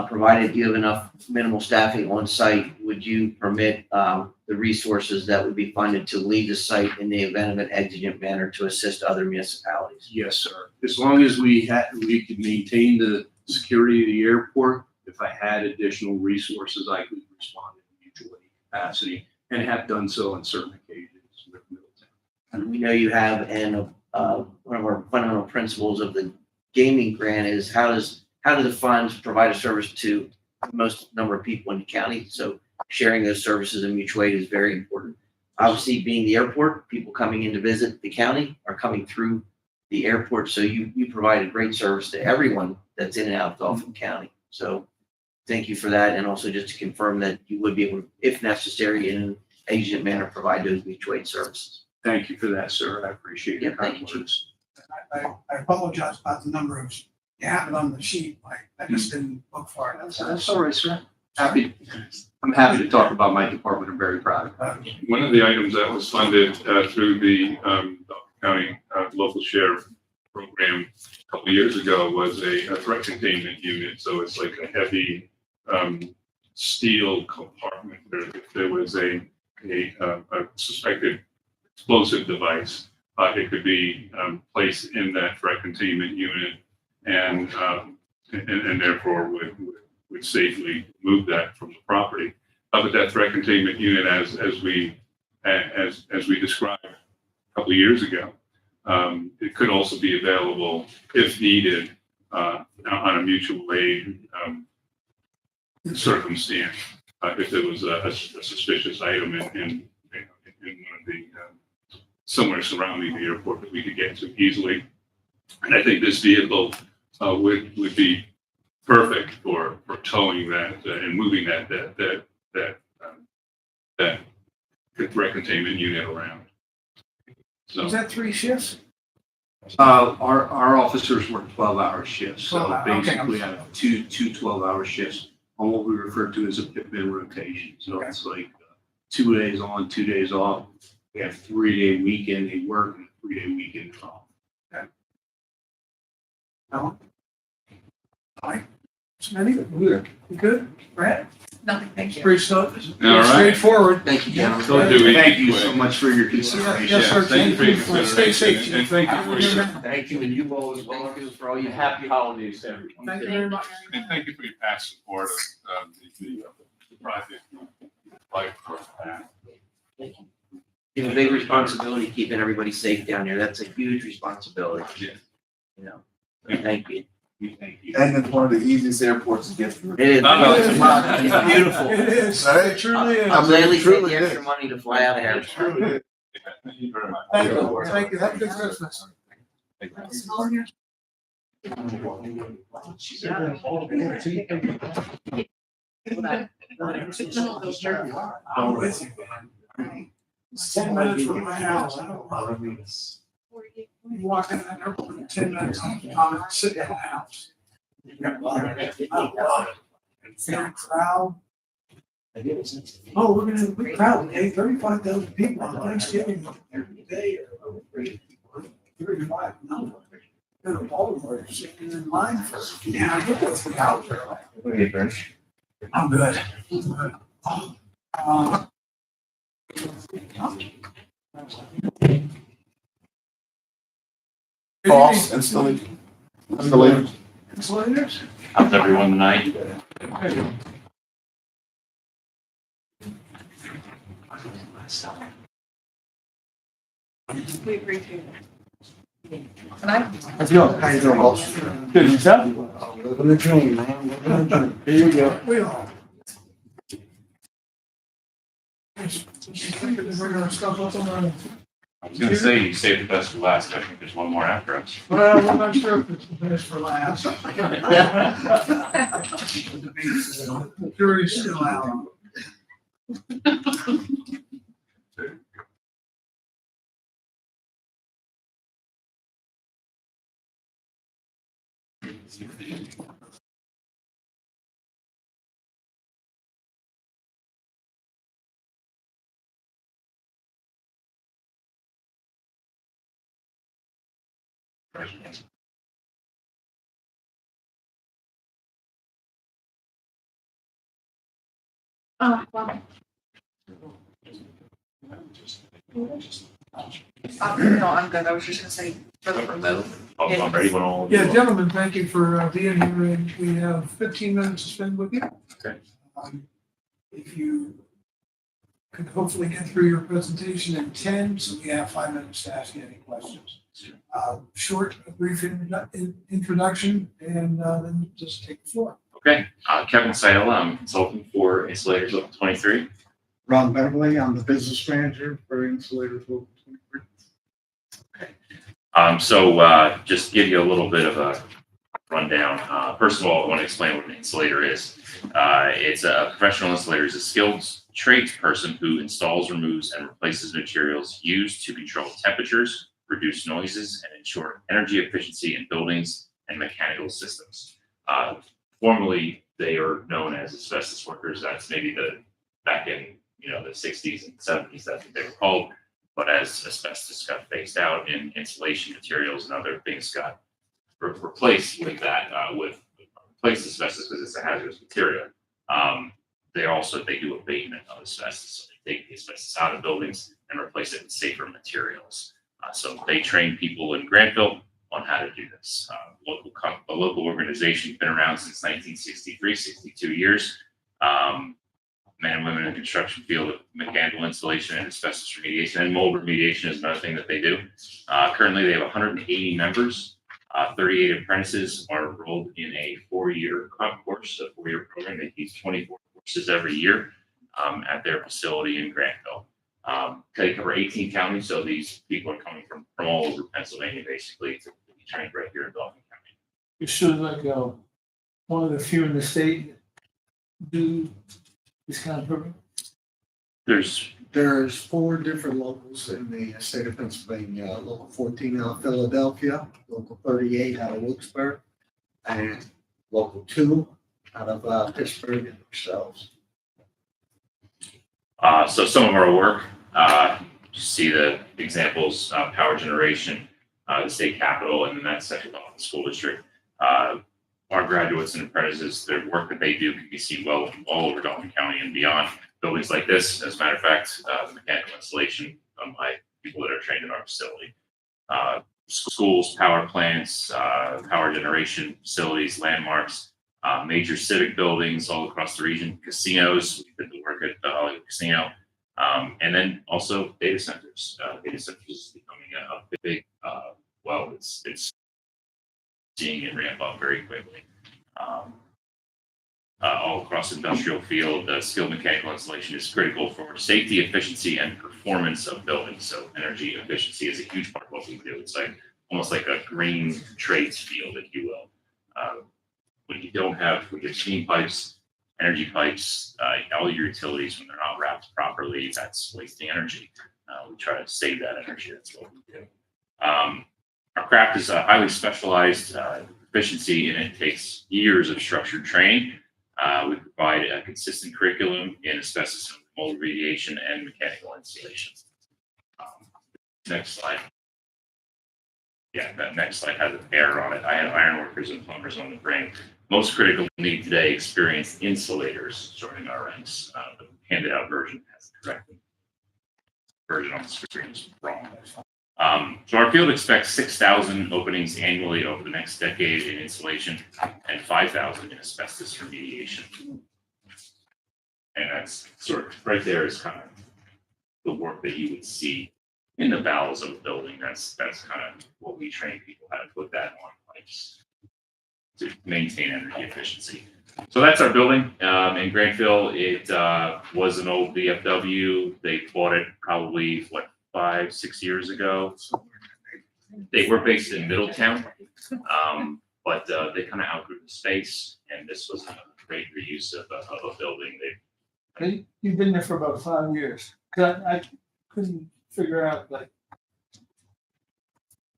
provided you have enough minimal staffing on site, would you permit the resources that would be funded to leave the site in the event of an exigent manner to assist other municipalities? Yes, sir. As long as we could maintain the security of the airport, if I had additional resources, I could respond in mutual aid capacity and have done so on certain occasions with Middletown. And we know you have, and one of our fundamental principles of the gaming grant is how do the funds provide a service to the most number of people in the county? So sharing those services in mutual aid is very important. Obviously, being the airport, people coming in to visit the county are coming through the airport. So you provide a great service to everyone that's in and out of Dauphin County. So thank you for that. And also just to confirm that you would be able to, if necessary, in an exigent manner, provide those mutual aid services. Thank you for that, sir. I appreciate your Thank you, kind words. I apologize about the number of, you have it on the sheet, I just didn't look for it. That's all right, sir. I'm happy to talk about my department. I'm very proud of it. One of the items that was funded through the Dauphin County Local Share Program a couple of years ago was a threat containment unit. So it's like a heavy steel compartment where if there was a suspected explosive device, it could be placed in that threat containment unit and therefore would safely move that from the property. But that threat containment unit, as we described a couple of years ago, it could also be available if needed on a mutual aid circumstance. If there was a suspicious item in one of the somewhere surrounding the airport that we could get to easily. And I think this vehicle would be perfect for towing that and moving that threat containment unit around. So Was that 3 shifts? Our officers work 12-hour shifts, so 12 hour, okay. basically have two 12-hour shifts on what we refer to as a pitman rotation. So it's like 2 days on, 2 days off. We have 3-day weekend they work and a 3-day weekend off. No. Hi. Smitty? You good? Brad? Nothing, thank you. Pretty All right. straightforward. Thank you, gentlemen. Don't do it. Thank you so much for your consideration. Yes, sir. Thank you for your Stay safe. consideration, and thank you for your, Thank you, and you all as well. Thank you for all you have. Happy holidays to everyone. Thank you very much. and thank you for your past support of the project. Like for that. You have a big responsibility keeping everybody safe down there. That's a huge responsibility. Yeah. You know, thank you. Thank you. And it's one of the easiest airports to get through. It is. Oh, It's beautiful. It is. Right? It truly is. I'm gladly Truly paying the extra is. money to fly out of here. Truly. Thank you very much. Thank you. Thank you. Have a good Christmas. I'm with you, man. It's 10 minutes from my house. I don't love it. You walk in that airport, 10 minutes, I'm sitting in the house. I love it. Fair crowd. Oh, we're gonna have a big crowd, 35,000 people on Thanksgiving every day. 35, no. Go to Baltimore, you're sitting in line for, yeah, I get what's out there. I'm good. False installation. Installation. Insulators? How's everyone tonight? We agree to. Can I? Let's go. How you doing, boss? Good, yourself? Living the dream, man. Living the dream. Here you go. We all. We're gonna stuff up on the. I was gonna say, you saved the best for last. I think there's one more after us. Well, we're not sure if it's the best for last. The jury's still out. Well, No, I'm good. I was just gonna say for the remote. I'm ready when all. Yeah, gentlemen, thank you for being here, and we have 15 minutes to spend with you. Okay. If you could hopefully get through your presentation in 10, so we have 5 minutes to ask you any questions. Short, brief introduction, and then just take the floor. Okay, Kevin Sayla, I'm consultant for Insulators Local 23. Ron Beverly, I'm the business manager for Insulators Local 23. So just give you a little bit of a rundown. First of all, I want to explain what an insulator is. It's a professional insulator is a skilled tradesperson who installs, removes, and replaces materials used to control temperatures, reduce noises, and ensure energy efficiency in buildings and mechanical systems. Formerly, they are known as asbestos workers. That's maybe back in the 60s and 70s, that's what they were called. But as asbestos got phased out and insulation materials and other things got replaced with that, replaced asbestos because it's a hazardous material. They do abatement of asbestos. So they take the asbestos out of buildings and replace it with safer materials. So they train people in Granville on how to do this. A local organization, been around since 1963, 62 years. Men and women in the construction field of mechanical insulation and asbestos remediation, and mold remediation is another thing that they do. Currently, they have 180 members. 38 apprentices are enrolled in a 4-year course, a 4-year program. They teach 24 courses every year at their facility in Granville. They cover 18 counties, so these people are coming from all over Pennsylvania, basically, to be trained right here in Dauphin County. You're sure like one of the few in the state do this kind of program? There's 4 different locals in the state of Pennsylvania. Local 14 out of Philadelphia, local 38 out of Wilkes-Barre, and local 2 out of Pittsburgh and themselves. So some of our work, you see the examples, power generation, the state capitol, and then that section of the school district. Our graduates and apprentices, their work that they do can be seen all over Dauphin County and beyond. Buildings like this, as a matter of fact, mechanical installation by people that are trained in our facility. Schools, power plants, power generation facilities, landmarks, major civic buildings all across the region, casinos. We did the work at the Hollywood Casino, and then also data centers. Data centers is becoming a big, it's seeing it ramp up very quickly. All across the industrial field, skilled mechanical installation is critical for safety, efficiency, and performance of buildings. So energy efficiency is a huge part of what we do. It's like almost like a green trades field, if you will. When you don't have, we get steam pipes, energy pipes, all your utilities, when they're not wrapped properly, that's wasting energy. We try to save that energy. That's what we do. Our craft is highly specialized. Efficiency in it takes years of structured training. We provide a consistent curriculum in asbestos and mold remediation and mechanical installation. Next slide. Yeah, that next slide has an error on it. I have ironworkers and plumbers on the brain. Most critical need today experienced insulators joining our ranks. The handed out version has the correct version on the screen is wrong. So our field expects 6,000 openings annually over the next decade in insulation and 5,000 in asbestos remediation. And that's sort of right there is kind of the work that you would see in the bowels of a building. That's kind of what we train people how to put that on pipes to maintain energy efficiency. So that's our building in Granville. It was an old VFW. They bought it probably 5-6 years ago. They were based in Middletown, but they kind of outgrew the space, and this was a great reuse of a building. You've been there for about 5 years. I couldn't figure out,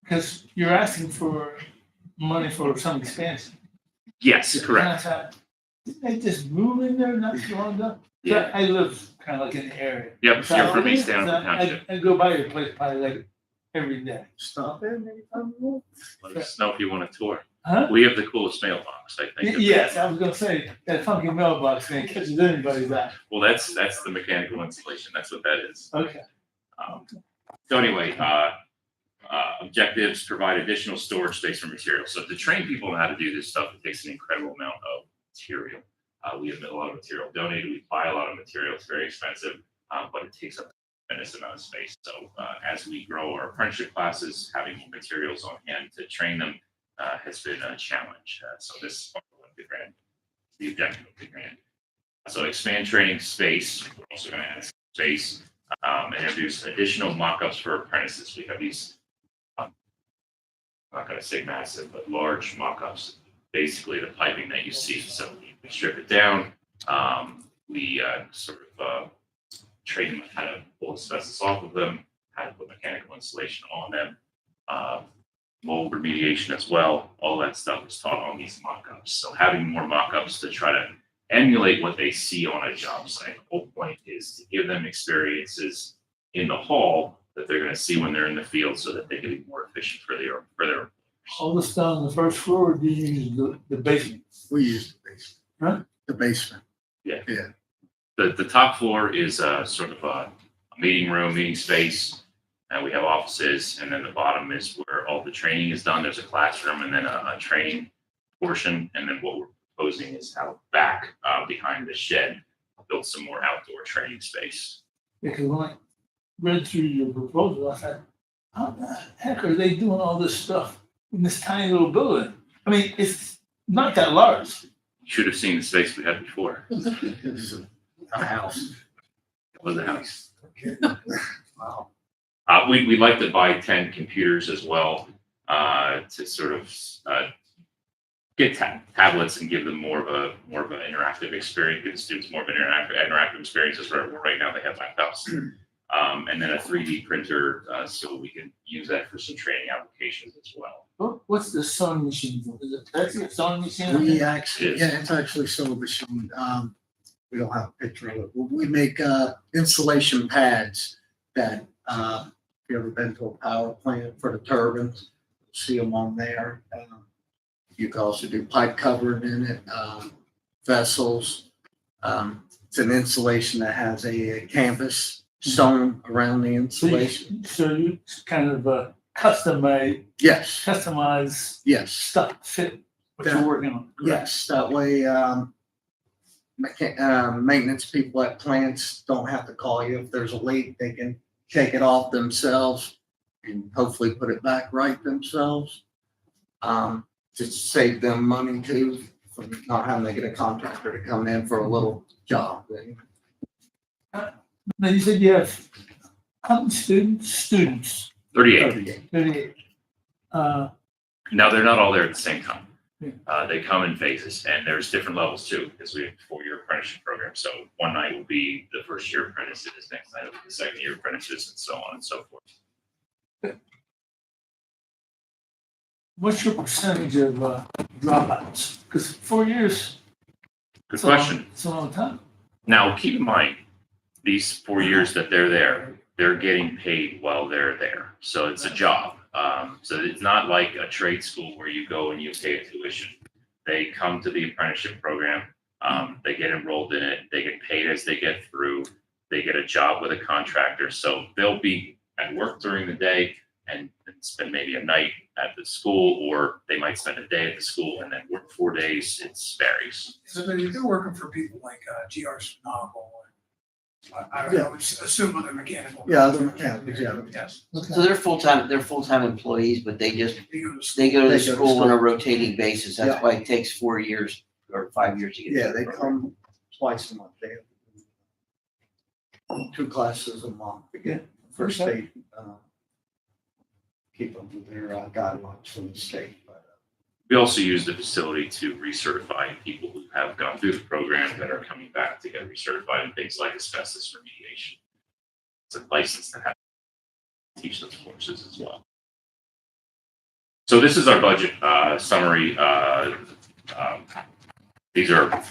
because you're asking for money for some expansion. Yes, correct. Didn't they just move in there not too long ago? Yeah. I live kind of like in the area. Yep, So you're from I- East Hanover Township. I go by your place probably like every day. Stop in anytime you Let us know if you want a tour. Huh? We have the coolest mailbox, I think. Yes, I was gonna say, that funky mailbox thing catches anybody's eye. Well, that's the mechanical installation. That's what that is. Okay. So anyway, objectives, provide additional storage space for materials. So to train people on how to do this stuff, it takes an incredible amount of material. We have a lot of material donated. We buy a lot of material. It's very expensive, but it takes up a tremendous amount of space. So as we grow our apprenticeship classes, having more materials on hand to train them has been a challenge. So this is part of the grant, the objective of the grant. So expand training space. We're also going to add space. Introduce additional mock-ups for apprentices. We have these, I'm not going to say massive, but large mock-ups. Basically, the piping that you see. So we strip it down. We sort of train them how to pull asbestos off of them, how to put mechanical insulation on them, mold remediation as well. All that stuff is taught on these mock-ups. So having more mock-ups to try to emulate what they see on a job site. The whole point is to give them experiences in the hall that they're going to see when they're in the field, so that they can be more efficient for their. All this done on the first floor, or do you use the basement? We use the basement. Huh? The basement. Yeah. Yeah. The top floor is sort of a meeting room, meeting space, and we have offices. And then the bottom is where all the training is done. There's a classroom and then a training portion. And then what we're proposing is out back behind the shed, build some more outdoor training space. Because when I read through your proposal, I thought, how the heck are they doing all this stuff in this tiny little building? I mean, it's not that large. You should have seen the space we had before. A house. It was a house. Wow. We'd like to buy 10 computers as well to sort of get tablets and give them more of an interactive experience, give the students more of an interactive experiences. Right now they have laptops. And then a 3D printer so we can use that for some training applications as well. What's the sewing machine? Is it actually a sewing machine? We actually, yeah, it's actually sewing machine. We don't have a picture of it. We make insulation pads that, if you ever been to a power plant for the turbines, see them on there. You can also do pipe covering in it, vessels. It's an insulation that has a canvas sewn around the insulation. So you kind of custom-made. Yes. Customize. Yes. Stuff fit what you're working on. Yes, that way, maintenance people at plants don't have to call you. If there's a leak, they can take it off themselves and hopefully put it back right themselves. Just save them money too, from not having to get a contractor to come in for a little job. Now you said you have how many students? 38. 38. Now they're not all there at the same time. They come in phases, and there's different levels too, because we have a 4-year apprenticeship program. So one night will be the first year apprentices, next night will be the second year apprentices, and so on and so forth. What's your percentage of dropouts? Because 4 years. Good question. It's a long time. Now, keep in mind, these 4 years that they're there, they're getting paid while they're there. So it's a job. So it's not like a trade school where you go and you pay a tuition. They come to the apprenticeship program. They get enrolled in it. They get paid as they get through. They get a job with a contractor. So they'll be at work during the day and spend maybe a night at the school, or they might spend a day at the school and then work 4 days. It varies. So they're working for people like GR Novel. I would assume other mechanical. Yeah, other mechanics, yeah. Yes. So they're full-time employees, but they go to the school on a rotating basis. That's Yeah. why it takes 4 years or 5 years to get. Yeah, to the they program. come twice a month. They have 2 classes a month. First state, keep up with their guidelines from the state. We also use the facility to recertify people who have gone through the program that are coming back to get recertified in things like asbestos remediation. It's a license to have teach those courses as well. So this is our budget summary. These are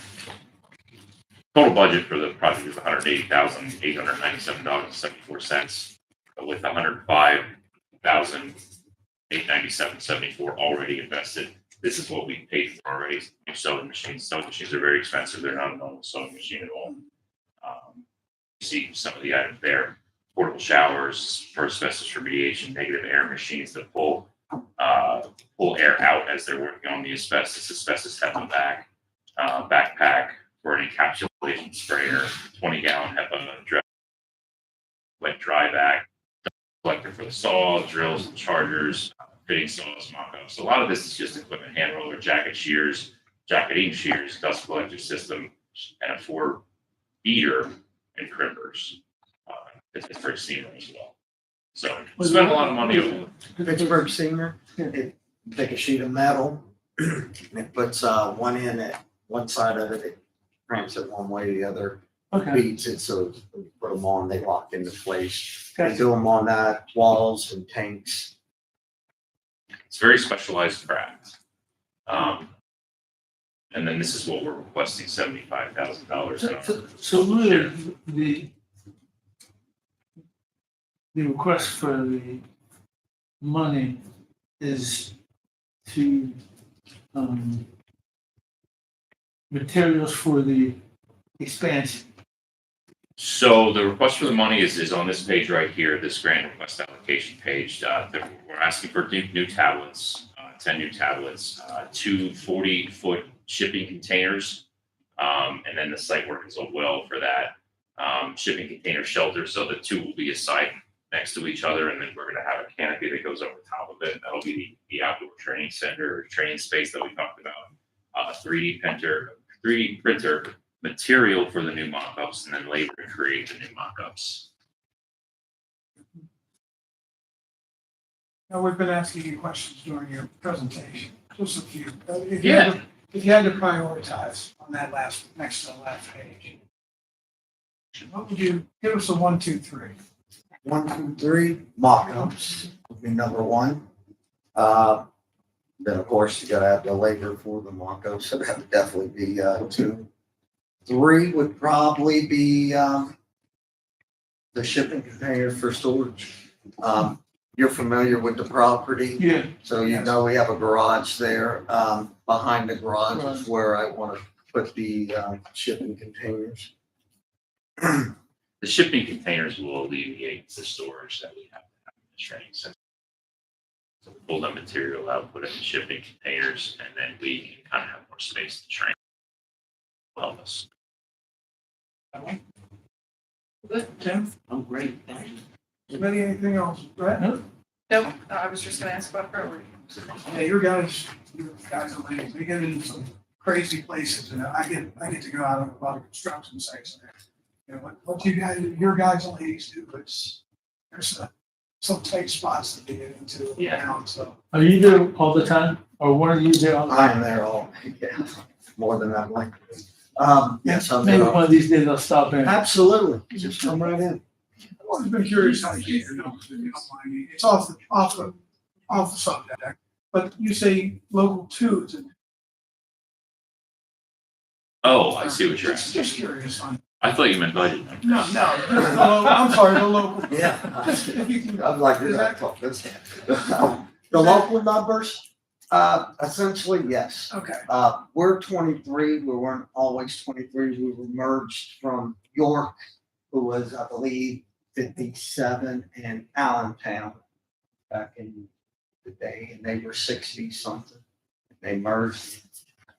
total budget for the project is $180,897.74, with $105,897.74 already invested. This is what we paid for already. New sewing machines. Sewing machines are very expensive. They're not a normal sewing machine at all. You see some of the items there. Portable showers for asbestos remediation, negative air machines that pull air out as they're working on the asbestos. Asbestos HEPA bag, backpack for an encapsulation sprayer, 20-gallon HEPA wet dry bag, collector for the saw, drills and chargers, fitting saws, mock-ups. A lot of this is just equipment, hand roller, jacket shears, jacketing shears, dust collector system, and a 4-beater and crimpers. Pittsburgh Senior as well. So we spent a lot of money over Pittsburgh Senior, it take a sheet of metal, it puts one in at one side of it, it cramps it one way, the other beats it, so we put them on, they lock into place. They do them on walls and tanks. It's very specialized craft. And then this is what we're requesting, $75,000. So really, the request for the money is to, materials for the expansion. So the request for the money is on this page right here, this grant request application page. We're asking for new tablets, 10 new tablets, 2 40-foot shipping containers, and then the site work as well for that shipping container shelter. So the 2 will be a site next to each other, and then we're going to have a canopy that goes over top of it. That'll be the outdoor training center or training space that we talked about. 3D printer material for the new mock-ups, and then labor to create the new mock-ups. Now, we've been asking you questions during your presentation, just a few. If you had to prioritize on that next to the last page, what would you, give us a 1, 2, 3? 1, 2, 3, mock-ups would be number 1. Then of course you gotta have the labor for the mock-ups, so that would definitely be 2. 3 would probably be the shipping containers for storage. You're familiar with the property? Yeah. So you know we have a garage there. Behind the garage is where I want to put the shipping containers. The shipping containers will alleviate the storage that we have in the training center. So we pull that material out, put it in shipping containers, and then we can kind of have more space to train. Will help us. Good, Tim? I'm great, thank you. Smitty, anything else, Brett? Nope, I was just gonna ask about priority. Yeah, your guys are ladies, we get into some crazy places, and I get to go out on a lot of construction sites. You know, what your guys and ladies do, there's some tight spots to get into now, so. Are you there all the time, or one of you there all the time? I am there all, more than that like. Yes, I'm Maybe there. one of these days I'll stop in. Absolutely, just come right in. I've always been curious how you get your numbers, if you don't mind me. It's off the subject, but you say local 2, is it? Oh, I see what you're asking. Just curious on. I thought you meant budget. No, I'm sorry, the local. Yeah. Just if you can. I'm like, is that- the local numbers, essentially, yes. Okay. We're 23, we weren't always 23, we were merged from York, who was, I believe, 57, and Allentown back in the day, and they were 60 something. They merged,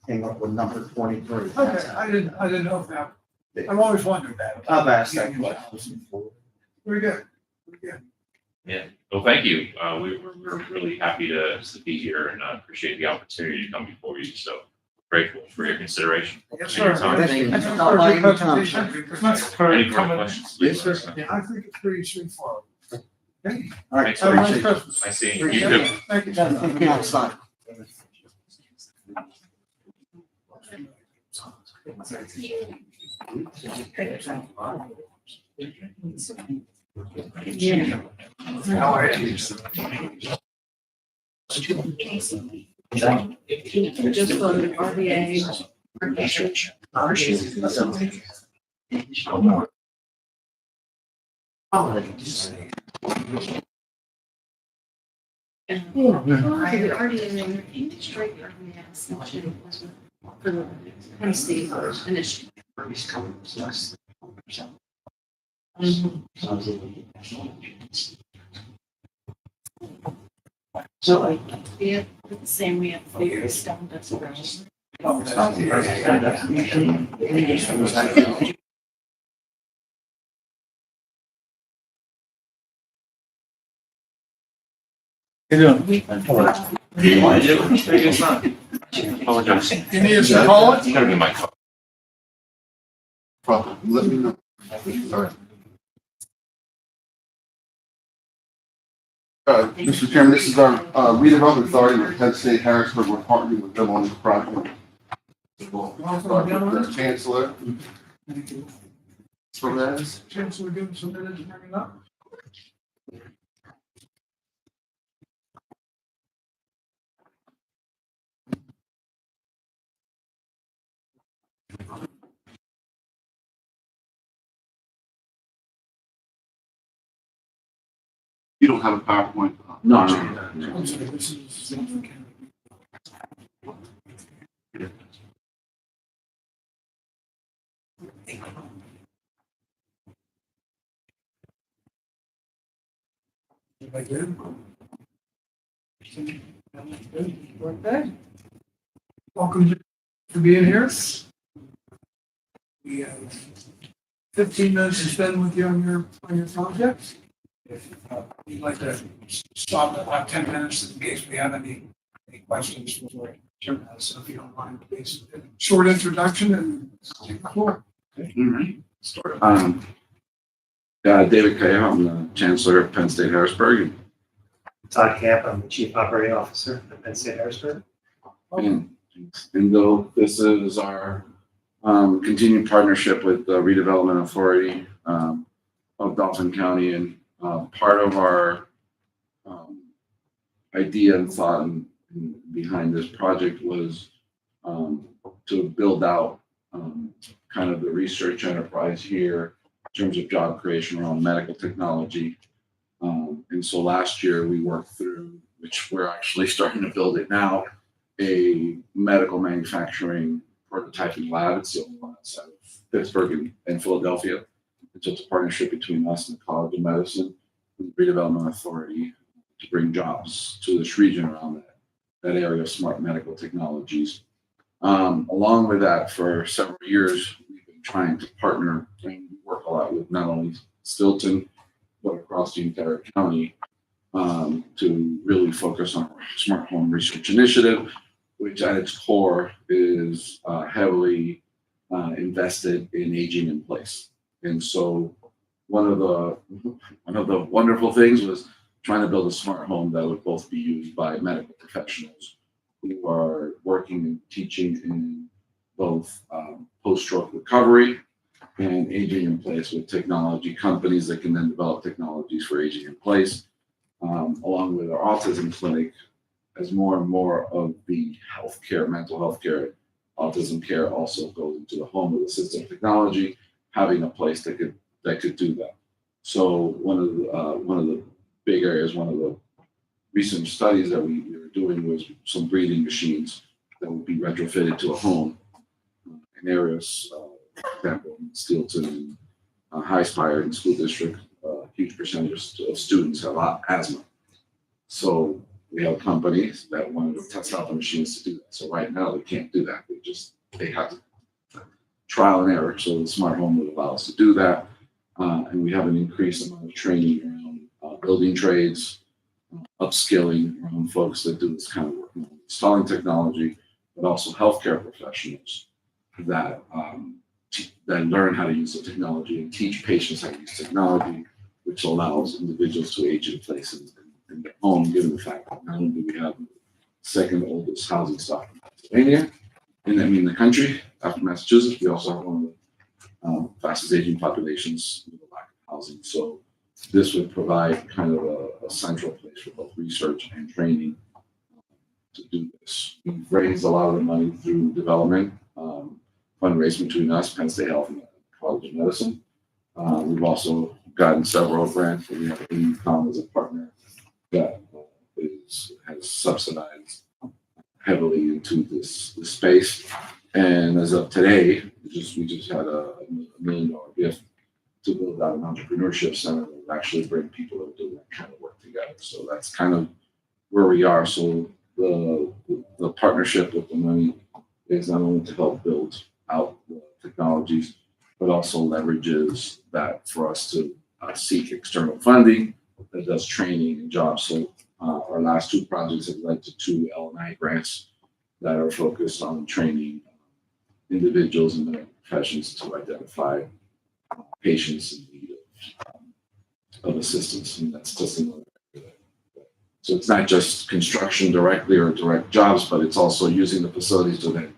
came up with number 23. Okay, I didn't know if that, I've always wondered that. I've asked that question before. Very good. Yeah. Well, thank you. We're really happy to be here and appreciate the opportunity to come before you. So grateful for your consideration. Yes, and your sir. time. Thank you. Thank you Not for by your any time, presentation. sir. Any more questions? Yes, sir. Yeah, I think it's pretty straightforward. Thank you. All right. Thanks Have for a nice watching. Christmas. Nice seeing you. You too. Thank you. Thank you outside. How are you? Just voted RVA. For the Tennessee initiative. So like, we have the same, we have figures down that's around. Apologize. You need us to call it? It's gonna be my call. Problem, let me know. All right. Mr. Chairman, this is our redevelopment authority with Penn State Harrisburg. We're partnering with them on this project. We'll start with the Chancellor. Chancellor, give us a minute to bring it up. You don't have a PowerPoint? No. I'm sorry, this is. Everybody good? We're good. Welcome for being here. We have 15 minutes to spend with you on your project. If you'd like to stop at about 10 minutes in case we have any questions for Jim, so if you don't mind, please. Short introduction and take the floor. David Cahill, I'm the Chancellor of Penn State Harrisburg. Todd Camp, I'm the Chief Operating Officer at Penn State Harrisburg. And though this is our continued partnership with the Redevelopment Authority of Dauphin County, and part of our idea and thought behind this project was to build out kind of the research enterprise here in terms of job creation around medical technology. And so last year we worked through, which we're actually starting to build it now, a medical manufacturing prototyping lab. It's the only one outside of Pittsburgh and Philadelphia. It's just a partnership between us and the College of Medicine and the Redevelopment Authority to bring jobs to this region around that area of smart medical technologies. Along with that, for several years, we've been trying to partner and work a lot with not only Stilton, but across the entire county to really focus on our smart home research initiative, which at its core is heavily invested in aging in place. And so one of the wonderful things was trying to build a smart home that would both be used by medical professionals who are working and teaching in both post-stroke recovery and aging in place, with technology companies that can then develop technologies for aging in place, along with our autism clinic, as more and more of the healthcare, mental health care, autism care also goes into the home with assistive technology, having a place that could do that. So one of the big areas, one of the recent studies that we were doing was some breathing machines that would be retrofitted to a home in areas, for example, in Stilton and High Spire in school district. A huge percentage of students have asthma. So we have companies that wanted to test out the machines to do that. So right now they can't do that. They have to trial and error. So the smart home would allow us to do that. And we have an increased amount of training around building trades, upskilling around folks that do this kind of work, installing technology, but also healthcare professionals that learn how to use the technology and teach patients how to use technology, which allows individuals to age in place in their home, given the fact that not only do we have the second oldest housing stock in Pennsylvania, and I mean the country, after Massachusetts, we also have one of the fastest aging populations with a lack of housing. So this would provide kind of a central place for both research and training to do this. We've raised a lot of the money through development, fundraising between us, Penn State Health and College of Medicine. We've also gotten several grants. We have InCom as a partner that has subsidized heavily into this space. And as of today, we just had a $1 million gift to build out an entrepreneurship center that would actually bring people that do that kind of work together. So that's kind of where we are. So the partnership with the money is not only to help build out the technologies, but also leverages that for us to seek external funding that does training and jobs. So our last two projects have led to 2 L&I grants that are focused on training individuals in medical professions to identify patients in need of assistance. And that's just another. So it's not just construction directly or direct jobs, but it's also using the facilities to then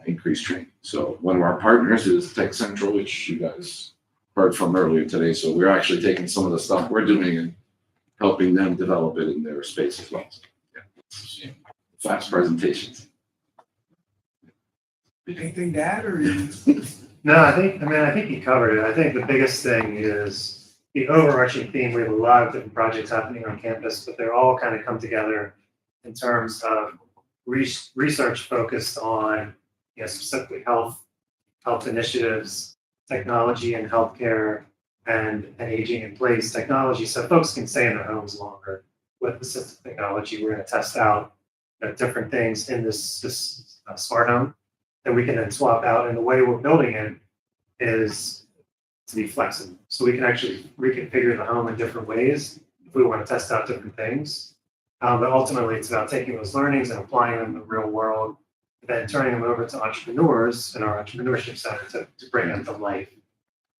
increase training. So one of our partners is Tech Central, which you guys heard from earlier today. So we're actually taking some of the stuff we're doing and helping them develop it in their space as well. Yeah. Fast presentations. Anything to add or? No, I think you covered it. I think the biggest thing is the overarching theme. We have a lot of different projects happening on campus, but they're all kind of come together in terms of research focused on, specifically health initiatives, technology and healthcare, and aging in place technology, so folks can stay in their homes longer with assistive technology. We're going to test out different things in this smart home that we can then swap out. And the way we're building it is to be flexible, so we can actually reconfigure the home in different ways if we want to test out different things. But ultimately, it's about taking those learnings and applying them in the real world, and then turning them over to entrepreneurs in our entrepreneurship center to bring them to life,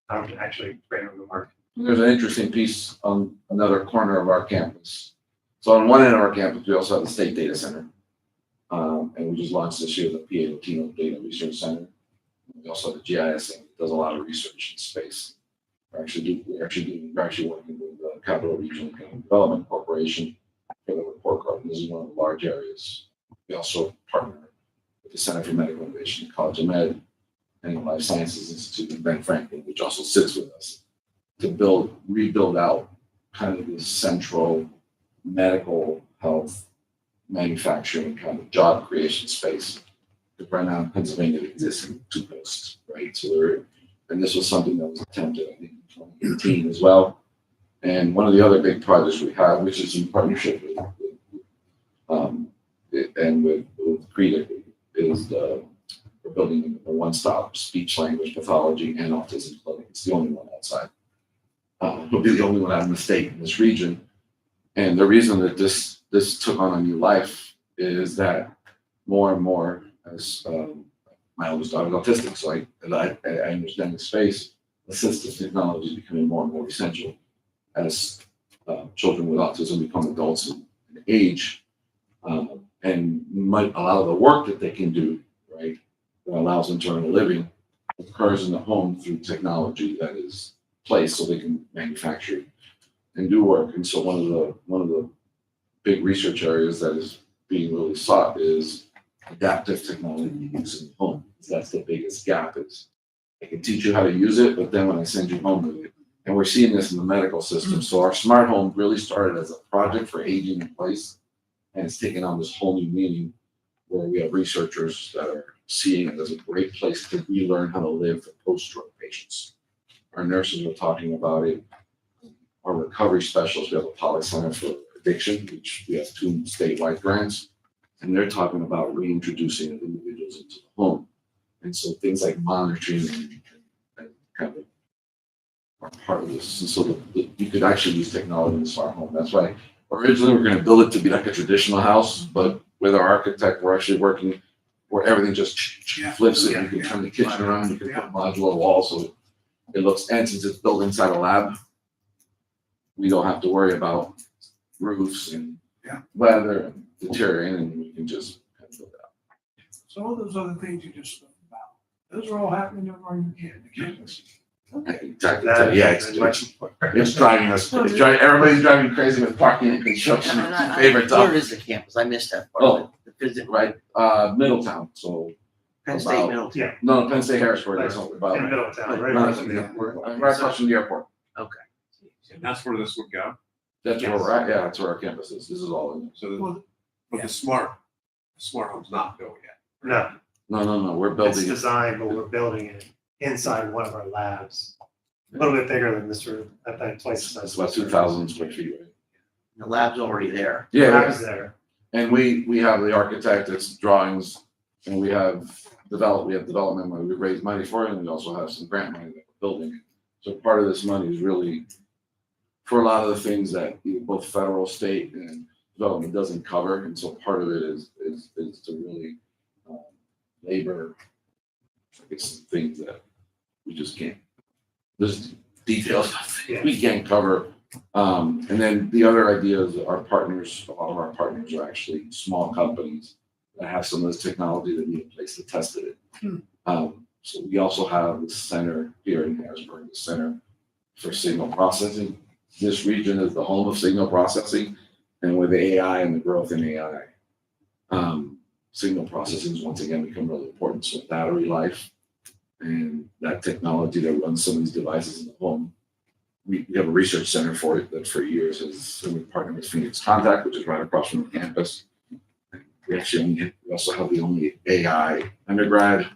and actually bring them to work. There's an interesting piece on another corner of our campus. So on one end of our campus, we also have the State Data Center. And we just launched this year the PA Latino Data Research Center. We also have the GIS that does a lot of research in space. We're actually working with the Capital Regional Economic Development Corporation for the report card. This is one of the large areas. We also partner with the Center for Medical Innovation at College of Med and the Life Sciences Institute in Ben Franklin, which also sits with us, to rebuild out kind of this central medical health manufacturing kind of job creation space. Because right now in Pennsylvania it exists in 2 posts, right? So and this was something that was attempted, I think, in 2018 as well. And one of the other big projects we have, which is in partnership with CREDA, is we're building a one-stop speech language pathology and autism clinic. It's the only one outside. It'll be the only one out in the state in this region. And the reason that this took on a new life is that more and more, as my oldest daughter is autistic, so I understand the space. Assistive technology is becoming more and more essential as children with autism become adults and age, and a lot of the work that they can do, right, that allows internal living, occurs in the home through technology that is placed so they can manufacture and do work. And so one of the big research areas that is being really sought is adaptive technology use in the home. That's the biggest gap. Is I can teach you how to use it, but then when I send you home with it, and we're seeing this in the medical system. So our smart home really started as a project for aging in place, and it's taken on this whole new meaning where we have researchers that are seeing it as a great place to relearn how to live for post-stroke patients. Our nurses were talking about it. Our recovery specialists, we have a Poly Center for Addiction, which we have 2 statewide grants, and they're talking about reintroducing individuals into the home. And so things like monitoring and kind of are part of this. And so you could actually use technology in the smart home. That's why originally we're going to build it to be like a traditional house, but with our architect, we're actually working where everything just flips it. You can turn the kitchen around, you can put modular walls so it looks, and since it's built inside a lab, we don't have to worry about roofs and weather and deteriorating, and we can just kind of build it out. So all those other things you just spoke about, those are all happening over on your campus. Exactly, That yeah, is much more. it's driving us, everybody's driving crazy with parking and construction, favorite Where topic. is the campus? I missed that part. Oh, The physical, right, Middletown, so. Penn State about- Middletown. Yeah. No, Penn State Harrisburg, that's all about. In Middletown, right? Right across from the airport, right across from the airport. Okay. And that's where this would go. That's where we're at, yeah, that's where our campus is, this is all in. So, but the smart home's not built yet. No, No, we're it's building it. designed, but we're building it inside one of our labs. A little bit bigger than this room, I think twice the size. It's about 2,000 square feet, right? The lab's already there. Yeah, Lab's there. and we have the architect, it's drawings, and we have development money, we raised money for it, and we also have some grant money that we're building. So part of this money is really for a lot of the things that both federal, state, and development doesn't cover, and so part of it is to really labor, I guess, some things that we just can't. There's details we can't cover. And then the other idea is that our partners, a lot of our partners are actually small companies that have some of this technology that need a place to test it in. So we also have the center here in Harrisburg, the Center for Signal Processing. This region is the home of signal processing, and with AI and the growth in AI, signal processing has once again become really important. So battery life and that technology that runs some of these devices in the home. We have a research center for it that for years has we partnered with Phoenix Contact, which is right across from the campus. We also have the only AI undergrad,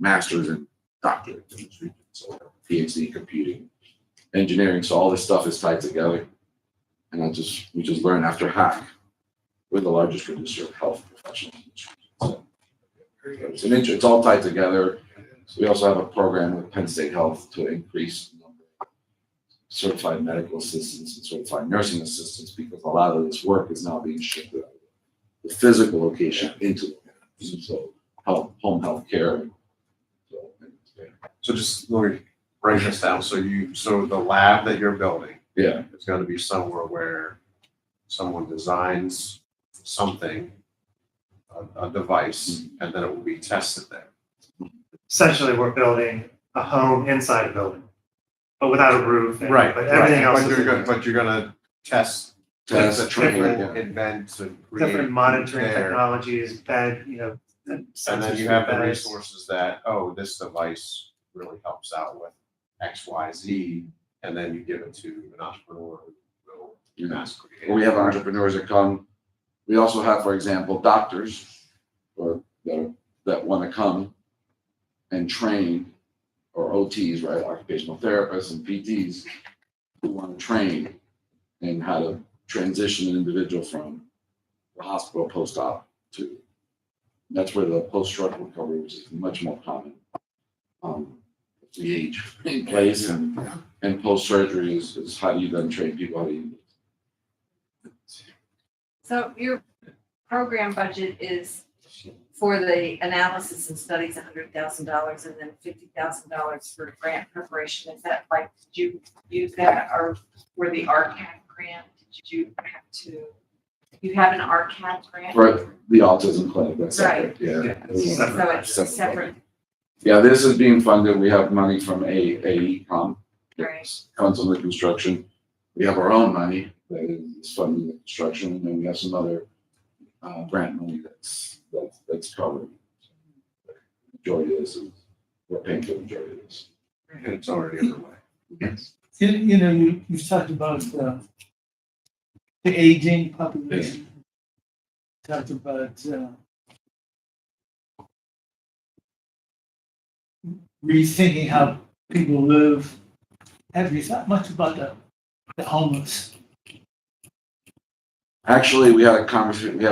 master's, and doctorate in this region. So PhD computing, engineering. So all this stuff is tied together. And we just learned after Hack, we're the largest producer of health professionals. So it's all tied together. We also have a program with Penn State Health to increase the number of certified medical assistants and certified nursing assistants, because a lot of this work is now being shifted out of the physical location into the so home health care. So just let me break this down. So the lab that you're building. Yeah. It's gonna be somewhere where someone designs something, a device, and then it will be tested there. Essentially, we're building a home inside a building, but without a roof. and- Right. But everything else But is you're gonna test Test, that train, people yeah. invent and create different monitoring there. technologies, bed, And then sensors you for have the beds. resources that, this device really helps out with X, Y, Z, and then you give it to an entrepreneur who will mass create. We have entrepreneurs that come. We also have, for example, doctors that want to come and train, or OTs, right, occupational therapists and PTs, who want to train in how to transition an individual from the hospital post-op to. That's where the post-stroke recovery, which is much more common. The age in place and post-surgery is how do you then train people how to use it. So your program budget is for the analysis and studies, $100,000, and then $50,000 for grant preparation. Is that like, did you use that, or for the RCAD grant, did you have to, you have an RCAD grant? For the autism clinic, that's separate, Right. yeah. So it's separate. Yeah, this is being funded. We have money from AECOM. Right. Funds on the construction. We have our own money that is funding the construction, and then we have some other grant money that's covered. Majority of this is, we're paying for the majority of this. And it's already underway. Yes. You've talked about the aging population. Talked about rethinking how people live. Have you thought much about the homeless? Actually, we had a conversation, we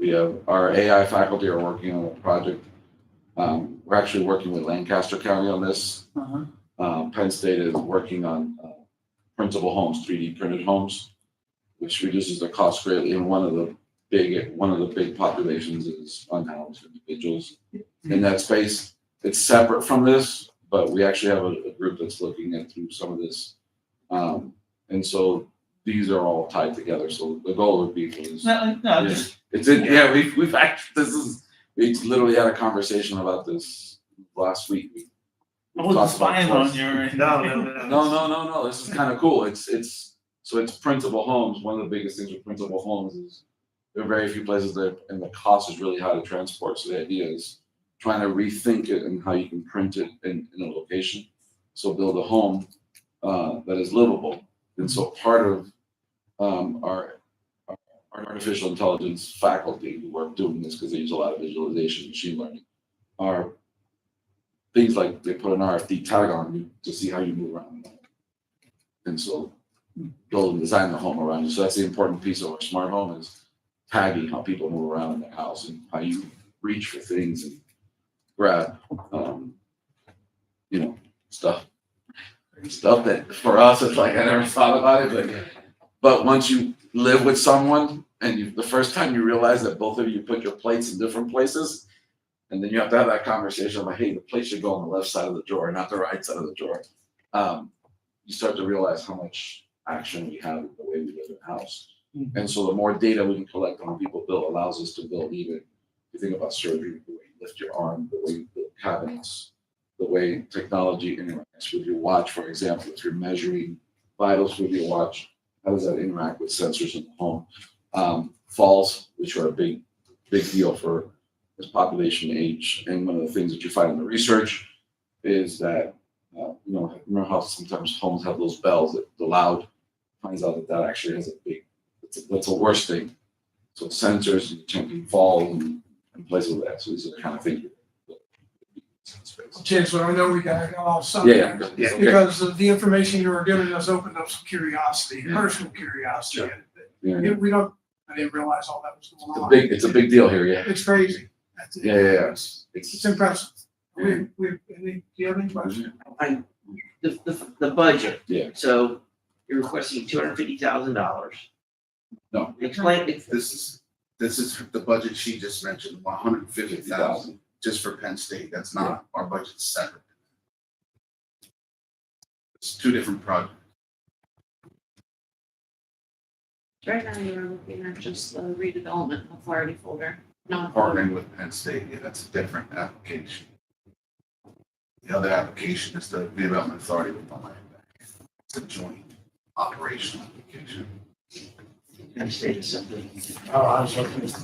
have our AI faculty are working on a project. We're actually working with Lancaster County on this. Penn State is working on printable homes, 3D printed homes, which reduces the cost greatly. And one of the big populations is unhoused individuals in that space. It's separate from this, but we actually have a group that's looking at through some of this. And so these are all tied together. So the goal would be for this. We literally had a conversation about this last week. I wasn't spying on you. No, this is kind of cool. So it's printable homes. One of the biggest things with printable homes is there are very few places that, and the cost is really high to transport. So the idea is trying to rethink it and how you can print it in a location. So build a home that is livable. And so part of our artificial intelligence faculty who are doing this because they use a lot of visualization, machine learning, are things like they put an RFD tag on you to see how you move around. And so build and design the home around you. So that's the important piece of our smart home is tagging how people move around in their house and how you reach for things and grab, stuff that for us, it's like, I never thought about it, but once you live with someone and the first time you realize that both of you put your plates in different places, and then you have to have that conversation like, hey, the plate should go on the left side of the drawer, not the right side of the drawer. You start to realize how much action we have in the way we live in the house. And so the more data we can collect on how people build allows us to build even, if you think about surgery, the way you lift your arm, the way you build cabinets, the way technology interacts with your watch, for example, if you're measuring vitals with your watch, how does that interact with sensors in the home? Falls, which are a big deal for as population age. And one of the things that you find in the research is that, remember how sometimes homes have those bells that the loud finds out that actually has that's a worse thing. So sensors and checking falls and places like that. So these are the kind of things. Chancellor, I know we got off Yeah, subject yeah. because of the information you were giving us opened up some curiosity, personal curiosity. I didn't realize all that was going on. It's a big deal here, yeah. It's crazy. Yeah. It's impressive. Do you have any questions? The budget. Yeah. So you're requesting $250,000. No. Explain it. This is the budget she just mentioned, 150,000 just for Penn State. That's not our budget separate. It's two different projects. Right now, you're looking at just the redevelopment authority folder, not. Partnering with Penn State, that's a different application. The other application is the redevelopment authority with the land bank. It's a joint operational application. Penn State is something.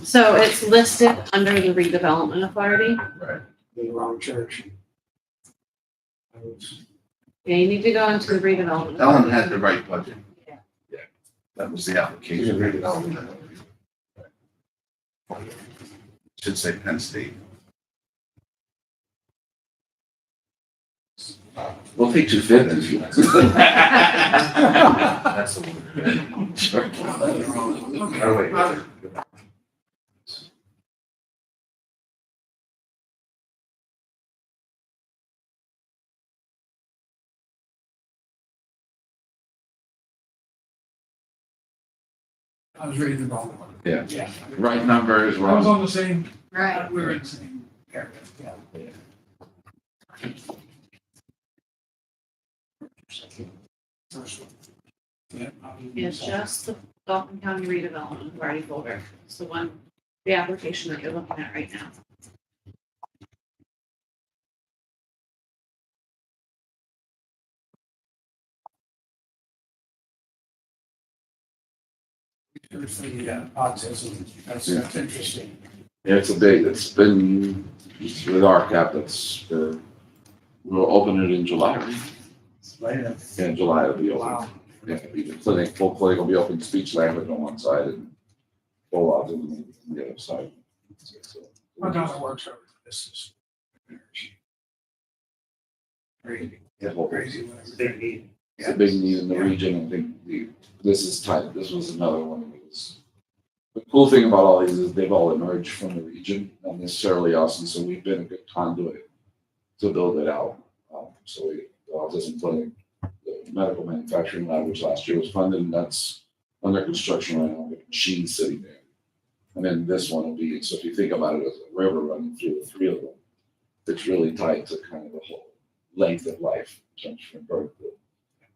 So it's listed under the redevelopment authority. Right. The wrong church. Yeah, you need to go into the redevelopment. That one had the right budget. Yeah. Yeah, that was the application. Redevelopment. Should say Penn State. We'll take 250 if you want. That's the one. Sure. Oh, wait. I was reading the wrong one. Yeah. Yeah. Right number is I was wrong. on the same, Right. we were in the same area, yeah. First one. Yeah. It's just the Dauphin County redevelopment authority folder. It's the one, the application that you're looking at right now. Yeah, autism, that's interesting. Yeah, it's been with our cap, we'll open it in July. Later. Yeah, in July it'll be open. Wow. Yeah, full clinic will be open, speech language on one side and full autism on the other side. What kind of works over this is. Crazy. Yeah, Crazy. Big need. It's a big need in the region. I think this is tight. This was another one. The cool thing about all these is they've all emerged from the region, not necessarily us, and so we've been a good conduit to build it out. So the autism clinic, the medical manufacturing lab, which last year was funded, and that's under construction right now, with machines sitting there. And then this one will be, so if you think about it as a river running through the three of them, it's really tied to kind of the whole length of life, from birth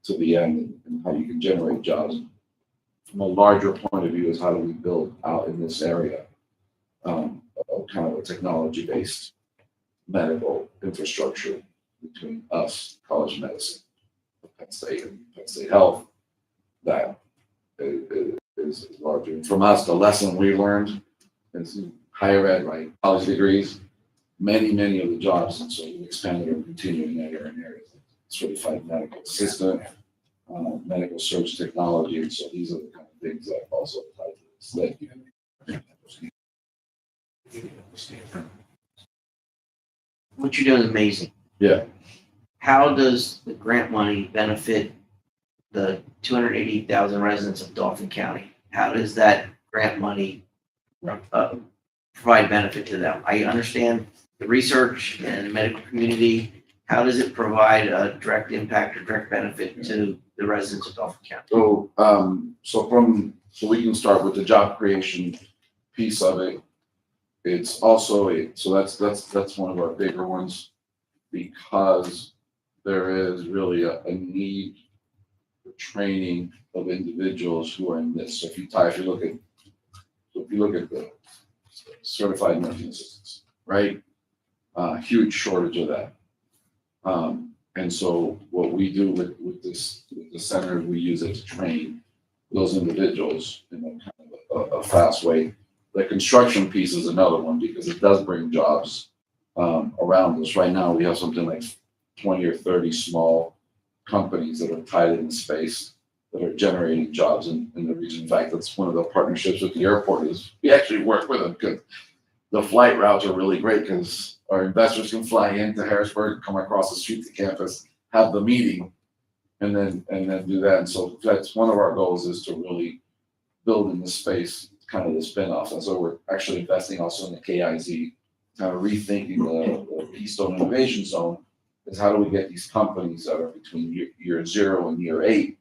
to the end, and how you can generate jobs. From a larger point of view is how do we build out in this area kind of a technology-based medical infrastructure between us, College of Medicine, Penn State, and Penn State Health, that is larger. And from us, the lesson we learned is higher ed, right? College degrees, many of the jobs, and so we expanded or continuing in that area. Certified medical assistant, medical search technology, and so these are the kind of things that also apply to this. What you're doing is amazing. Yeah. How does the grant money benefit the 280,000 residents of Dauphin County? How does that grant money provide benefit to them? I understand the research and the medical community. How does it provide a direct impact or direct benefit to the residents of Dauphin County? So we can start with the job creation piece of it. It's also that's one of our bigger ones, because there is really a need for training of individuals who are in this. So if you look at the certified nursing assistants, right? Huge shortage of that. And so what we do with the center, we use it to train those individuals in a kind of a fast way. The construction piece is another one, because it does bring jobs around us. Right now, we have something like 20 or 30 small companies that are tied in the space that are generating jobs in the region. In fact, that's one of the partnerships with the airport is we actually work with them, because the flight routes are really great, because our investors can fly into Harrisburg, come across the street to campus, have the meeting, and then do that. And so that's one of our goals, is to really build in the space, kind of the spin-off. And so we're actually investing also in the KIZ, kind of rethinking the Keystone Innovation Zone, is how do we get these companies that are between year 0 and year 8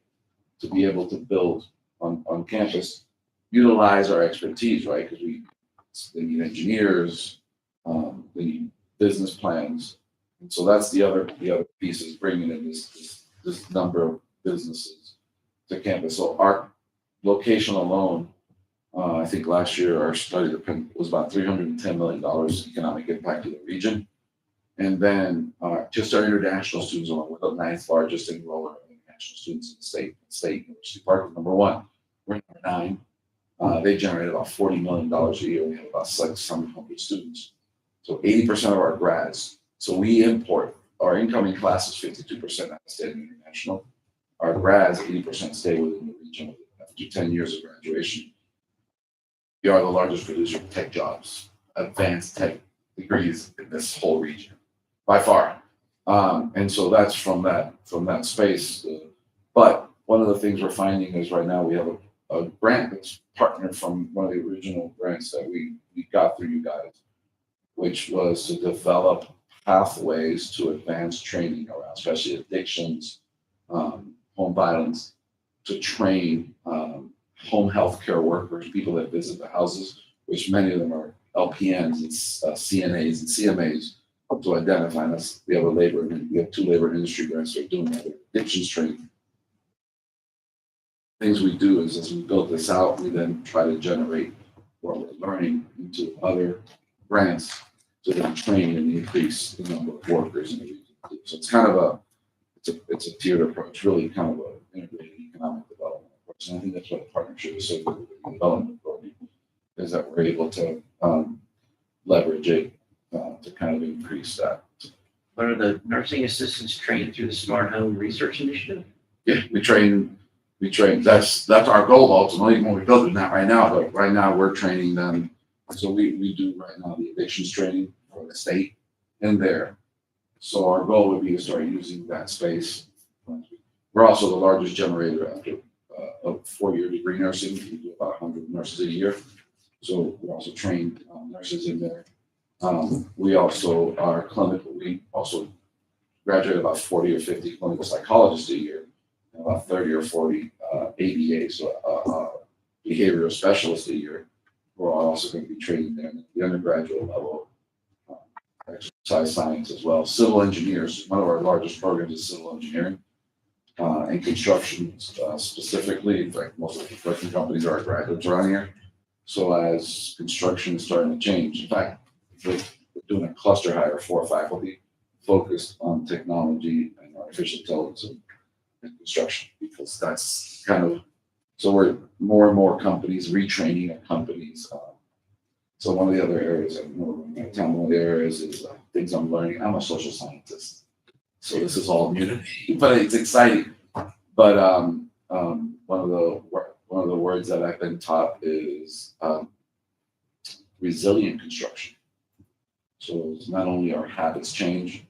to be able to build on campus, utilize our expertise, right? Because they need engineers, they need business plans. And so that's the other piece, is bringing in this number of businesses to campus. So our location alone, I think last year our study was about $310 million economic impact to the region. And then just our international students alone, we're the 9th largest enroller of international students in the state university park, number 1. We're number 9. They generate about $40 million a year. We have about 600 students. So 80% of our grads. So we import. Our incoming class is 52% out of state and international. Our grads, 80% stay within the region after 10 years of graduation. We are the largest producer of tech jobs, advanced tech degrees in this whole region, by far. And so that's from that space. But one of the things we're finding is right now we have a grant that's partnered from one of the original grants that we got through you guys, which was to develop pathways to advanced training around, especially addictions, home violence, to train home health care workers, people that visit the houses, which many of them are LPNs and CNAs and CMAs, to identify us. We have 2 labor and industry grants that are doing that addictions training. Things we do is, as we build this out, we then try to generate what we're learning into other grants to then train and increase the number of workers in the region. So it's kind of it's a tiered approach, really kind of an integrated economic development approach. And I think that's what the partnership is so good with the development program, is that we're able to leverage it to kind of increase that. What are the nursing assistants trained through the Smart Home Research Initiative? Yeah, we train. That's our goal ultimately when we're building that right now. But right now we're training them. So we do right now the addictions training for the state in there. So our goal would be to start using that space. We're also the largest generator after a 4-year degree nursing. We do about 100 nurses a year. So we also train nurses in there. We also are clinical. We also graduate about 40 or 50 clinical psychologists a year, and about 30 or 40 ABA, so behavioral specialists a year. We're also going to be training there at the undergraduate level, exercise science as well. Civil engineers, one of our largest programs is civil engineering and construction specifically. In fact, most of the construction companies are our graduates around here. So as construction is starting to change, in fact, we're doing a cluster hire for faculty focused on technology and artificial intelligence in construction, because that's kind of, so we're more and more companies retraining of companies. So one of the other areas, one of the areas is things I'm learning. I'm a social scientist, so this is all new to me, but it's exciting. But one of the words that I've been taught is resilient construction. So it's not only our habits change,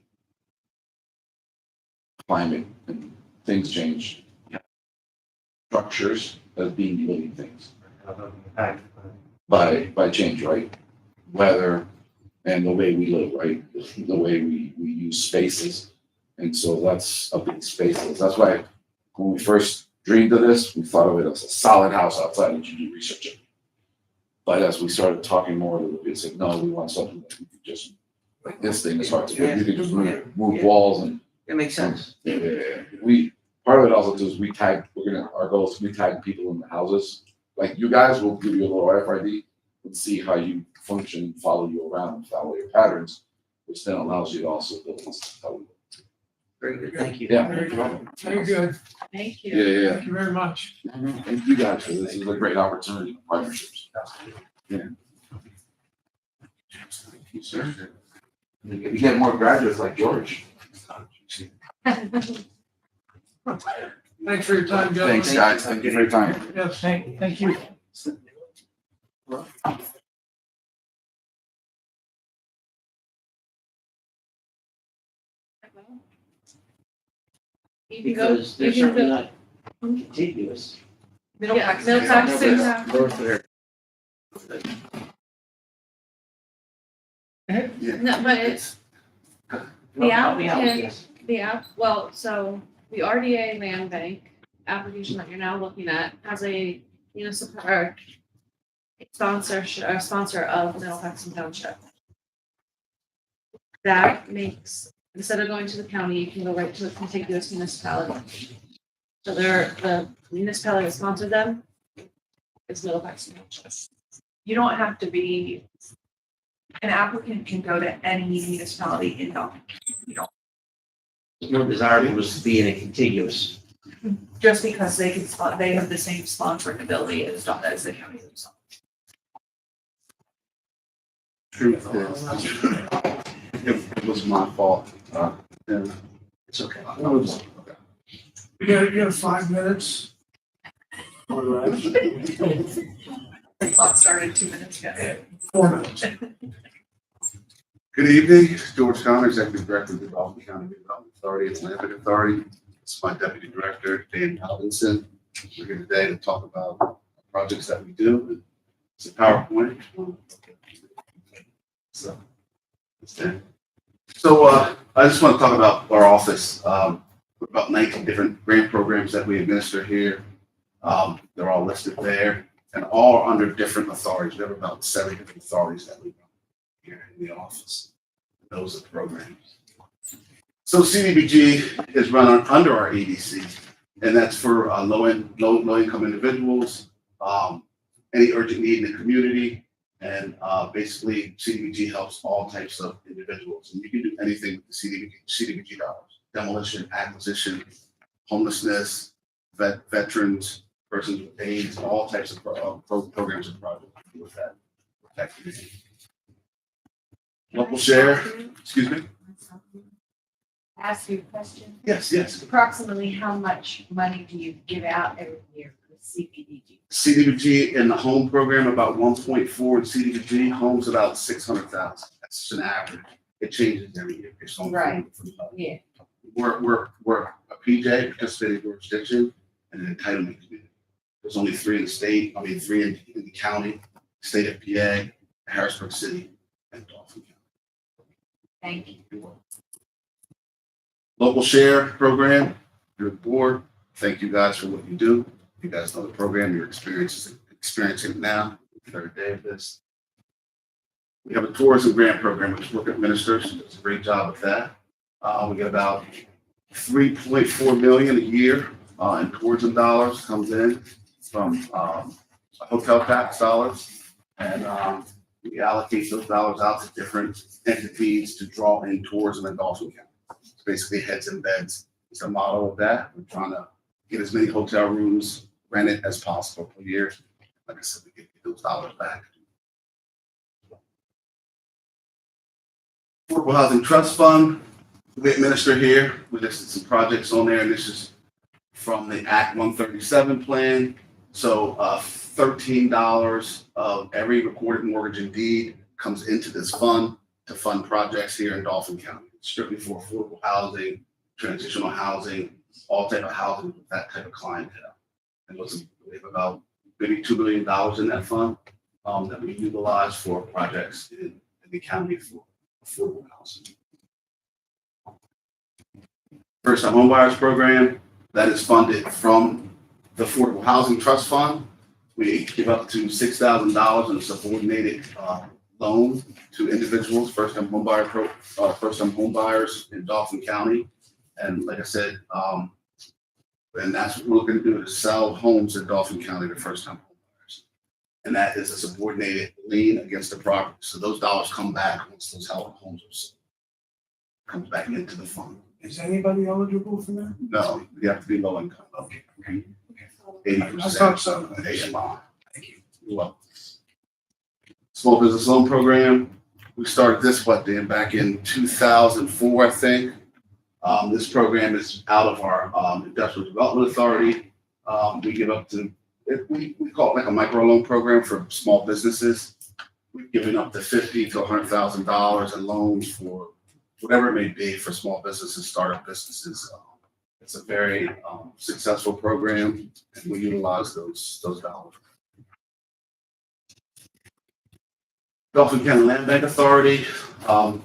climate and things change, structures as being living things by change, right? Weather and the way we live, right? The way we use spaces. And so that's a big spaces. That's why when we first dreamed of this, we thought of it as a solid house outside and you do research it. But as we started talking more, we said, no, we want something that we could just, like this thing is hard to do. You can just move walls and. It makes sense. Yeah. Part of it also is our goal is to tag people in the houses. Like you guys will give you a little RFID and see how you function, follow you around, and follow your patterns, which then allows you to also build this. Very good, thank you. Yeah. Very good. Thank you. Yeah. Thank you very much. Thank you guys for this. This is a great opportunity for partnerships. Yeah. Thank you, sir. You get more graduates like George. Thanks for your time, gentlemen. Thanks, guys. Thank you for your time. Yes, thank you. You can go, Because you they're can certainly go. not contiguous. Middlesex. Middlesex is, North there. no, but it's, the applicant, well, so the RDA land bank application that you're now looking at has a municipal or sponsor of Middlesex Township. That makes, instead of going to the county, you can go right to a contiguous municipality. So the municipality that sponsored them is Middlesex Township. You don't have to be, an applicant can go to any municipality in Dauphin. You don't, More desirable was to be in a contiguous. just because they can, they have the same sponsoring ability as the county themselves. Truth is, it was my fault. And It's okay. You have 5 minutes. Or less. The clock started 2 minutes ago. 4 minutes. Good evening, George Connor, Executive Director of the Dauphin County Development Authority, Atlantic Authority. It's my Deputy Director, Dan Alvinson. We're here today to talk about projects that we do. It's a PowerPoint. So, I just want to talk about our office. About 19 different grant programs that we administer here. They're all listed there and all under different authorities. We have about 7 different authorities that we run here in the office. Those are the programs. So CDBG is run under our EDC, and that's for low income individuals, any urgent need in the community, and basically CDBG helps all types of individuals, and you can do anything with the CDBG dollars: demolition, acquisition, homelessness, veterans, persons with AIDS, all types of programs and projects with that community. Local share, excuse me? Ask you a question. Yes. Approximately how much money do you give out every year for CDBG? CDBG in the home program, about 1.4 in CDBG, homes about 600,000. That's just an average. It changes every year. It's only Yeah. We're a PJ, participating jurisdiction, and an entitlement community. There's only 3 in the state, 3 in the county, state of PA, Harrisburg City, and Dauphin County. Thank you. Local share program, your board, thank you guys for what you do. You guys know the program, you're experiencing it now, 3rd day of this. We have a tourism grant program, which Brooke administers, does a great job with that. We get about 3.4 million a year in tourism dollars comes in from hotel tax dollars. And We allocate those dollars out to different entities to draw in tourism in Dauphin County. It's basically heads and beds. It's a model of that. We're trying to get as many hotel rooms rented as possible per year. Like I said, we get those dollars back. Affordable Housing Trust Fund, we administer here. We listed some projects on there, and this is from the Act 137 plan. So $13 of every recorded mortgage and deed comes into this fund to fund projects here in Dauphin County. It's strictly for affordable housing, transitional housing, all type of housing with that type of clientele. And we have about maybe $2 billion in that fund that we utilize for projects in the county for affordable housing. First time homebuyers program, that is funded from the Affordable Housing Trust Fund. We give up to $6,000 in a subordinated loan to individuals, first time home buyers in Dauphin County. And like I said, and that's what we're looking to do, is sell homes in Dauphin County to first time home buyers. And that is a subordinated lien against the property. So those dollars come back once those homes are sold. Comes back into the fund. Is anybody eligible for that? No, you have to be low income. Okay. 80%. I thought so. AMI. Thank you. You're welcome. Small business loan program. We started this back in 2004, I think. This program is out of our Industrial Development Authority. We give up to, we call it like a micro loan program for small businesses. We've given up to $50,000 to $100,000 in loans for whatever it may be for small businesses, startup businesses. It's a very successful program, and we utilize those dollars. Dauphin County Land Bank Authority. The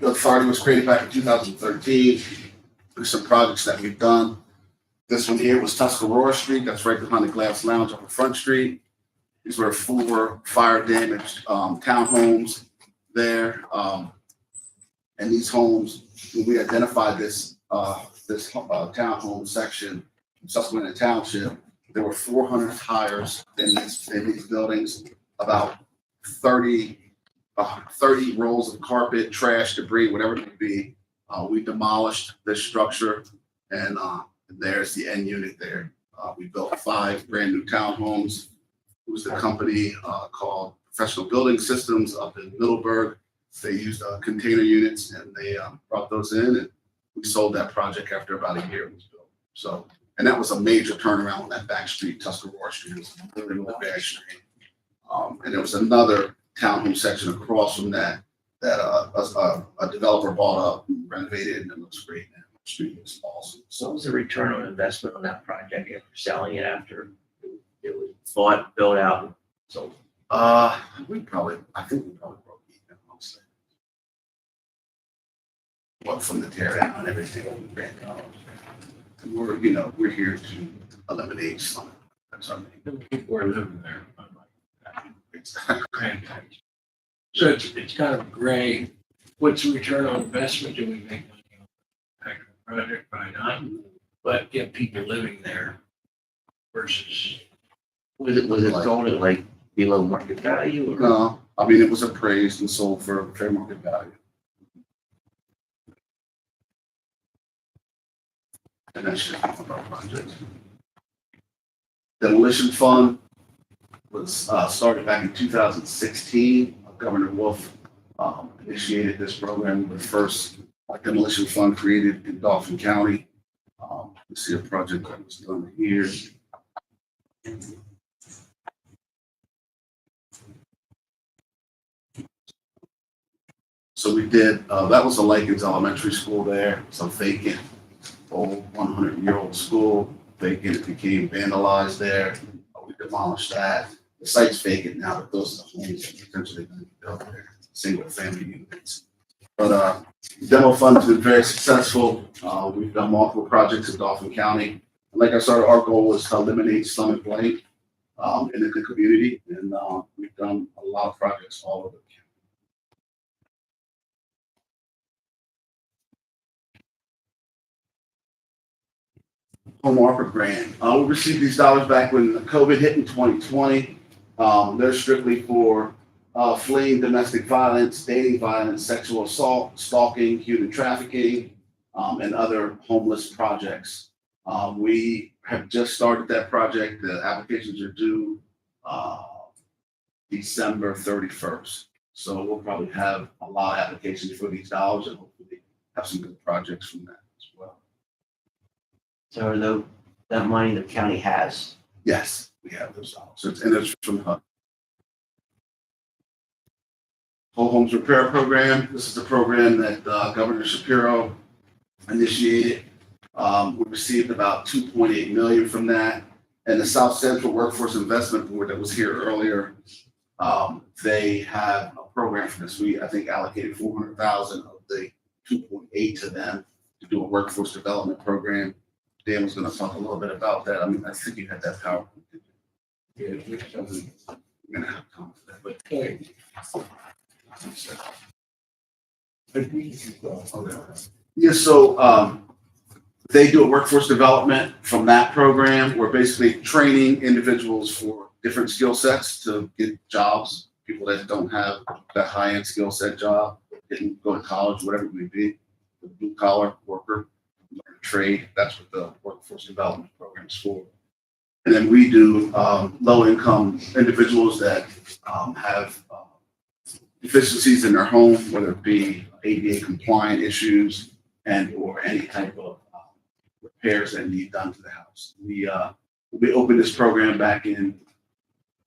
authority was created back in 2013. There's some projects that we've done. This one here was Tuscarora Street. That's right behind the Glass Lounge on Front Street. These were 4 fire damaged townhomes there. And these homes, when we identified this townhome section in Susquehanna Township, there were 400 hires in these buildings, about 30 rolls of carpet, trash, debris, whatever it may be. We demolished this structure, and there's the end unit there. We built 5 brand new townhomes. It was the company called Professional Building Systems up in Middleburg. They used container units, and they brought those in, and we sold that project after about a year it was built. So, and that was a major turnaround on that back street, Tuscarora Street. It was a really bad street. And there was another townhome section across from that a developer bought up, renovated, and it looks great now. The street is awesome. What was the return on investment on that project after selling it after it was bought, built out, and sold? I think we probably broke even, honestly. What from the tear down and everything, we're here to eliminate some. That's our main. People are living there. It's So it's kind of gray. What's the return on investment? Do we make money on the actual project? Probably not. But get people living there versus. Was it sold at like below market value? Or? No, I mean, it was appraised and sold for fair market value. And that's just one of our projects. Demolition Fund was started back in 2016. Governor Wolf initiated this program, the first demolition fund created in Dauphin County. You see a project that was done here. So we did, that was the Likens Elementary School there. It's a vacant, old 100-year-old school. Vacant, it became vandalized there. We demolished that. The site's vacant now, but those are the homes that potentially going to be built there, single family units. But demo fund has been very successful. We've done multiple projects in Dauphin County. And like I said, our goal was to eliminate slum and blight in the community, and we've done a lot of projects all over the county. Home Offer Grant. We received these dollars back when COVID hit in 2020. They're strictly for fleeing domestic violence, dating violence, sexual assault, stalking, human trafficking, and other homeless projects. We have just started that project. The applications are due December 31st. So we'll probably have a lot of applications for these dollars and hopefully have some good projects from that as well. So that money the county has. Yes, we have those dollars. And it's from HUD. Whole Homes Repair Program. This is a program that Governor Shapiro initiated. We received about 2.8 million from that. And the South Central Workforce Investment Board that was here earlier, they have a program for this. We, I think, allocated 400,000 of the 2.8 to them to do a workforce development program. Dan was going to talk a little bit about that. I mean, I think you had that PowerPoint. Yeah, we're going to have time for that. But yeah, so they do a workforce development from that program. We're basically training individuals for different skill sets to get jobs. People that don't have that high-end skill set job, didn't go to college, whatever it may be, the blue collar worker, learn a trade. That's what the workforce development program is for. And then we do low-income individuals that have deficiencies in their home, whether it be ADA compliant issues and or any type of repairs that need done to the house. We opened this program back in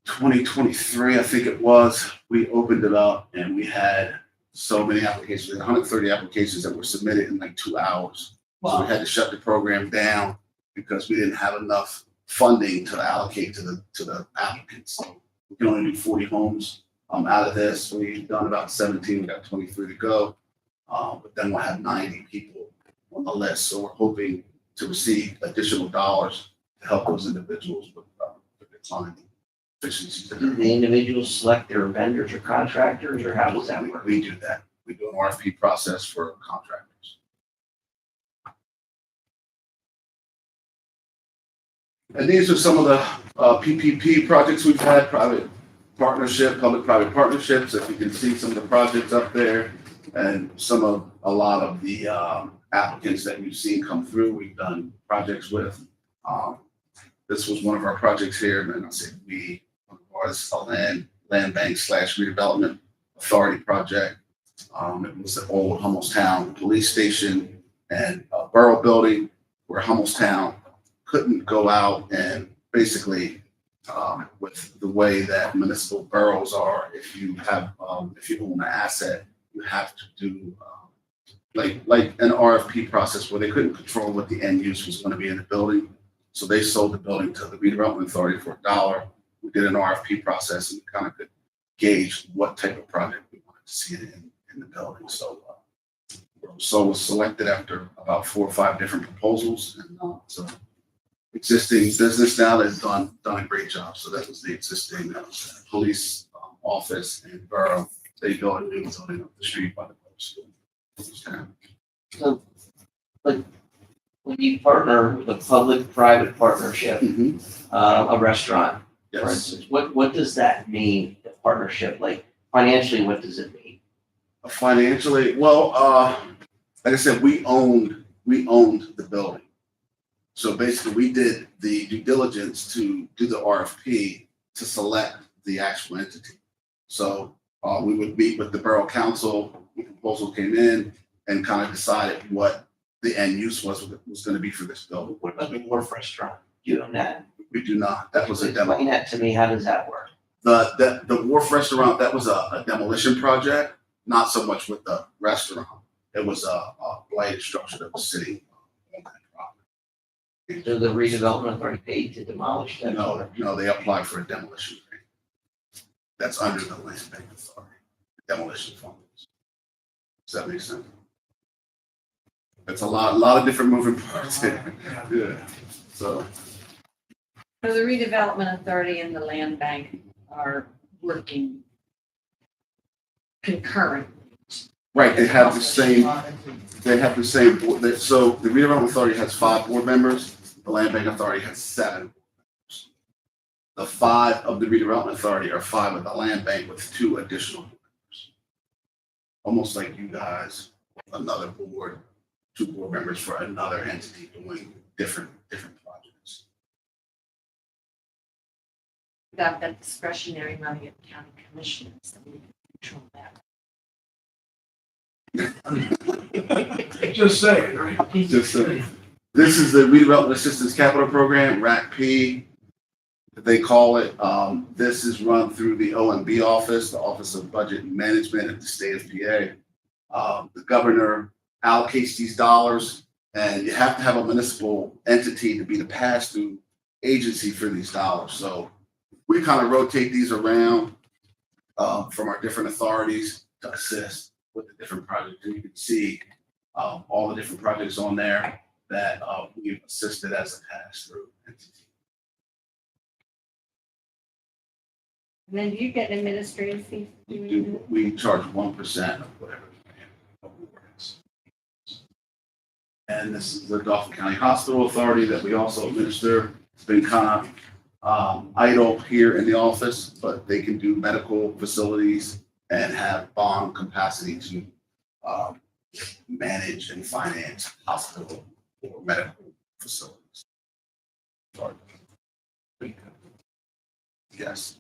2023, I think it was. We opened it up and we had so many applications, 130 applications that were submitted in like 2 hours. Wow. So we had to shut the program down because we didn't have enough funding to allocate to the applicants. So we can only do 40 homes out of this. We've done about 17, we got 23 to go. But then we'll have 90 people on the list. So we're hoping to receive additional dollars to help those individuals with declining efficiencies. Do the individuals select their vendors or contractors, or how does that work? We do that. We do an RFP process for contractors. And these are some of the PPP projects we've had, private partnership, public-private partnerships. If you can see some of the projects up there and a lot of the applicants that we've seen come through, we've done projects with. This was one of our projects here, and I say we, was a land bank / redevelopment authority project. It was the old Hummelstown police station and a borough building where Hummelstown couldn't go out and basically with the way that municipal boroughs are, if you own an asset, you have to do like an RFP process where they couldn't control what the end use was going to be in the building. So they sold the building to the redevelopment authority for $1. We did an RFP process and we kind of could gauge what type of project we wanted to see in the building. So was selected after about 4 or 5 different proposals, and so existing business now that's done a great job. So that was the existing police office and borough. They built a new building up the street by the post. So, like, when you partner with a public-private partnership, a restaurant, for instance, what does that mean, the partnership? Like, financially, what does it mean? Financially, well, like I said, we owned the building. So basically, we did the due diligence to do the RFP to select the actual entity. So we would meet with the borough council, the proposal came in, and kind of decided what the end use was going to be for this building. What about the Wharf Restaurant? Do you own that? We do not. That was a demo. Explain that to me. How does that work? The Wharf Restaurant, that was a demolition project, not so much with the restaurant. It was a blighted structure that was sitting on that property. So the redevelopment authority paid to demolish that? No, they applied for a demolition grant. That's under the land bank authority, demolition funds. Does that make sense? It's a lot of different moving parts here. Yeah. So the redevelopment authority and the land bank are working concurrent. Right, they have the same board. So the redevelopment authority has 5 board members. The land bank authority has 7. The 5 of the redevelopment authority are 5 of the land bank with 2 additional members. Almost like you guys, another board, 2 board members for another entity doing different projects. Got that discretionary money of county commissioners, so we can control that. Just saying, right? Just saying. This is the Redevelopment Assistance Capital Program, RACP, they call it. This is run through the OMB office, the Office of Budget and Management at the state of PA. The governor allocates these dollars, and you have to have a municipal entity to be the pass-through agency for these dollars. So we kind of rotate these around from our different authorities to assist with the different projects. And you can see all the different projects on there that we've assisted as a pass-through entity. And then do you get administrative fees? We charge 1% of whatever the award is. And this is the Dauphin County Hospital Authority that we also administer. It's been kind of idle here in the office, but they can do medical facilities and have bond capacity to manage and finance hospital or medical facilities. Sorry. Yes.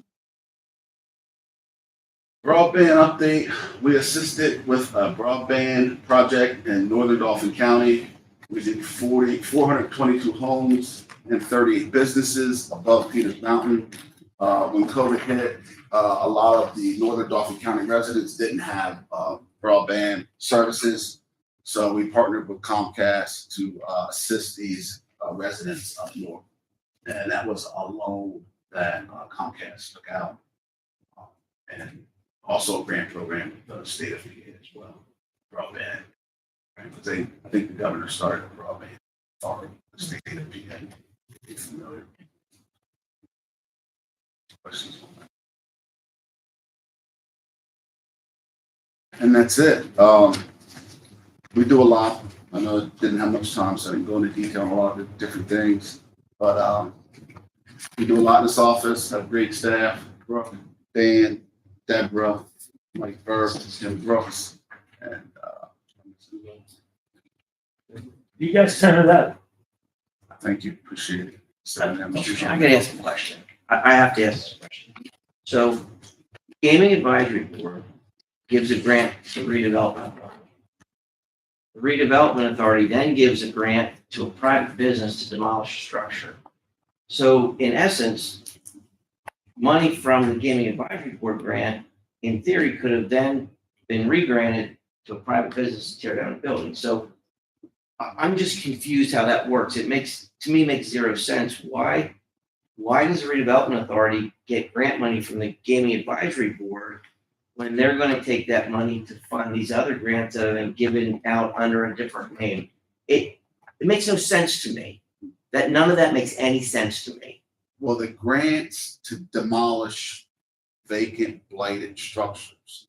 Broadband update, we assisted with a broadband project in northern Dauphin County. We did 422 homes and 38 businesses above Peters Mountain. When COVID hit, a lot of the northern Dauphin County residents didn't have broadband services. So we partnered with Comcast to assist these residents up north. And that was a loan that Comcast took out. And also a grant program with the state of PA as well, broadband. Right? But I think the governor started a broadband for the state of PA. If you're familiar. Questions on that? And that's it. We do a lot. I know I didn't have much time, so I didn't go into detail on a lot of different things. But we do a lot in this office, have great staff, Brooke, Dan, Deborah, Mike Burke, Tim Brooks, and You guys centered that. thank you, appreciate it. Mr. Chair, I gotta ask a question. I have to ask this question. So Gaming Advisory Board gives a grant to redevelopment authority. The redevelopment authority then gives a grant to a private business to demolish a structure. So in essence, money from the Gaming Advisory Board grant, in theory, could have then been re-granted to a private business to tear down a building. So I'm just confused how that works. It makes zero sense. Why does the redevelopment authority get grant money from the Gaming Advisory Board when they're going to take that money to fund these other grants that have been given out under a different name? It makes no sense to me. That none of that makes any sense to me. Well, the grants to demolish vacant blighted structures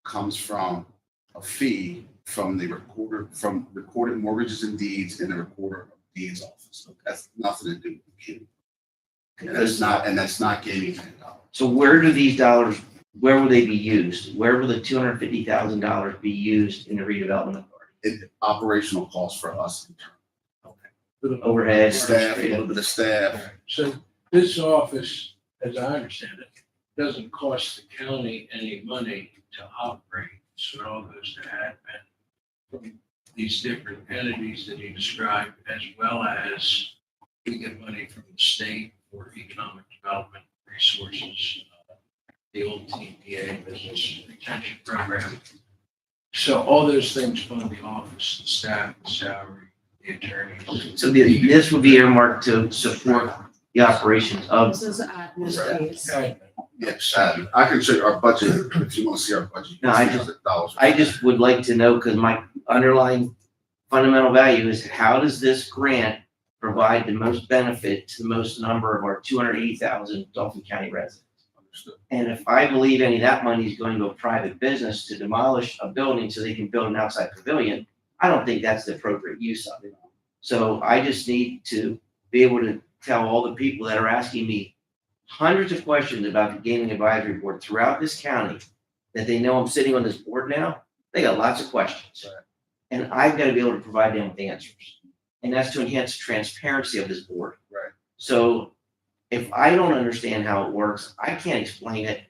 comes from a fee from the recorder, from recorded mortgages and deeds in the recorder of deeds office. So that's nothing to do with gaming. And that's not gaming $10. So where do these dollars, where will they be used? Where will the $250,000 be used in the redevelopment authority? Operational costs for us in turn. Overhead, Staff, a little bit of staff. So this office, as I understand it, doesn't cost the county any money to operate. So it all goes to admin from these different entities that you described, as well as we get money from the state for economic development resources, the old TPA business retention program. So all those things fund the office, the staff, the salary, the attorneys. So this would be earmarked to support the operations of. This is admin space. Yes, I can show you our budget if you want to see our budget. No, I just would like to know, because my underlying fundamental value is, how does this grant provide the most benefit to the most number of our 280,000 Dauphin County residents? And if I believe any of that money is going to a private business to demolish a building so they can build an outside pavilion, I don't think that's the appropriate use of it. So I just need to be able to tell all the people that are asking me hundreds of questions about the gaming advisory board throughout this county, that they know I'm sitting on this board now, they got lots of questions. And I've got to be able to provide them with answers. And that's to enhance the transparency of this board. Right. So if I don't understand how it works, I can't explain it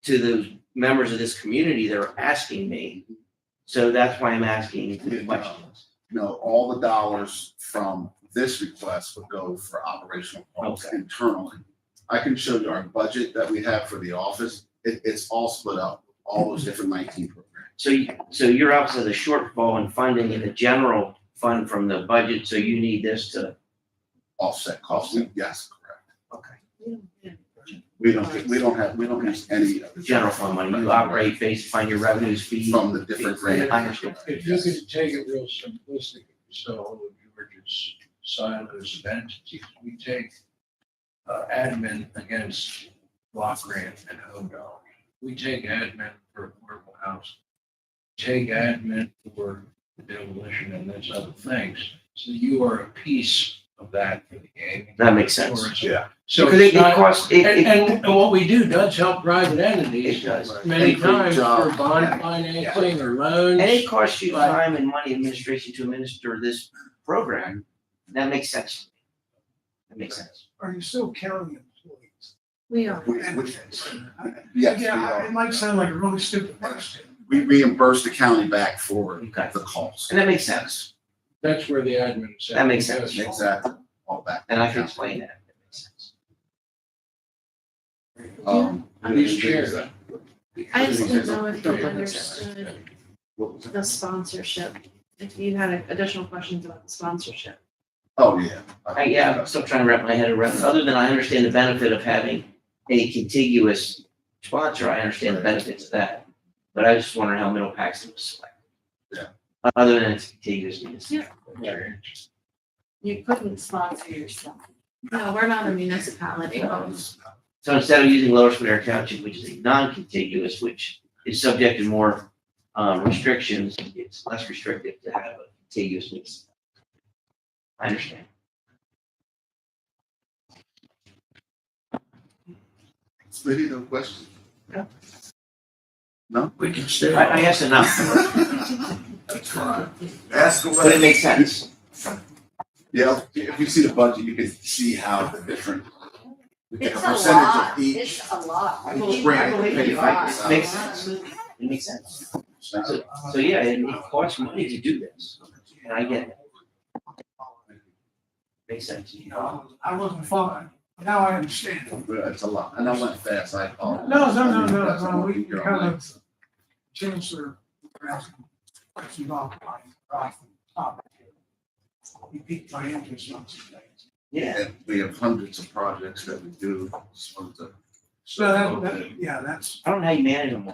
to the members of this community that are asking me. So that's why I'm asking the questions. No, all the dollars from this request would go for operational costs internally. I can show you our budget that we have for the office. It's all split up, all those different 19 programs. So your office has a shortfall in funding in the general fund from the budget, so you need this to. Offset costs, yes, correct. Okay. We don't use any of the General fund money, you operate based upon your revenues, fees. from the different grants. I understand. If you could take it real simplistic, so George's silos of entities, we take admin against block grant and home dollars. We take admin for affordable housing. Take admin for demolition and those other things. So you are a piece of that for the game. That makes sense. Tourism. Yeah. So Because it's it not, costs, and what we do does help private entities. It does. Many And great times job. for bond financing or loans. And it costs you But- time and money administration to administer this program. That makes sense. That makes sense. Are you still counting employees? We are. Yes, we Yeah, are. it might sound like a really stupid question. We reimburse the county back for Okay. the cost. And that makes sense. That's where the admin. That makes sense. Exactly, all back. And I can explain that. That makes sense. Who's chair? I just didn't know if you understood the sponsorship, if you had additional questions about the sponsorship. Oh, yeah. Yeah, I'm still trying to wrap my head around, other than I understand the benefit of having a contiguous sponsor, I understand the benefits of that. But I was just wondering how Middle Paxton was selected. Yeah. Other than it's contiguous. Yeah. You couldn't sponsor yourself. No, we're not a municipality. So instead of using Lower Spadina Township, which is a non-contiguous, which is subject to more restrictions, it's less restrictive to have a contiguous municipality. I understand. Smitty, no question? No. No? We can stay. I asked enough, That's fine. Ask away. but it makes sense. Yeah, if you see the budget, you can see how the different, we take a It's a percentage lot, of each. it's a lot. I believe- I believe It you. makes sense. It makes sense. So yeah, it costs money to do this, and I get it. Makes sense. I wasn't following. Now I understand. It's a lot, and I went fast, I apologize. No, we kind of Chancellor asking questions off the topic. You piqued my interest on some things. Yeah. And we have hundreds of projects that we do, just wanted to. So that, yeah, that's. I don't know how you manage them all.